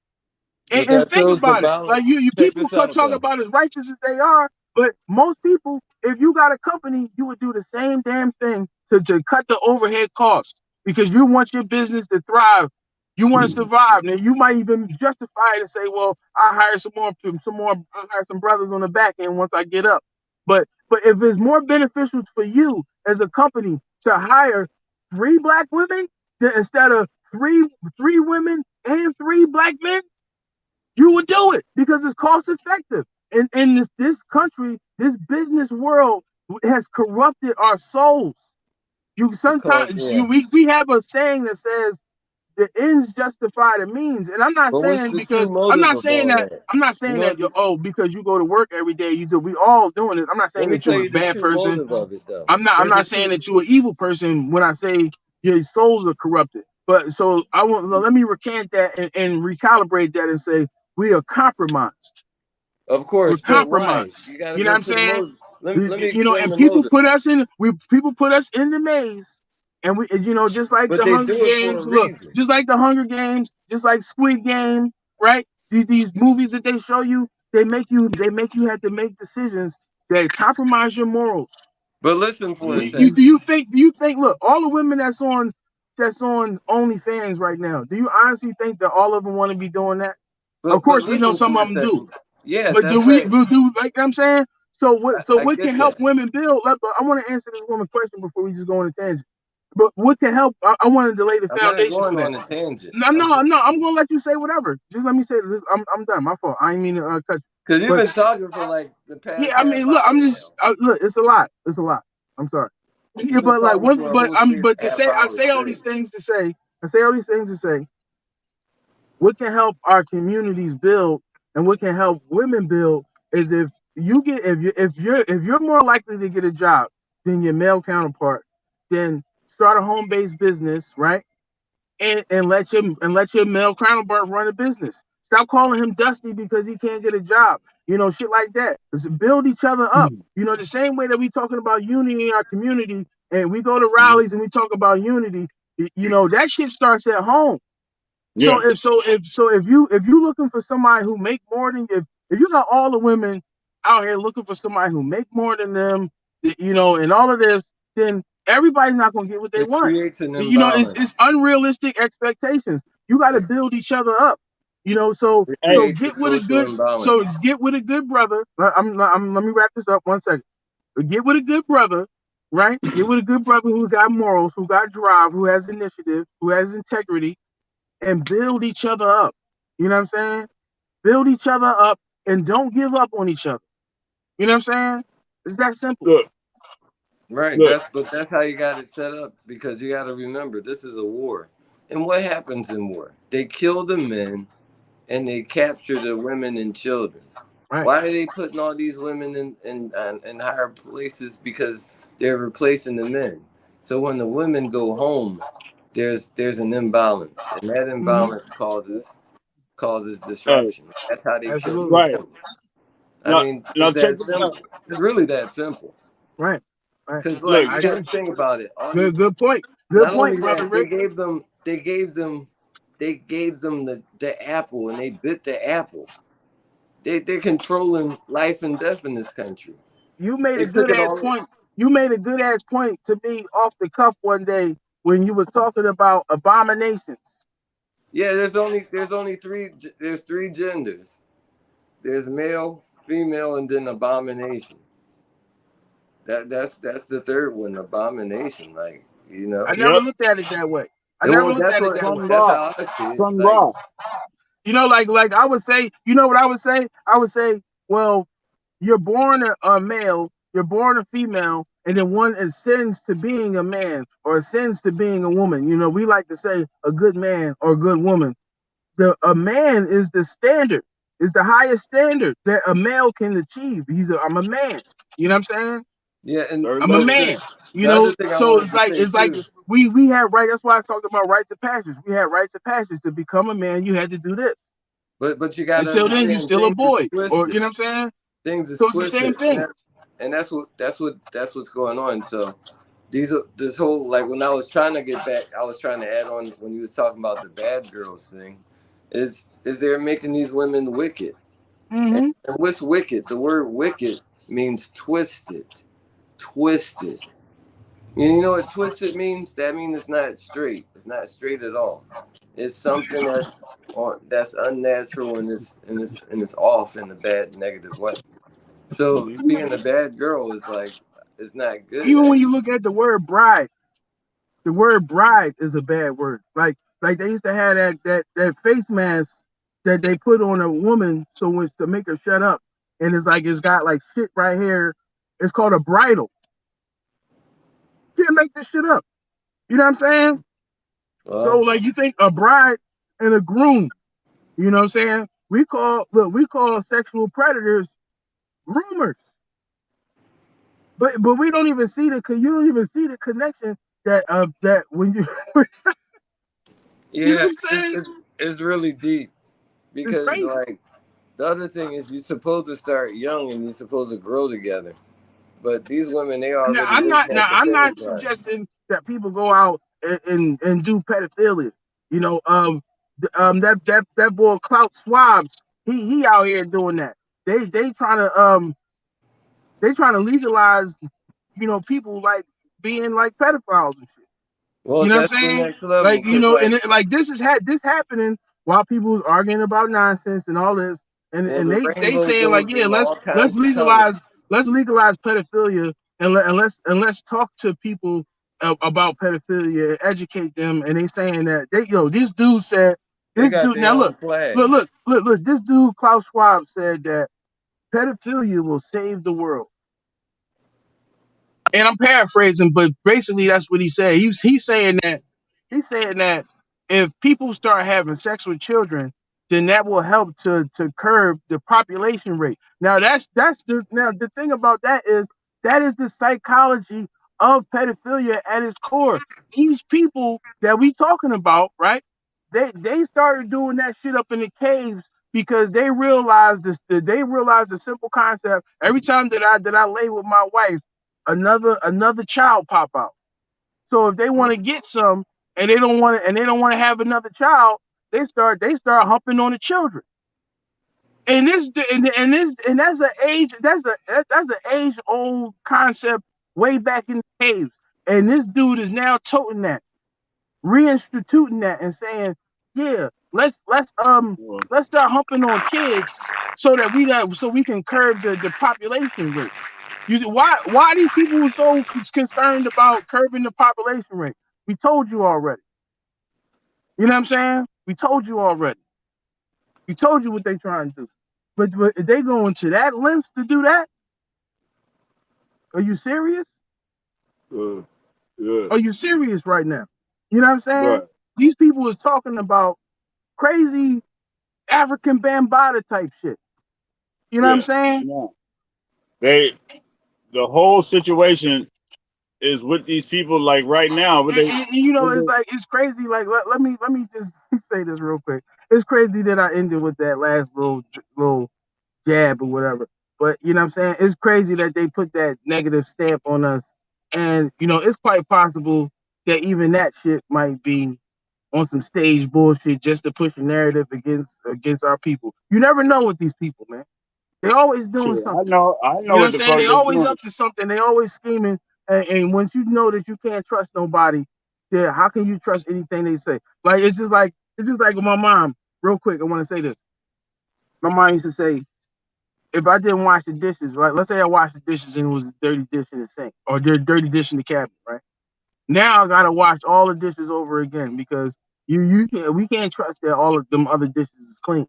But And that think throws the about it. Like balance. you Check people this could out talk though. about as righteous as they are, but most people, if you got a company, you would do the same damn thing to cut the overhead costs because you want your business to thrive. You want to survive. Now you might even justify it and say, well, I hire I hire some brothers on the back end once I get up. But if it's more beneficial for you as a company to hire three black women instead of three women and three black men, you would do it because it's cost effective. And in this country, this business world has corrupted our souls. You It's called, sometimes yeah. we have a saying that says the ends justify the means, and I'm not But what's saying the true because motive of all that? I'm not You saying know, that because you go to work every day you do. We all doing it. I'm not let saying me that tell you're a you the bad true person. motive of it though. I'm There's a not saying true. that you're an evil person when I say your souls are corrupted. But so let me recant that and recalibrate that and say we are compromised. Of We're course, but why? compromised. You got to You know go what I'm to the saying? motive. Let me You know, explain and the motive. people put us in the maze, and we, you know, just like But the they Hunger do it for a Games. Look, reason. just like the Hunger Games, just like Squid Game, right? These movies that they show you, they make you have to make decisions that compromise your morals. But listen for a You second. do you think look, all the women that's on OnlyFans right now, do you honestly think that all of them want to be doing that? Of But course we know listen some for of a them do. second. Yeah, But that's right. do like I'm saying? So I what can get help that. women build? I want to answer this woman question before we just go on a tangent. But what can help? I wanted to lay the I'm not foundation for going that. on a tangent. No, I'm gonna let you say whatever. Just let me say this. I'm done. My fault. I ain't mean to cut you. Because you've But been talking for like the past yeah, I half mean, look, hour now. look. It's a lot. It's a lot. I'm sorry. Yeah, You've been but like talking one, for a but whole I'm, straight but to half say, I hour say all these straight. things to say, what can help our communities build and what can help women build is if you're more likely to get a job than your male counterpart, then start a home-based business, right? And let your male counterpart run a business. Stop calling him Dusty because he can't get a job. You know, shit like that. Just build each other up. You know, the same way that we talking about unity in our community, and we go to rallies and we talk about unity. You know, that shit starts at home. Yeah. If you looking for somebody who make more than if you got all the women out here looking for somebody who make more than them, you know, and all of this, then everybody's not gonna get what they It want. creates an You know, it's imbalance. unrealistic expectations. You got to build each other up. You know, so It Hey, creates a social imbalance. get with a good brother. Let me wrap this up 1 second. Get with a good brother, right? Get with a good brother who got morals, who got drive, who has initiative, who has integrity, and build each other up. You know what I'm saying? Build each other up and don't give up on each other. You know what I'm saying? It's that simple. look, Right. look. That's how you got it set up because you got to remember this is a war. And what happens in war? They kill the men and they capture the women and children. Right. Why are they putting all these women in higher places? Because they're replacing the men. So when the women go home, there's an imbalance, and that Mm-hmm. imbalance causes Hey, disruption. That's how they kill the Absolutely. right families. I now, mean, now it's check that this out. simple. It's really that simple. Right. Right. Because Look, like I you got agree. to think about it. All these Good point. Good not point, only brother that, they Rick. gave them the apple and they bit the apple. They're controlling life and death in this country. You made They a took good it ass all. point. You made a good ass point to me off the cuff one day when you was talking about abominations. Yeah, there's only three genders. there's male, female, and then abomination. That's the third one, abomination. Like, you know. I never Yep. looked at it that way. I And never well, looked that's at it what that way. Sun that's Ra. how I see it. Sun Like, Ra. You know, like I would say, you know what I would say? I would say, well, you're born a male, you're born a female, and then one ascends to being a man or ascends to being a woman. You know, we like to say a good man or a good woman. A man is the standard, is the highest standard that a male can achieve. I'm a man. You know what I'm saying? yeah, and Very I'm a much but so. man. You the other know, thing I so wanted it's to like say too. we have right. That's why I talked about rites of passage. We had rites of passage to become a man. You had to do this. But you got to Until then, you understand still a things is boy, or you twisted. know what I'm saying? Things is So it's the same twisted, thing. and that's what's going on. So this whole, like, when I was trying to get back, I was trying to add on when you was talking about the bad girls thing. Is they're making these women wicked, Mm-hmm. and what's wicked? The word wicked means twisted, twisted. You know what twisted means? That means it's not straight. It's not straight at all. It's something that's unnatural and it's off in a bad negative way. So Mhm. being a bad girl is like, it's not good. Even when you Actually. look at the word bride is a bad word. Like they used to have that face mask that they put on a woman so it's to make her shut up, and it's like it's got like shit right here. It's called a bridle. You can't make this shit up. You know what I'm saying? So Well, like you think a bride and a groom. You know what I'm saying? We call sexual predators groomers, but we don't even see you don't even see the connection that when you you know what yeah, I'm saying? it's really deep It's because, crazy. like, the other thing is you're supposed to start young and you're supposed to grow together. But these women, they already waiting Now at the I'm finish not line. suggesting that people go out and do pedophilia. You know, that boy Klaus Schwab's he out here doing that. They trying to legalize, you know, people like being like pedophiles and shit. Well, You know what I'm that's the saying? next level Like, you because, know, like, and like this happening while people was arguing about nonsense and all this, well, and the they rainbow saying like, goes yeah, in all let's kinds of colors. legalize pedophilia and let's talk to people about pedophilia, educate them, and they saying that this dude said They this got dude their now own flag. look this dude Klaus Schwab said that pedophilia will save the world. And I'm paraphrasing, but basically that's what he said. He's saying that if people start having sex with children, then that will help to curb the population rate. Now the thing about that is the psychology of pedophilia at its core. These people that we talking about, right? They started doing that shit up in the caves because they realized this. They realized the simple concept. Every time that I lay with my wife, another child pop out. So if they want to get some and they don't want to have another child, they start humping on the children. And that's an age old concept way back in the caves. And this dude is now toting that, reinstituting that, and saying, yeah, Well, let's start humping on kids so we can curb the population rate. Why these people were so concerned about curbing the population rate? We told you already. You know what I'm saying? We told you already. We told you what they trying to do. But if they going to that length to do that, are you serious? uh, yeah, Are you serious right now? You know what I'm saying? right. These people is talking about crazy African Bambaataa type shit. You know what I'm Yeah. saying? No. They the whole situation is with these people like right now. You know, What it's they like it's crazy. Like let me just say this real quick. It's crazy that I ended with that last little jab or whatever. But you know what I'm saying? It's crazy that they put that negative stamp on us. And you know, it's quite possible that even that shit might be on some stage bullshit just to push a narrative against our people. You never know with these people, man. They always doing shit. something. I You know know what what I'm the saying? fuck They they always doing. up to something. They always scheming. And once you know that you can't trust nobody, yeah, how can you trust anything they say? Like it's just like with my mom. Real quick, I want to say this. My mom used to say, if I didn't wash the dishes, right? Let's say I washed the dishes and it was a dirty dish in the sink or dirty dish in the cabinet, right? Now I gotta wash all the dishes over again because we can't trust that all of them other dishes is clean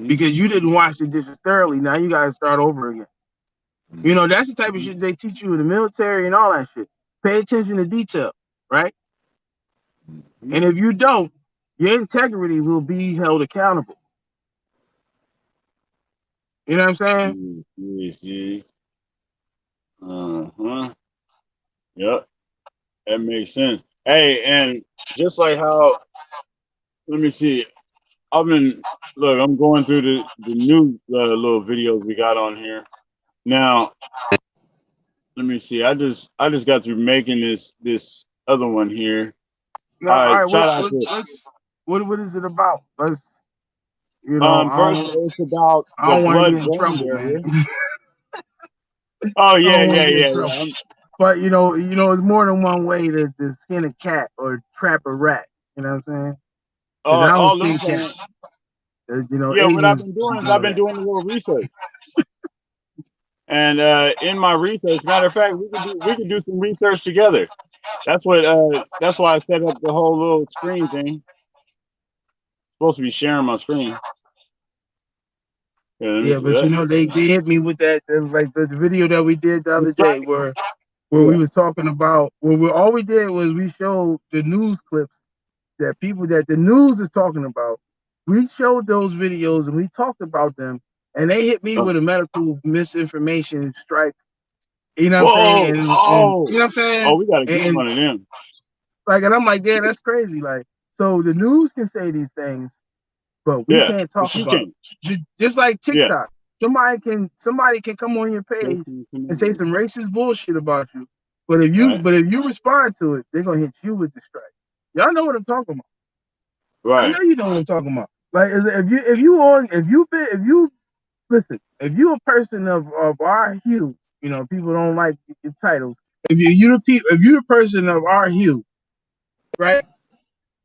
because you didn't wash the dishes thoroughly. Now you gotta start over again. You know, that's the type of shit they teach you in the military and all that shit. Pay attention to detail, right? And if you don't, your integrity will be held accountable. You know what I'm saying? Yep. That makes sense. Hey, and just like how, let me see. I'm going through the new little videos we got on here. Now, let me see. I just got through making this other one here. Now, all right, what is it about? Let's, you know, first it's about I don't the want to get in blood-brain trouble, barrier. man. Oh yeah. But you know, it's more than one way to skin a cat or trap a rat. You know what I'm saying? Because I don't skin cats. You know, yeah, Asians, what I've been doing is I've been doing a little research. And in my research, matter of fact, we could do some research together. That's why I set up the whole little screen thing. Supposed to be sharing my screen. Yeah, but you know, they hit me with that, like the video that we did the other day where we was talking about all we did was we showed the news clips that the news is talking about. We showed those videos and we talked about them, and they hit me with a medical misinformation strike. You know what I'm saying? And, you know what I'm saying? Oh, we gotta get one of them. Like, and I'm like, yeah, that's crazy. Like, so the news can say these things, but we can't talk about it. Just like TikTok. Somebody can come on your page and say some racist bullshit about you. But if you respond to it, they're gonna hit you with the strike. Y'all know what I'm talking about. Right. I know you know what I'm talking about. Like if you a person of our hue, you know, people don't like your titles. If you the person of our hue, right?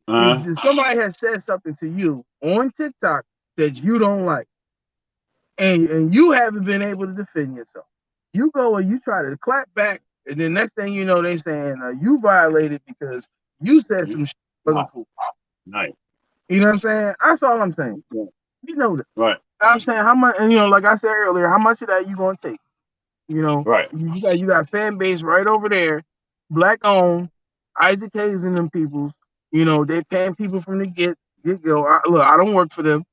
If somebody has said something to you on TikTok that you don't like, and you haven't been able to defend yourself, you go and you try to clap back, and then next thing you know, they saying you violated because you said some shit wasn't cool. Nice. You know what I'm saying? That's all I'm saying. Yeah. You know that. Right. I'm saying how much, and you know, like I said earlier, how much of that you gonna take? You know, right? You got fan base right over there, black owned, Isaac Hayes and them peoples. You know, they paying people from the get go. Look, I don't work for them,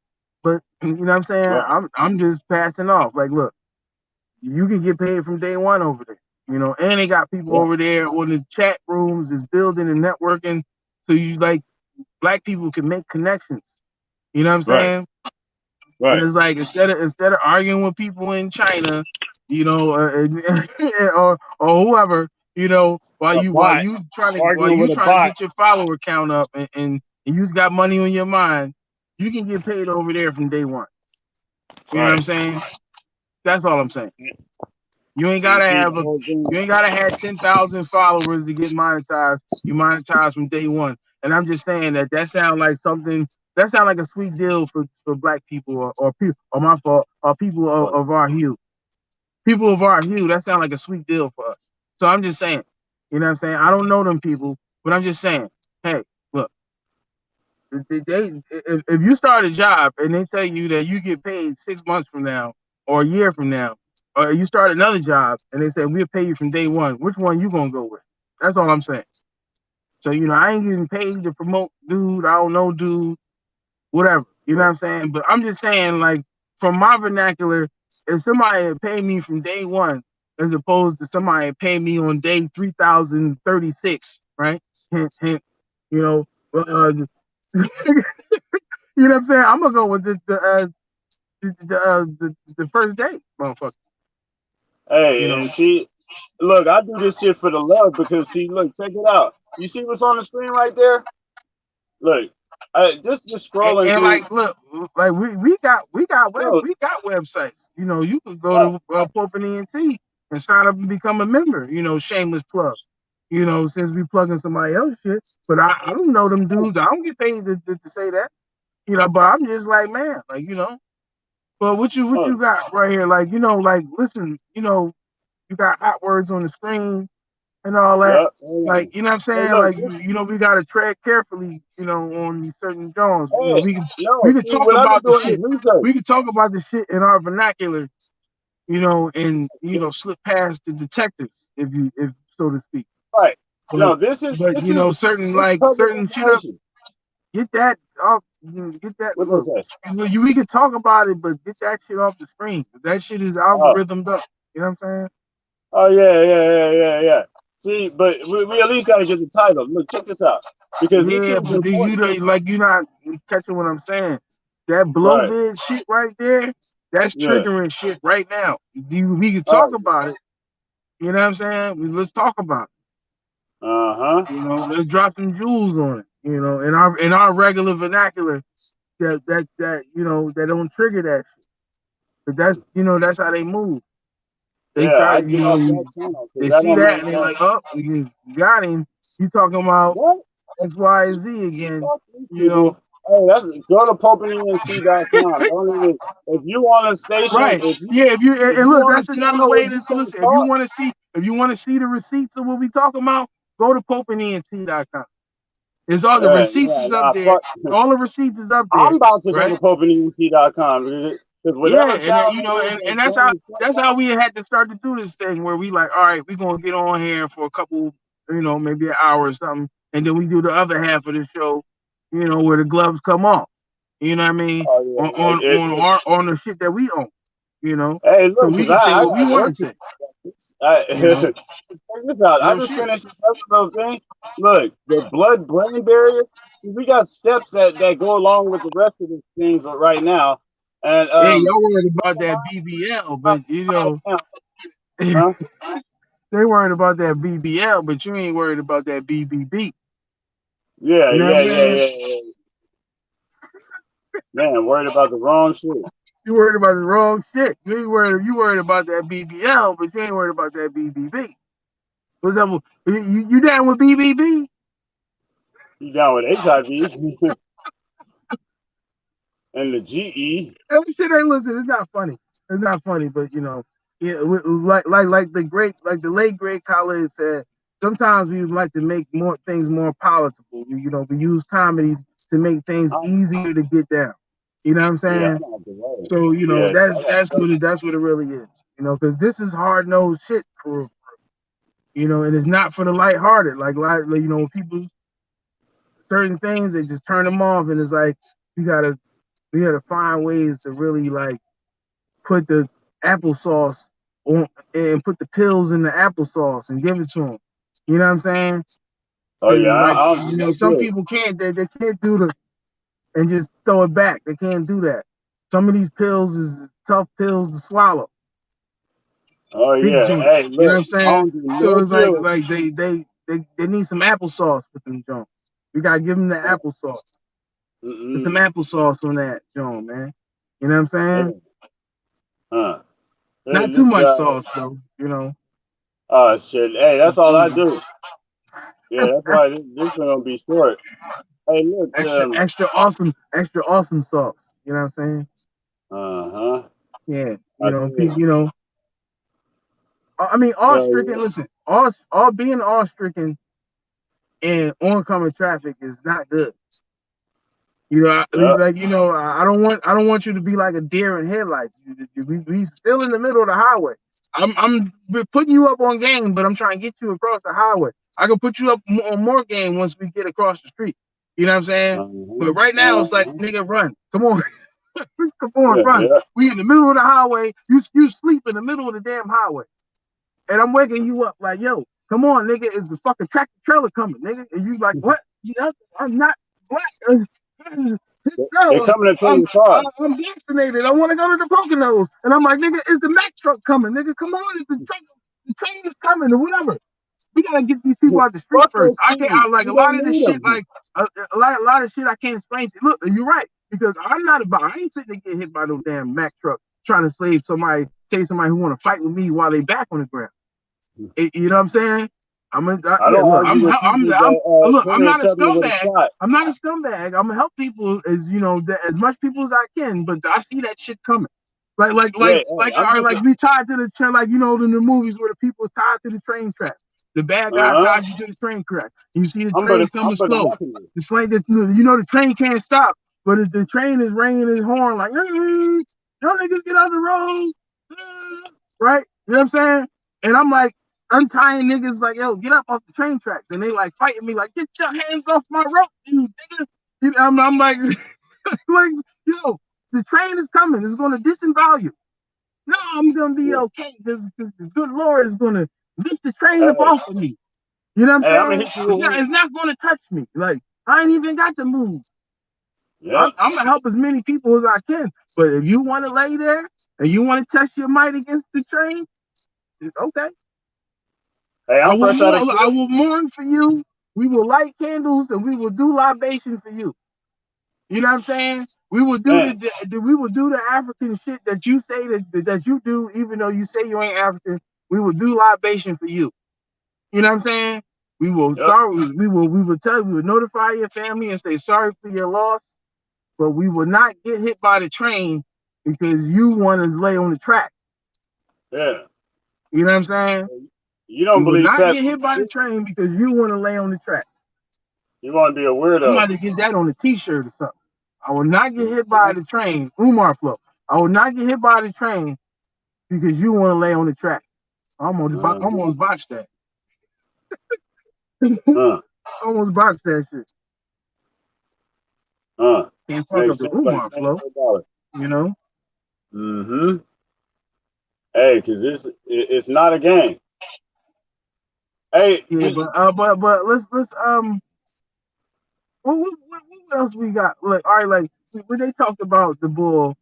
but you know what I'm saying. Right. I'm just passing off. Like, look, you can get paid from day one over there. You know, and they got people over there on the chat rooms, is building and networking, so you like black people can make connections. You know what I'm saying? Right. And it's like instead of arguing with people in China, you know, or whoever, you know, while you trying to get your follower count up and you got money on your mind, you can get paid over there from day one. You know what I'm saying? That's all I'm saying. You ain't gotta have 10,000 followers to get monetized. You monetize from day one. And I'm just saying that sounds like something. That sounds like a sweet deal for black people or people, or my fault, or people of our hue. People of our hue, that sounds like a sweet deal for us. So I'm just saying, you know what I'm saying? I don't know them people, but I'm just saying, hey, look, if you start a job and they tell you that you get paid 6 months from now or a year from now, or you start another job and they say we'll pay you from day one, which one you gonna go with? That's all I'm saying. So, you know, I ain't getting paid to promote dude, I don't know dude, whatever. You know what I'm saying? But I'm just saying, like, from my vernacular, if somebody had paid me from day one, as opposed to somebody had paid me on day 3036, right? Hint, hint, you know, you know what I'm saying? I'm gonna go with the first date, motherfucker. Hey, you know? And see, look, I do this shit for the love because see, look, check it out. You see what's on the screen right there? Look, just scrolling and through. Like, look, like we got websites. You know, you could go to Pope and ENT and sign up and become a member. You know, shameless plug. You know, since we plugging somebody else's shit, but I don't know them dudes. I don't get paid to say that. You know, but I'm just like, man, like, you know, But what you Oh, got right here? Like, like, listen, you got hot words on the screen and all that. yeah. Hold on. Like, you know what I'm Hey, saying? look. Like, we gotta tread carefully, on these certain genres. Hey, We no. could See, talk what I've been about the doing is shit. research. We could talk about the shit in our vernacular, and slip past the detectives, if so to speak. Right. But No, this is but this is certain this public certain shit up. information. Get that off. Get that. What they Look, say? we can talk about it, but get that shit off the screen. That shit is Oh, algorithmed up. You know what I'm saying? oh yeah. See, but we at least got to get the title. Look, check this out, because this shit Yeah, is but you important. don't you're not catching what I'm saying. That Right. Blovid shit right there, that's Yeah. triggering shit right now. We can All talk about it. You know what I'm saying? Let's talk about right. Uh huh. it. Let's drop some jewels on it. In our regular vernacular, that don't trigger that shit. But that's how they move. They Yeah, I start, get off that channel because they that see don't that make and they're that. like, oh, you got him. You talking about What? X, Y, and Z again. Fuck these people. Hey, that's go to PopeNENC.com. Don't even if you want to station Right. if you Yeah, if and you look, want that's a another channel where way you to can listen. If you talk, want to see the receipts of what we talking about, go to PopeNENT.com. It's all the receipts yeah, is up nah, there. fuck. All the receipts is up I'm there, about to go to right? PopeNENC.com because Yeah, whatever and channel it is and that's that's doing how this stuff, we had to start to do this thing where we like, all right, we're gonna get on here for a couple, maybe an hour or something, and then we do the other half of the show, where the gloves come off. You know what I mean? oh yeah, On the shit that we own. hey, So look, we because can say I what we got want work to to say. do. You know, Check this out. I real just shit. finished this other little thing. Look, the blood-brain barrier. See, we got steps that go along with the rest of the things right now, and Hey, y'all worried about that BBL, but huh? they worried about that BBL, but you ain't worried about that BBB. Yeah, You know what yeah, I'm yeah, saying? yeah, yeah. Man, worried about the wrong shit. You worried about the wrong shit. You worried about that BBL, but you ain't worried about that BBB. What's up? You down with BBB? You down with HIV and the GE? That shit ain't listen. It's not funny. It's not funny, but yeah, like the late great Khaled said. Sometimes we like to make more things more palatable. We use comedy to make things I'm, easier to get down. You know what I'm yeah, saying? I'm out the way. So Yeah, that's what it really is. Because this is hard nosed shit for and it's not for the lighthearted. Like people certain things they just turn them off, and it's like we gotta find ways to really like put the applesauce on and put the pills in the applesauce and give it to them. You know what I'm saying? oh Because yeah, like I don't do that some shit. people can't they can't do the and just throw it back. They can't do that. Some of these pills is tough pills to swallow. Oh Big yeah, joints. hey, You know what look, I'm I saying? don't do So no it's like pills. they need some applesauce with them joints. We gotta give them the applesauce. Put some Mm-mm. applesauce on that joint, man. You know what I'm saying? Hey, huh? Not too This much guy. sauce though. Oh shit. Hey, that's all I do. Yeah, that's why this one gonna be short. Hey, look. Extra awesome sauce. You know what I'm saying? Uh-huh. Yeah. I do. I mean, all So stricken. Listen, all being all stricken in oncoming traffic is not good. yeah. I don't want you to be like a deer in headlights. We still in the middle of the highway. I'm putting you up on game, but I'm trying to get you across the highway. I can put you up on more game once we get across the street. You know what I'm saying? Uh-huh. But right now it's like, Uh-huh. nigga, run. Come on. Come on, Yeah, run. yeah. We in the middle of the highway. You sleep in the middle of the damn highway. And I'm waking you up like, yo, come on, nigga, is the fucking tractor trailer coming, nigga? And you like, what? I'm not black. They're No, coming to take your car. I'm vaccinated. I want to go to the Poconos. And I'm like, nigga, is the Mack truck coming? Nigga, come on, is the train is coming or whatever. We gotta get these people out the street Fuck first. those I can't. things. Like You a lot don't of this need shit. them. Like a lot of shit I can't explain to you. Look, you're right because I'm not about. I ain't sitting to get hit by no damn Mack truck trying to save somebody who want to fight with me while they back on the ground. You know what I'm saying? I Yeah. don't Look, argue with people that I'm finish not a something with a scumbag. shot. I'm not a scumbag. I'm gonna help people as much people as I can. But I see that shit coming. Like Yeah, I'm just we tied to the train, like in the movies where the people is tied to the train tracks. The bad guy uh-huh. ties you to the train track. You see the I'm train but coming slow. watching you. It's like that. The train can't stop, but if the train is ringing his horn like, y'all niggas get out the road, right? You know what I'm saying? And I'm like untying niggas like, yo, get up off the train tracks, and they like fighting me like, get your hands off my rope, you nigga. I'm like, like, yo, the train is coming. It's gonna disembowel you. No, I'm gonna be okay because the good Lord is gonna lift the train up off of me. You know what I'm I'm gonna saying? hit you. It's not gonna touch me. Like I ain't even got to move. Yeah. I'm gonna help as many people as I can. But if you want to lay there and you want to test your might against the train, it's okay. Hey, I'm fresh out of I will mourn for you. We will light candles and we will do libation for you. You know what I'm saying? We will do the African shit that you say that you do, even though you say you ain't African. We will do libation for you. You know what I'm saying? We will we will notify your family and say sorry for your loss, but we will not get hit by the train because you want to lay on the track. Yeah. You know what I'm saying? You don't We will believe not that? get hit by the train because you want to lay on the track. You want to be a weirdo? I'm about to get that on a t-shirt or something. I will not get hit by the train. Umar Flow. I will not get hit by the train because you want to lay on the track. I almost botched that. Almost botched that shit. Can't fuck up the Umar Flow. You know? Mm-hmm. Hey, because it's not a game. Hey. Yeah, but let's what else we got? Like, all right, like when they talked about the bull,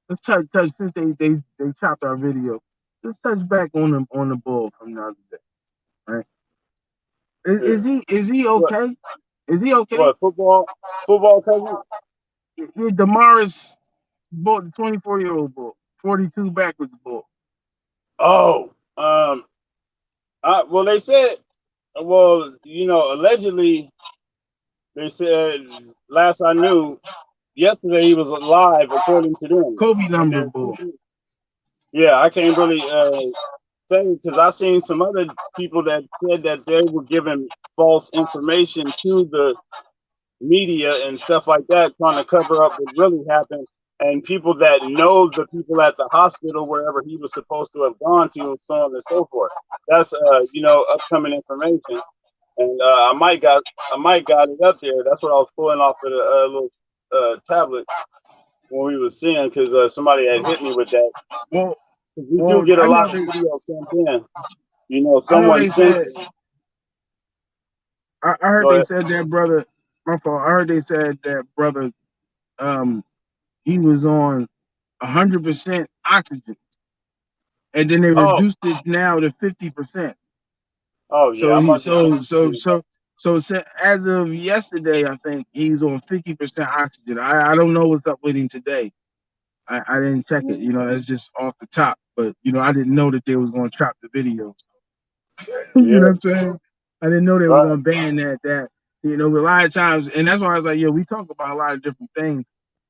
let's touch since they chopped our video. Let's touch back on the bull from the other day, right? Is he okay? What? Is he okay? What football cousin? Yeah, Damaris bull, the 24-year-old bull, 42 backwards bull. Oh, well, they said, allegedly, they said last I knew, yesterday he was alive according to them. Kobe number bull. Yeah, I can't really say because I seen some other people that said that they were giving false information to the media and stuff like that, trying to cover up what really happened. And people that know the people at the hospital wherever he was supposed to have gone to, and so on and so forth. That's upcoming information. And I might got it up there. That's what I was pulling off of the little tablet when we were seeing, because somebody had hit me with that. Well, we do get a lot of videos sent in. Someone said. I heard they said that brother. My fault. I heard they said that brother. He was on 100% oxygen, and then they reduced it now to 50%. Oh yeah. So as of yesterday, I think he's on 50% oxygen. I don't know what's up with him today. I didn't check it. That's just off the top. But I didn't know that they was going to chop the video. You know what I'm saying? I didn't know they were going to ban that. A lot of times, and that's why I was like, we talk about a lot of different things,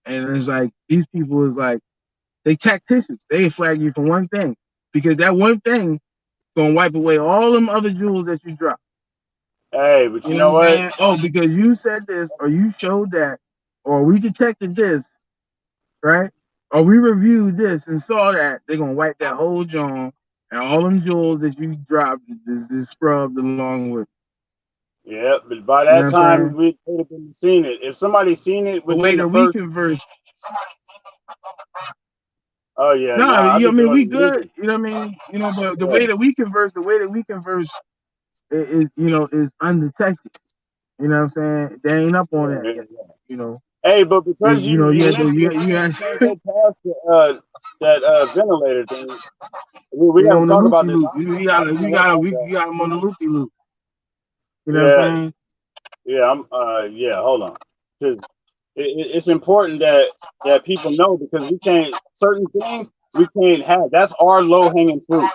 and it's like these people is like they tacticians. They flag you for one thing because that one thing gonna wipe away all them other jewels that you drop. Hey, but you know what? Oh, because you said this, or you showed that, or we detected this, right? Or we reviewed this and saw that, they're gonna wipe that whole joint and all them jewels that you dropped is scrubbed along with. Yeah, but by that time we would have been seen it. If somebody seen it within the we converse. Oh yeah. No, we good. You know what I mean? But the way that we converse, is undetected. You know what I'm saying? They ain't up on that yet, Hey, but because you had go past that ventilator thing, we gotta talk about this. We got him on the loopy loop. You know what I'm saying? Yeah, hold on. Because it's important that people know, because we can't, certain things we can't have. That's our low hanging fruit.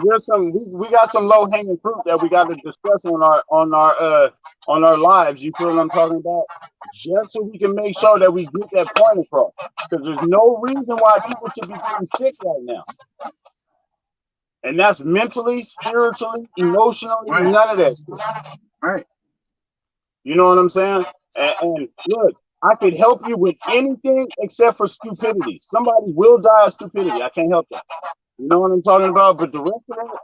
there's some we got some low hanging fruit that we got to discuss on our lives. You feel what I'm talking about? Just so we can make sure that we get that point across. Because there's no reason why people should be getting sick right now. And that's mentally, spiritually, emotionally, Right. none of that shit. Right. You know what I'm saying? And look, I could help you with anything except for stupidity. Somebody will die of stupidity. I can't help that. You know what I'm talking about? But the rest of it,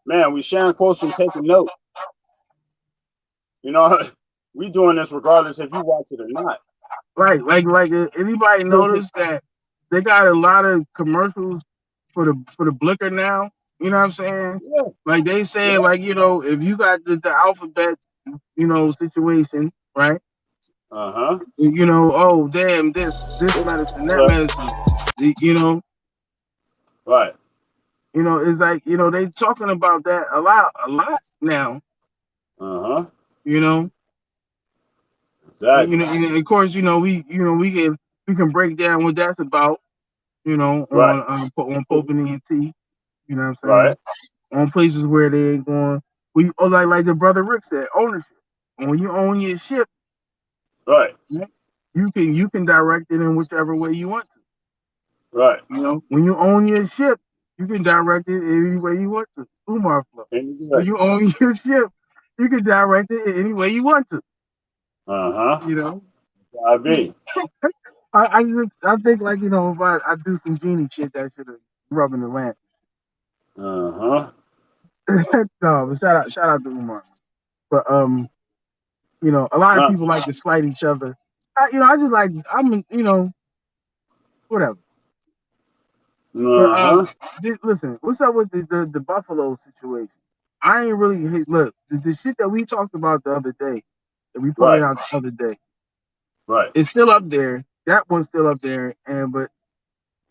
man, we sharing quotes and taking notes. You know, we doing this regardless if you watch it or not. Right. Like anybody notice that they got a lot of commercials for the Blicker now? You know what I'm saying? Yeah. Like they say, like, you know, if you got the alphabet, you know, situation, right? Uh-huh. You know, oh damn, this medicine, that medicine, you know. Right. You know, it's like, you know, they talking about that a lot now. Uh-huh. You know, Exactly. and of course, you know, we can break down what that's about. You know, Right. on Pope and ENT. You know what I'm saying? Right. On places where they ain't going. Like the brother Rick said, ownership. And when you own your ship, Right. you can direct it in whichever way you want to. Right. You know, when you own your ship, you can direct it any way you want to. Umar flow. When you own your ship, you can direct it any way you want to. Uh-huh. You know, I be. I think, like, you know, if I do some genie shit, that should have rubbing the lamp. Uh-huh. No, but shout out to Umar. But you know, a lot of people like to slight each other. You know, I just like, you know, whatever. Uh-huh. But listen, what's up with the Buffalo situation? I ain't really look the shit that we talked about the other day, that we pointed Right. out the other day. Right. It's still up there. That one's still up there, but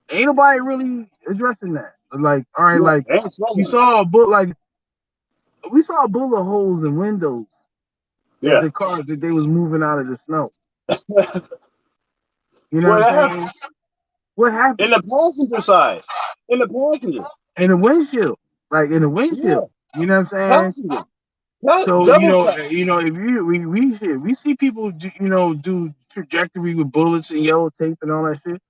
ain't nobody really addressing that. Like, all right, like we saw a bullet holes in windows of the cars that they was moving out of the snow. You know what I'm saying? What happened? In the passenger side. In the passenger. In the windshield. Like in the windshield. Yeah. You know what I'm saying? Passenger. So you know, if we see people do trajectory with bullets and yellow tape and all that shit.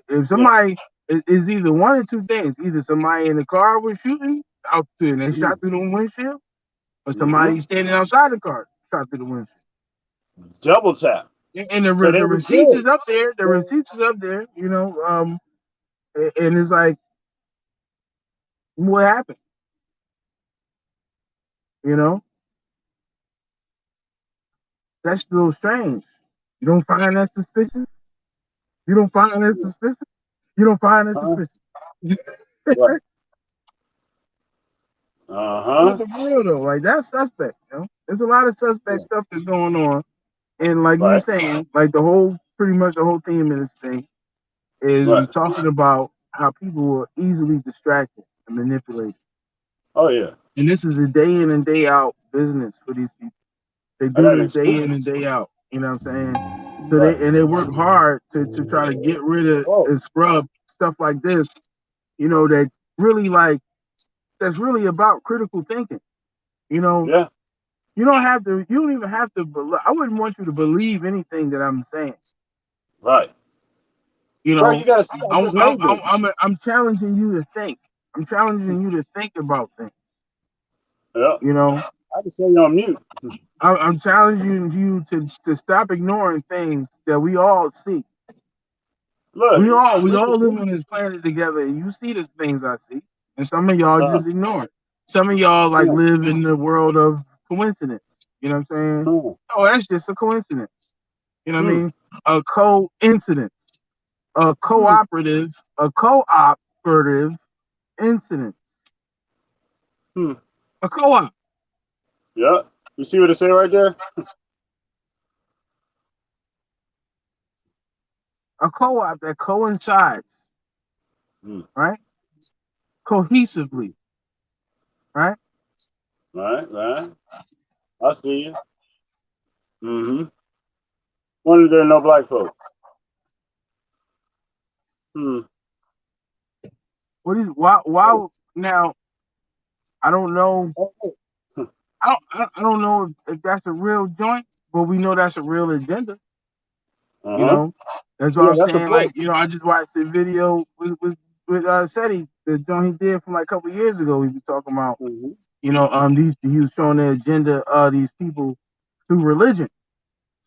If somebody is either one or two things, either somebody in the car was shooting out there and they shot through the windshield, or somebody standing outside the car shot through the windshield. Double tap. And the receipts is up there. The receipts is up there. You know, and it's like, what happened? You know, that's still strange. You don't find that suspicious? You don't find that suspicious? You don't find that suspicious? Right. Uh-huh. For real though, like that's suspect. You know, there's a lot of suspect stuff that's going on, and like you were saying, like pretty much the whole theme of this thing is we talking about how people are easily distracted and manipulated. Oh yeah. And this is a day in and day out business for these people. They do this day in and day out. You know what I'm saying? So they work hard to try to get rid of and scrub stuff like this. You know, that really that's really about critical thinking. You know, you don't even have to. I wouldn't want you to believe anything that I'm saying. Right. You know, right, you gotta see. I'm challenging you to think. I'm challenging you to think about things. Yeah. You know, I can say you on mute. I'm challenging you to stop ignoring things that we all see. Look, we all live on this planet together, and you see the things I see, and some of y'all just ignore it. Some of y'all like live in the world of coincidence. You know what I'm saying? Oh, that's just a coincidence. You know what I mean? A coincidence, a cooperative, a cooperative incident, a co-op. Yeah. You see what it say right there? A co-op that coincides, right? Cohesively, right? Right. I see you. Mm-hmm. Wonder there are no black folks. What is why now? I don't know. Uh I don't know if that's a real joint, but we know that's a real agenda. You huh. know, that's what Yeah, I'm that's a saying. Like, push. I just watched the video with Seti, the joint he did from like a couple years ago. He was talking about, Hmm. these he was showing the agenda of these people through religion.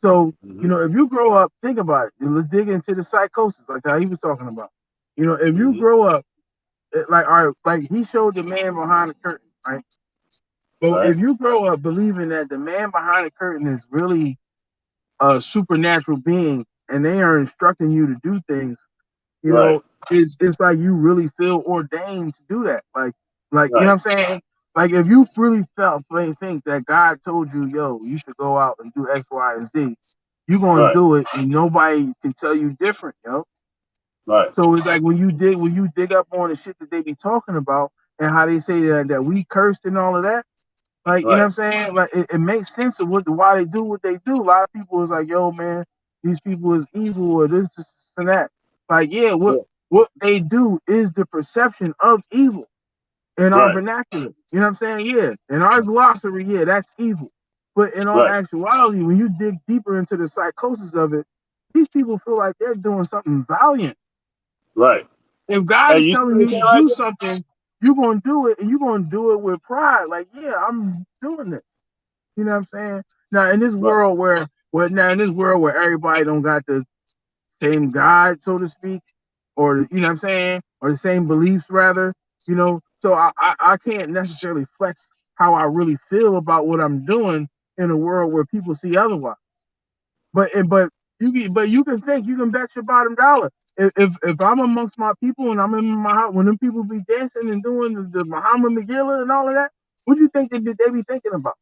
So, Hmm. if you grow up, think about it. And let's dig into the psychosis, like how he was talking about. If you Hmm. grow up, like, all right, like he showed the man behind the curtain, right? But Right. if you grow up believing that the man behind the curtain is really a supernatural being and they are instructing you to do things, you Right. know, it's like you really feel ordained to do that. Like you know Right. what I'm saying? Like if you really think that God told you, yo, you should go out and do X, Y, and Z, you're gonna Right. do it and nobody can tell you different, yo. Right. So it's like when you dig up on the shit that they be talking about and how they say that we cursed and all of that, like, you know Right. what I'm saying? Like it makes sense of why they do what they do. A lot of people is like, yo, man, these people is evil or this and that. Like, yeah, Yeah. what they do is the perception of evil in our Right. vernacular. You know what I'm saying? Yeah. In our glossary, yeah, that's evil. But in all Right. actuality, when you dig deeper into the psychosis of it, these people feel like they're doing something valiant. Right. If God Hey, is you see telling what you I'm to saying right do there? something, you're gonna do it and you're gonna do it with pride. Like, yeah, I'm doing this. You know what I'm saying? Now in this Right. world where everybody don't got the same God, so to speak, or you know what I'm saying, or the same beliefs rather, so I can't necessarily flex how I really feel about what I'm doing in a world where people see otherwise. But you can think, you can bet your bottom dollar. If I'm amongst my people and I'm in my house, when them people be dancing and doing the Muhammad Megillah and all of that, what do you think they be thinking about?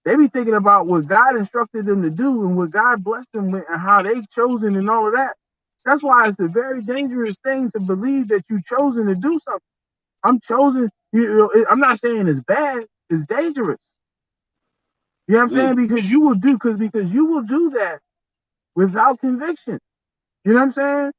They be thinking about what God instructed them to do and what God blessed them with and how they chosen and all of that. That's why it's a very dangerous thing to believe that you chosen to do something. I'm chosen. I'm not saying it's bad. It's dangerous. You know what I'm saying? Mm. Because you will do that without conviction. You know what I'm saying?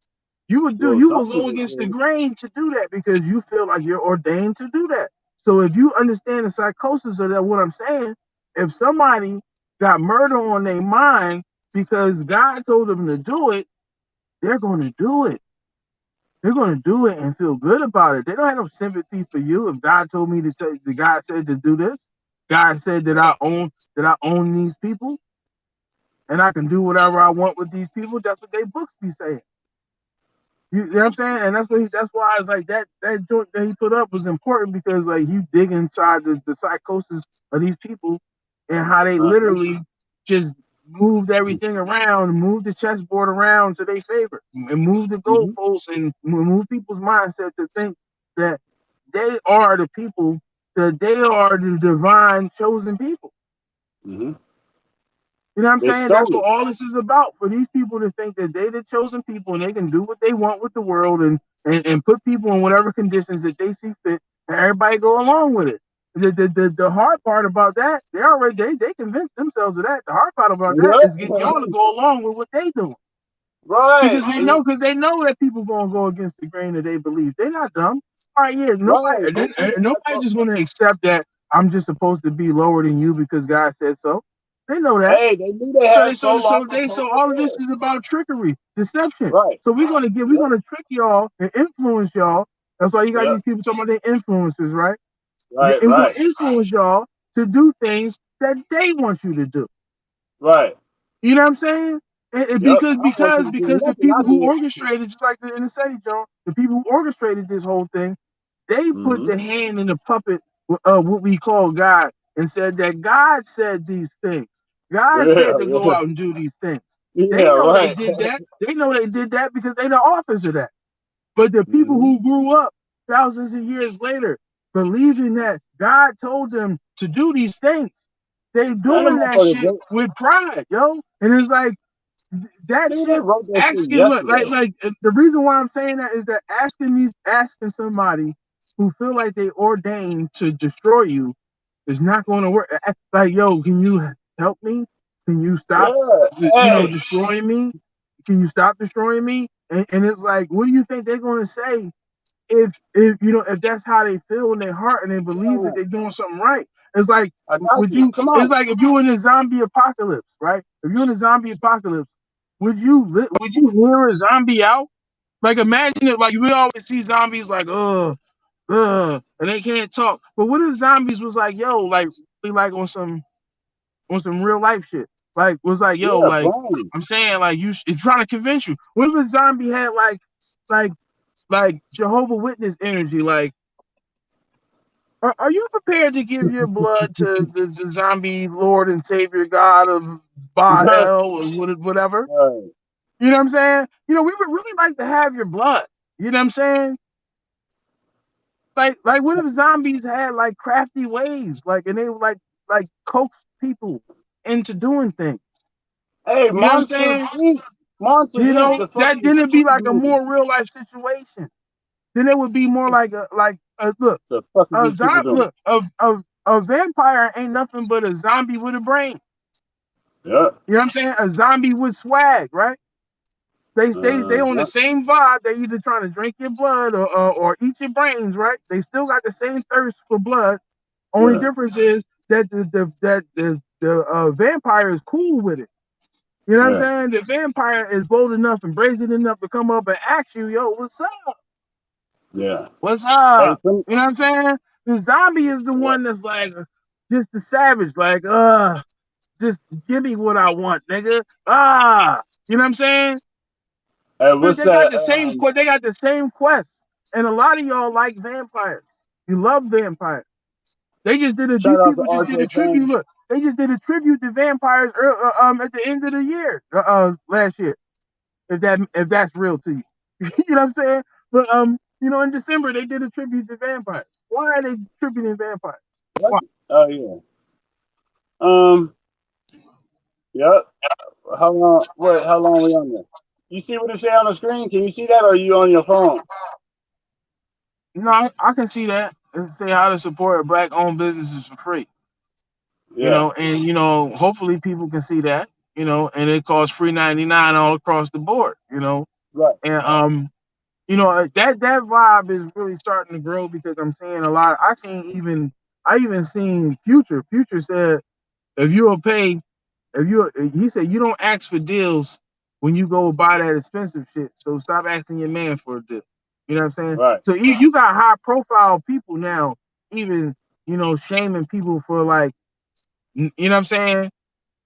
Well, You some will go people against the say, grain to do that because you feel like you're ordained to do that. So if you understand the psychosis of that, what I'm saying, if somebody got murder on their mind because God told them to do it, they're going to do it. They're going to do it and feel good about it. They don't have no sympathy for you. If God told me to take, the God said to do this, God said that I own these people and I can do whatever I want with these people. That's what they books be saying. You know what I'm saying? And that's why it's like that joint that he put up was important because like you dig inside the psychosis of these people and how they uh-huh. literally just moved everything around, moved the chessboard around to their favor, and moved the Hmm. goalposts and move people's mindset to think that they are the people, that they are the divine chosen people. Hmm. You know what I'm They saying? That's stole what it. all this is about. For these people to think that they're the chosen people and they can do what they want with the world and put people in whatever conditions that they see fit, and everybody go along with it. The hard part about that, they convinced themselves of that. The hard part about that What? is getting y'all to go along with what they doing. Right. Because they know that people gonna go against the grain of their belief. They're not dumb. All right, yeah, Right. They see the nobody echo. just gonna accept that I'm just supposed to be lower than you because God said so. They know that. Hey, they knew they had So so all of this there. is about trickery, deception. Right. So we're Yep. gonna trick y'all and influence y'all. That's why you got Yep. these people talking about their influences, right? Right. And we're Right. gonna influence y'all to do things that they want you to do. Right. You know what I'm saying? Yep. I don't want you to do Because the nothing. I people who do it. orchestrated, just like in the Seti Jones, the people who orchestrated this whole thing, they put Hmm. the hand in the puppet of what we call God and said that God said these things. God Yeah. said to go out and do these things. They Yeah. know they Right. did that. They know they did that because they're the authors of that. But the people Hmm. who grew up thousands of years later, believing that God told them to do these things, they Man, them doing that motherfuckers, shit with pride, yo. And it's like that they shit. wrote that shit Asking, look, yesterday. the reason why I'm saying that is that asking somebody who feel like they ordained to destroy you is not going to work. Like, yo, can you help me? Can you stop, Yeah. Hey. destroying me? Can you stop destroying me? And it's like, what do you think they're going to say if you know if that's how they feel in their heart and they believe that they're doing something right, it's like I got would you. you? Come on. It's like if you were in a zombie apocalypse, right? If you're in a zombie apocalypse, would you hear a zombie out? Like imagine it. Like we always see zombies like and they can't talk. But what if zombies was like yo, like really like on some real life shit? Like was like yo, Yeah, like Brian. I'm saying like it's trying to convince you. What if a zombie had like like Jehovah Witness energy? Like, are you prepared to give your blood to the zombie Lord and Savior God of Baal or whatever? Right. You know what I'm saying? You know, we would really like to have your blood. You know what I'm saying? Like what if zombies had like crafty ways, like and they would like coax people into doing things? Hey, You know what I'm Monsters saying? Inc. Monsters You Inc. know, The that fucking then it'd be like a movie. more real life situation. Then it would be more like a look. The fuck are A these people zombie, doing? look, a vampire ain't nothing but a zombie with a brain. Yeah. You know what I'm saying? A zombie with swag, right? They on the Yeah. same vibe. They either trying to drink your blood or eat your brains, right? They still got the same thirst for blood. Only Yeah. difference is that the vampire is cool with it. You know what Yeah. I'm saying? The vampire is bold enough and brazen enough to come up and ask you, yo, what's up? Yeah. What's Hey, up? some, You know what I'm saying? The zombie is the yeah. one that's like just the savage, like, just give me what I want, nigga. You know what I'm saying? Hey, But what's they got that? the same they got the same quest. And a lot of y'all like vampires. You love vampires. They just did Shout these out to people just did a RJ tribute. fans. Look, they just did a tribute to vampires at the end of the year, last year. If that's real to you. You know what I'm saying? But you know, in December they did a tribute to vampires. Why are they tributing vampires? What? Why? Oh yeah. Um. Yep. How long? What? How long are we on there? You see what it say on the screen? Can you see that, or are you on your phone? No, I can see that and say how to support black owned businesses for free. You Yeah. know, and you know, hopefully people can see that, you know, and it costs free 99 all across the board, you know. Right. And you know, that vibe is really starting to grow because I'm seeing a lot. I even seen Future. Future said if you'll pay, if you he said you don't ask for deals when you go buy that expensive shit. So stop asking your man for a deal. You know what I'm saying? Right. So you got high profile people now, even you know, shaming people for like you know what I'm saying?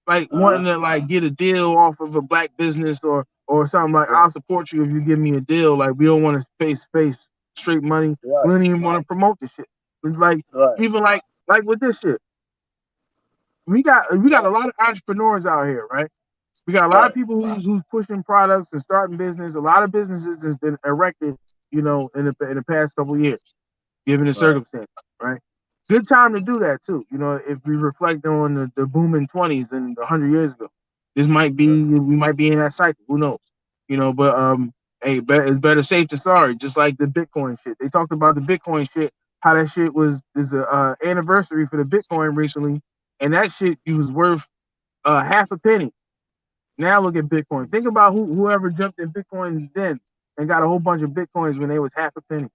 Like Uh huh. wanting to like get a deal off of a black business or something like Right. I'll support you if you give me a deal. Like we don't want to pay space straight money. Right. We don't even want to promote the shit. It's like Right. even like with this shit, we got Yeah. a lot of entrepreneurs out here, right? We got a lot of Right. people who's pushing products and starting business. A lot of businesses that's been erected, you know, in the past couple of years, given the Right. circumstances, right? Good time to do that too. You know, if we reflect on the booming 20s and 100 years ago, this might be Right. we might be in that cycle. Who knows? You know, but hey, it's better safe than sorry. Just like the Bitcoin shit. They talked about the Bitcoin shit, how that shit is a anniversary for the Bitcoin recently, and that shit was worth half a penny. Now look at Bitcoin. Think about whoever jumped in Bitcoin then and got a whole bunch of Bitcoins when they was half a penny.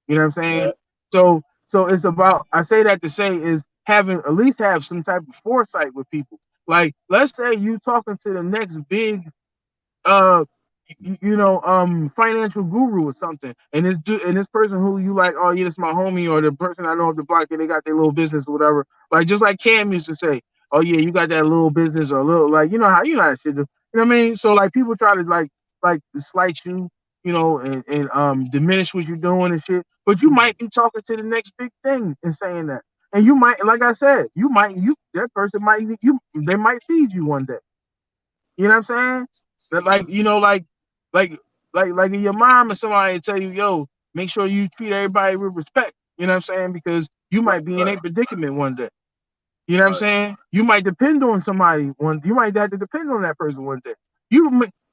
You know what I'm saying? Right. So it's about I say that to say is having at least have some type of foresight with people. Like let's say you talking to the next big uh financial guru or something, and this person who you like, oh yeah, this my homie, or the person I know of the block and they got their little business or whatever. Like just like Cam used to say, oh yeah, you got that little business or a little like how that shit do. You know what I mean? So like people try to like slight you, you know, and diminish what you're doing and shit. But you might be talking to the next big thing and saying that. And you might, like I said, you that person might they might feed you one day. You know what I'm saying? That like you know like like your mom or somebody tell you, yo, make sure you treat everybody with respect. You know what I'm saying? Because you Right. might be in Right. a predicament one day. You know what I'm Right. saying? You might depend on somebody one. You might have to depend on that person one day.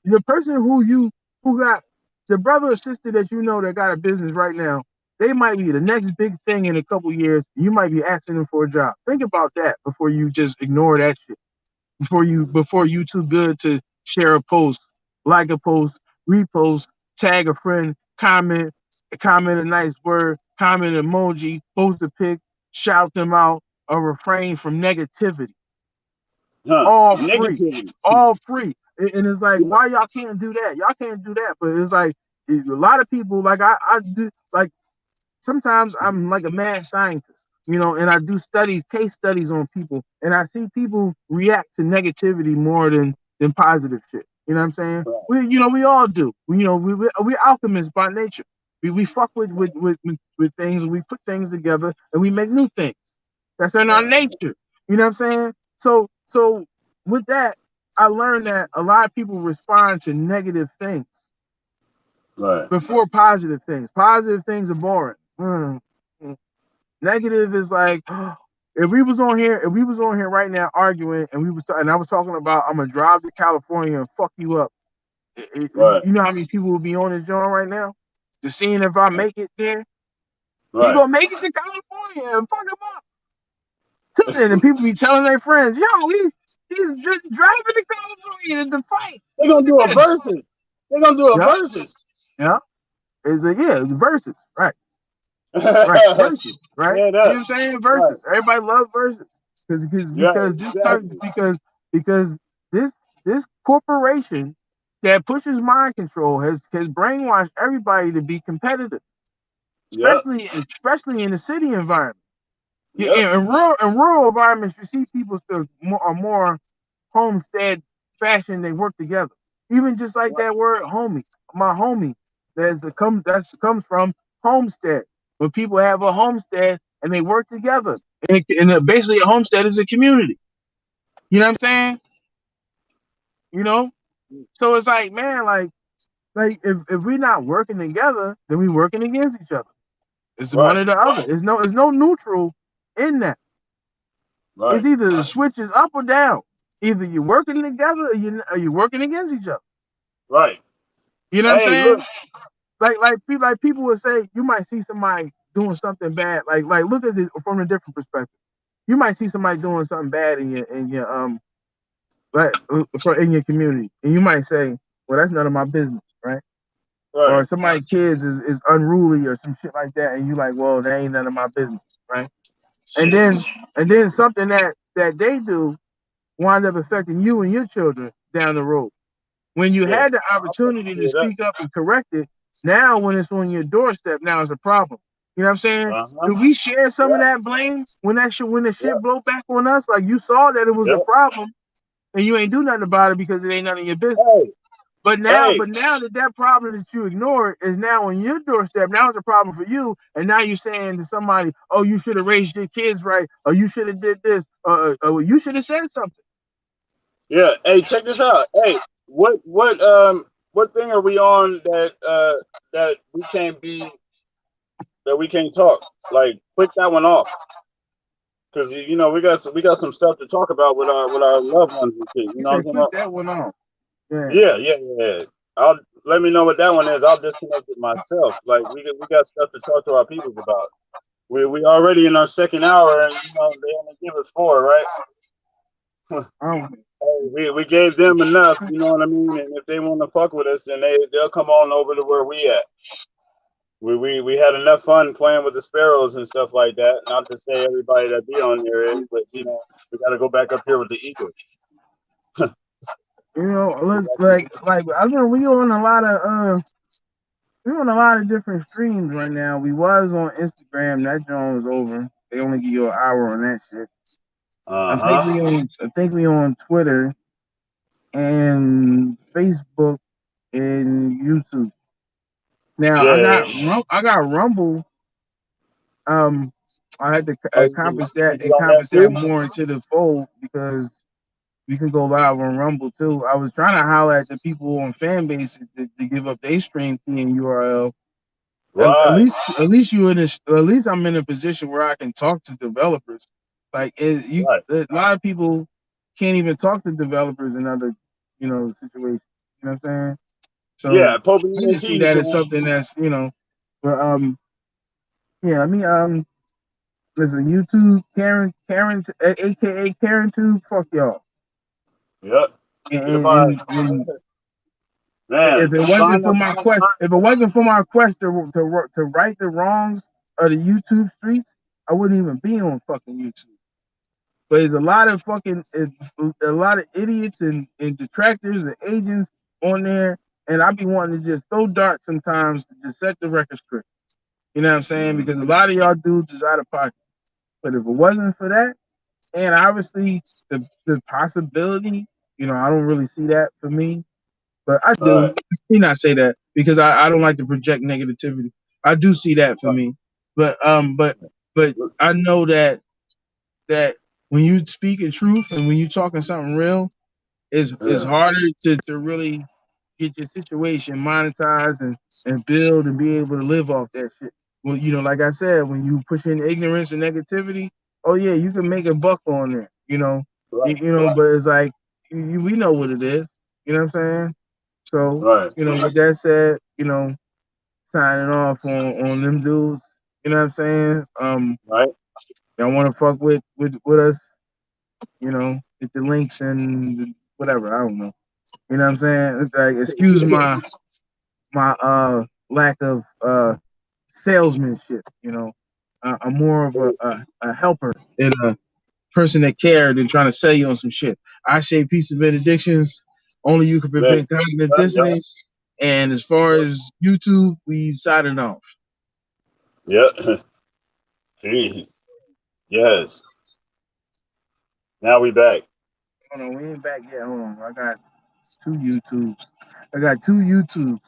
The person who got the brother or sister that you know that got a business right now. They might be the next big thing in a couple years. You might be asking them for a job. Think about that before you just ignore that shit before you too good to share a post, like a post, repost, tag a friend, comment, comment a nice word, comment an emoji, post a pic, shout them out, or refrain from negativity. Huh? All free, Negativity. all free. And it's like, why y'all can't do that? Y'all can't do that. But it's like a lot of people, like I do, like sometimes I'm like a mad scientist, and I do case studies on people, and I see people react to negativity more than positive shit. You know what I'm saying? Right. We all do. We alchemists by nature. We fuck with things, and we put things together, and we make new things. That's in our Right. nature. You know what I'm saying? So with that, I learned that a lot of people respond to negative things Right. before positive things. Positive things are boring. Negative is like, if we was on here right now arguing, and I was talking about, I'm gonna drive to California and fuck you up. Right. You know how many people will be on this joint right now? Just seeing if I make it there. He Right. gonna make it to California and fuck him up. And people be telling their friends, yo, he's just driving to California to fight. They're gonna do a versus. They're gonna do a Yeah, versus. yeah. It's versus, right? Right, versus, right? Yeah, You know what that. I'm saying? Right. Versus. Everybody loves versus Yeah, because exactly. because this corporation that pushes mind control has brainwashed everybody to be competitive, Yep. especially in the city environment. Yep. In rural environments, you see people still are more homestead fashion. They work together, even just like Right. that word homie. My homie, comes from homestead. When people have a homestead and they work together, basically a homestead is a community. You know what I'm saying? You know, so it's like, man, like if we're not working together, then we're working against each other. It's one Right. or the other. There's no neutral in that. Right. It's either the switch is up or down. Either you're working together or you're working against each other. Right. You know what I'm Hey, saying? look. Like people would say, you might see somebody doing something bad. Like look at it from a different perspective. You might see somebody doing something bad in your community, and you might say, well, that's none of my business, right? Right. Or somebody's kids is unruly or some shit like that, and you like, well, that ain't none of my business, right? And Shit. then something that they do wind up affecting you and your children down the road. When you Yeah. had the I'm gonna opportunity to clear that. speak up and correct it, now when it's on your doorstep, now it's a problem. You know what I'm saying? Uh-huh. Do we share some of Yep. that blame when the shit Yep. blow back on us? Like you saw that it was a Yep. problem and you ain't do nothing about it because it ain't none of your business. Hey. But Hey. now that problem that you ignored is now on your doorstep. Now it's a problem for you, and now you're saying to somebody, "Oh, you should have raised your kids right, or you should have did this, or you should have said something." Yeah. Hey, check this out. Hey, what thing are we on that we can't talk? Like, click that one off. Because we got some stuff to talk about with our loved ones and shit. You He know what I'm said, talking "Click about? that one off." Yeah. Yeah. I'll let me know what that one is. I'll disconnect it myself. Like we got stuff to talk to our peoples about. We already in our second hour, and they only give us 4, right? Um, We gave them enough. You know what I mean? And if they want to fuck with us, then they'll come on over to where we at. We had enough fun playing with the sparrows and stuff like that. Not to say everybody that be on there is, but we got to go back up here with the eagles. let's like I remember we on a lot of different streams right now. We was on Instagram. That joint was over. They only give you an hour on that shit. Uh huh. I think we on Twitter and Facebook and YouTube. Now Yeah. I got Rumble. Um, I had to Oh, you get on that encompass that too? more into the fold because we can go live on Rumble too. I was trying to holler at the people on Fanbase to give up their stream key and URL. Right. At least at least I'm in a position where I can talk to developers. Right. A lot of people can't even talk to developers in other situations. You know what I'm saying? So Yeah. Pope I just see ENT that as can. something that's but yeah. I mean listen, YouTube Karen, aka Karen Tube, fuck y'all. Yep. And Get up out. and, and Man, If it I'm wasn't trying for to my quest, if it wasn't for my quest to right the wrongs of the YouTube streets, I wouldn't even be on fucking YouTube. But there's a lot of idiots and detractors and agents on there, and I be wanting to just throw darts sometimes to just set the record straight. You know what I'm saying? Because a lot of y'all dudes is out of pocket. But if it wasn't for that, and obviously the possibility, I don't really see that for me. But I do. Right. Let me not say that because I don't like to project negativity. I do see that for me. But I know that when you speak in truth and when you talking something real, it's Yeah. harder to really get your situation monetized and build and be able to live off that shit. Well, like I said, when you push in ignorance and negativity, oh yeah, you can make a buck on there, Right. but it's like we know what it is, you know what I'm saying? So, Right. with that said, signing off on them dudes, you know what I'm saying? Right. Y'all want to fuck with us, get the links and whatever, I don't know. You know what I'm saying? It's like, excuse my lack of salesmanship. I'm more of a helper and a person that cared than trying to sell you on some shit. I say peace and benedictions. Only you can Man. prevent cognitive Yep. dissonance. And as far as YouTube, we signing off. Yep. Jeez. Yes. Now we back. Hold on, we ain't back yet. Hold on, I got two YouTubes.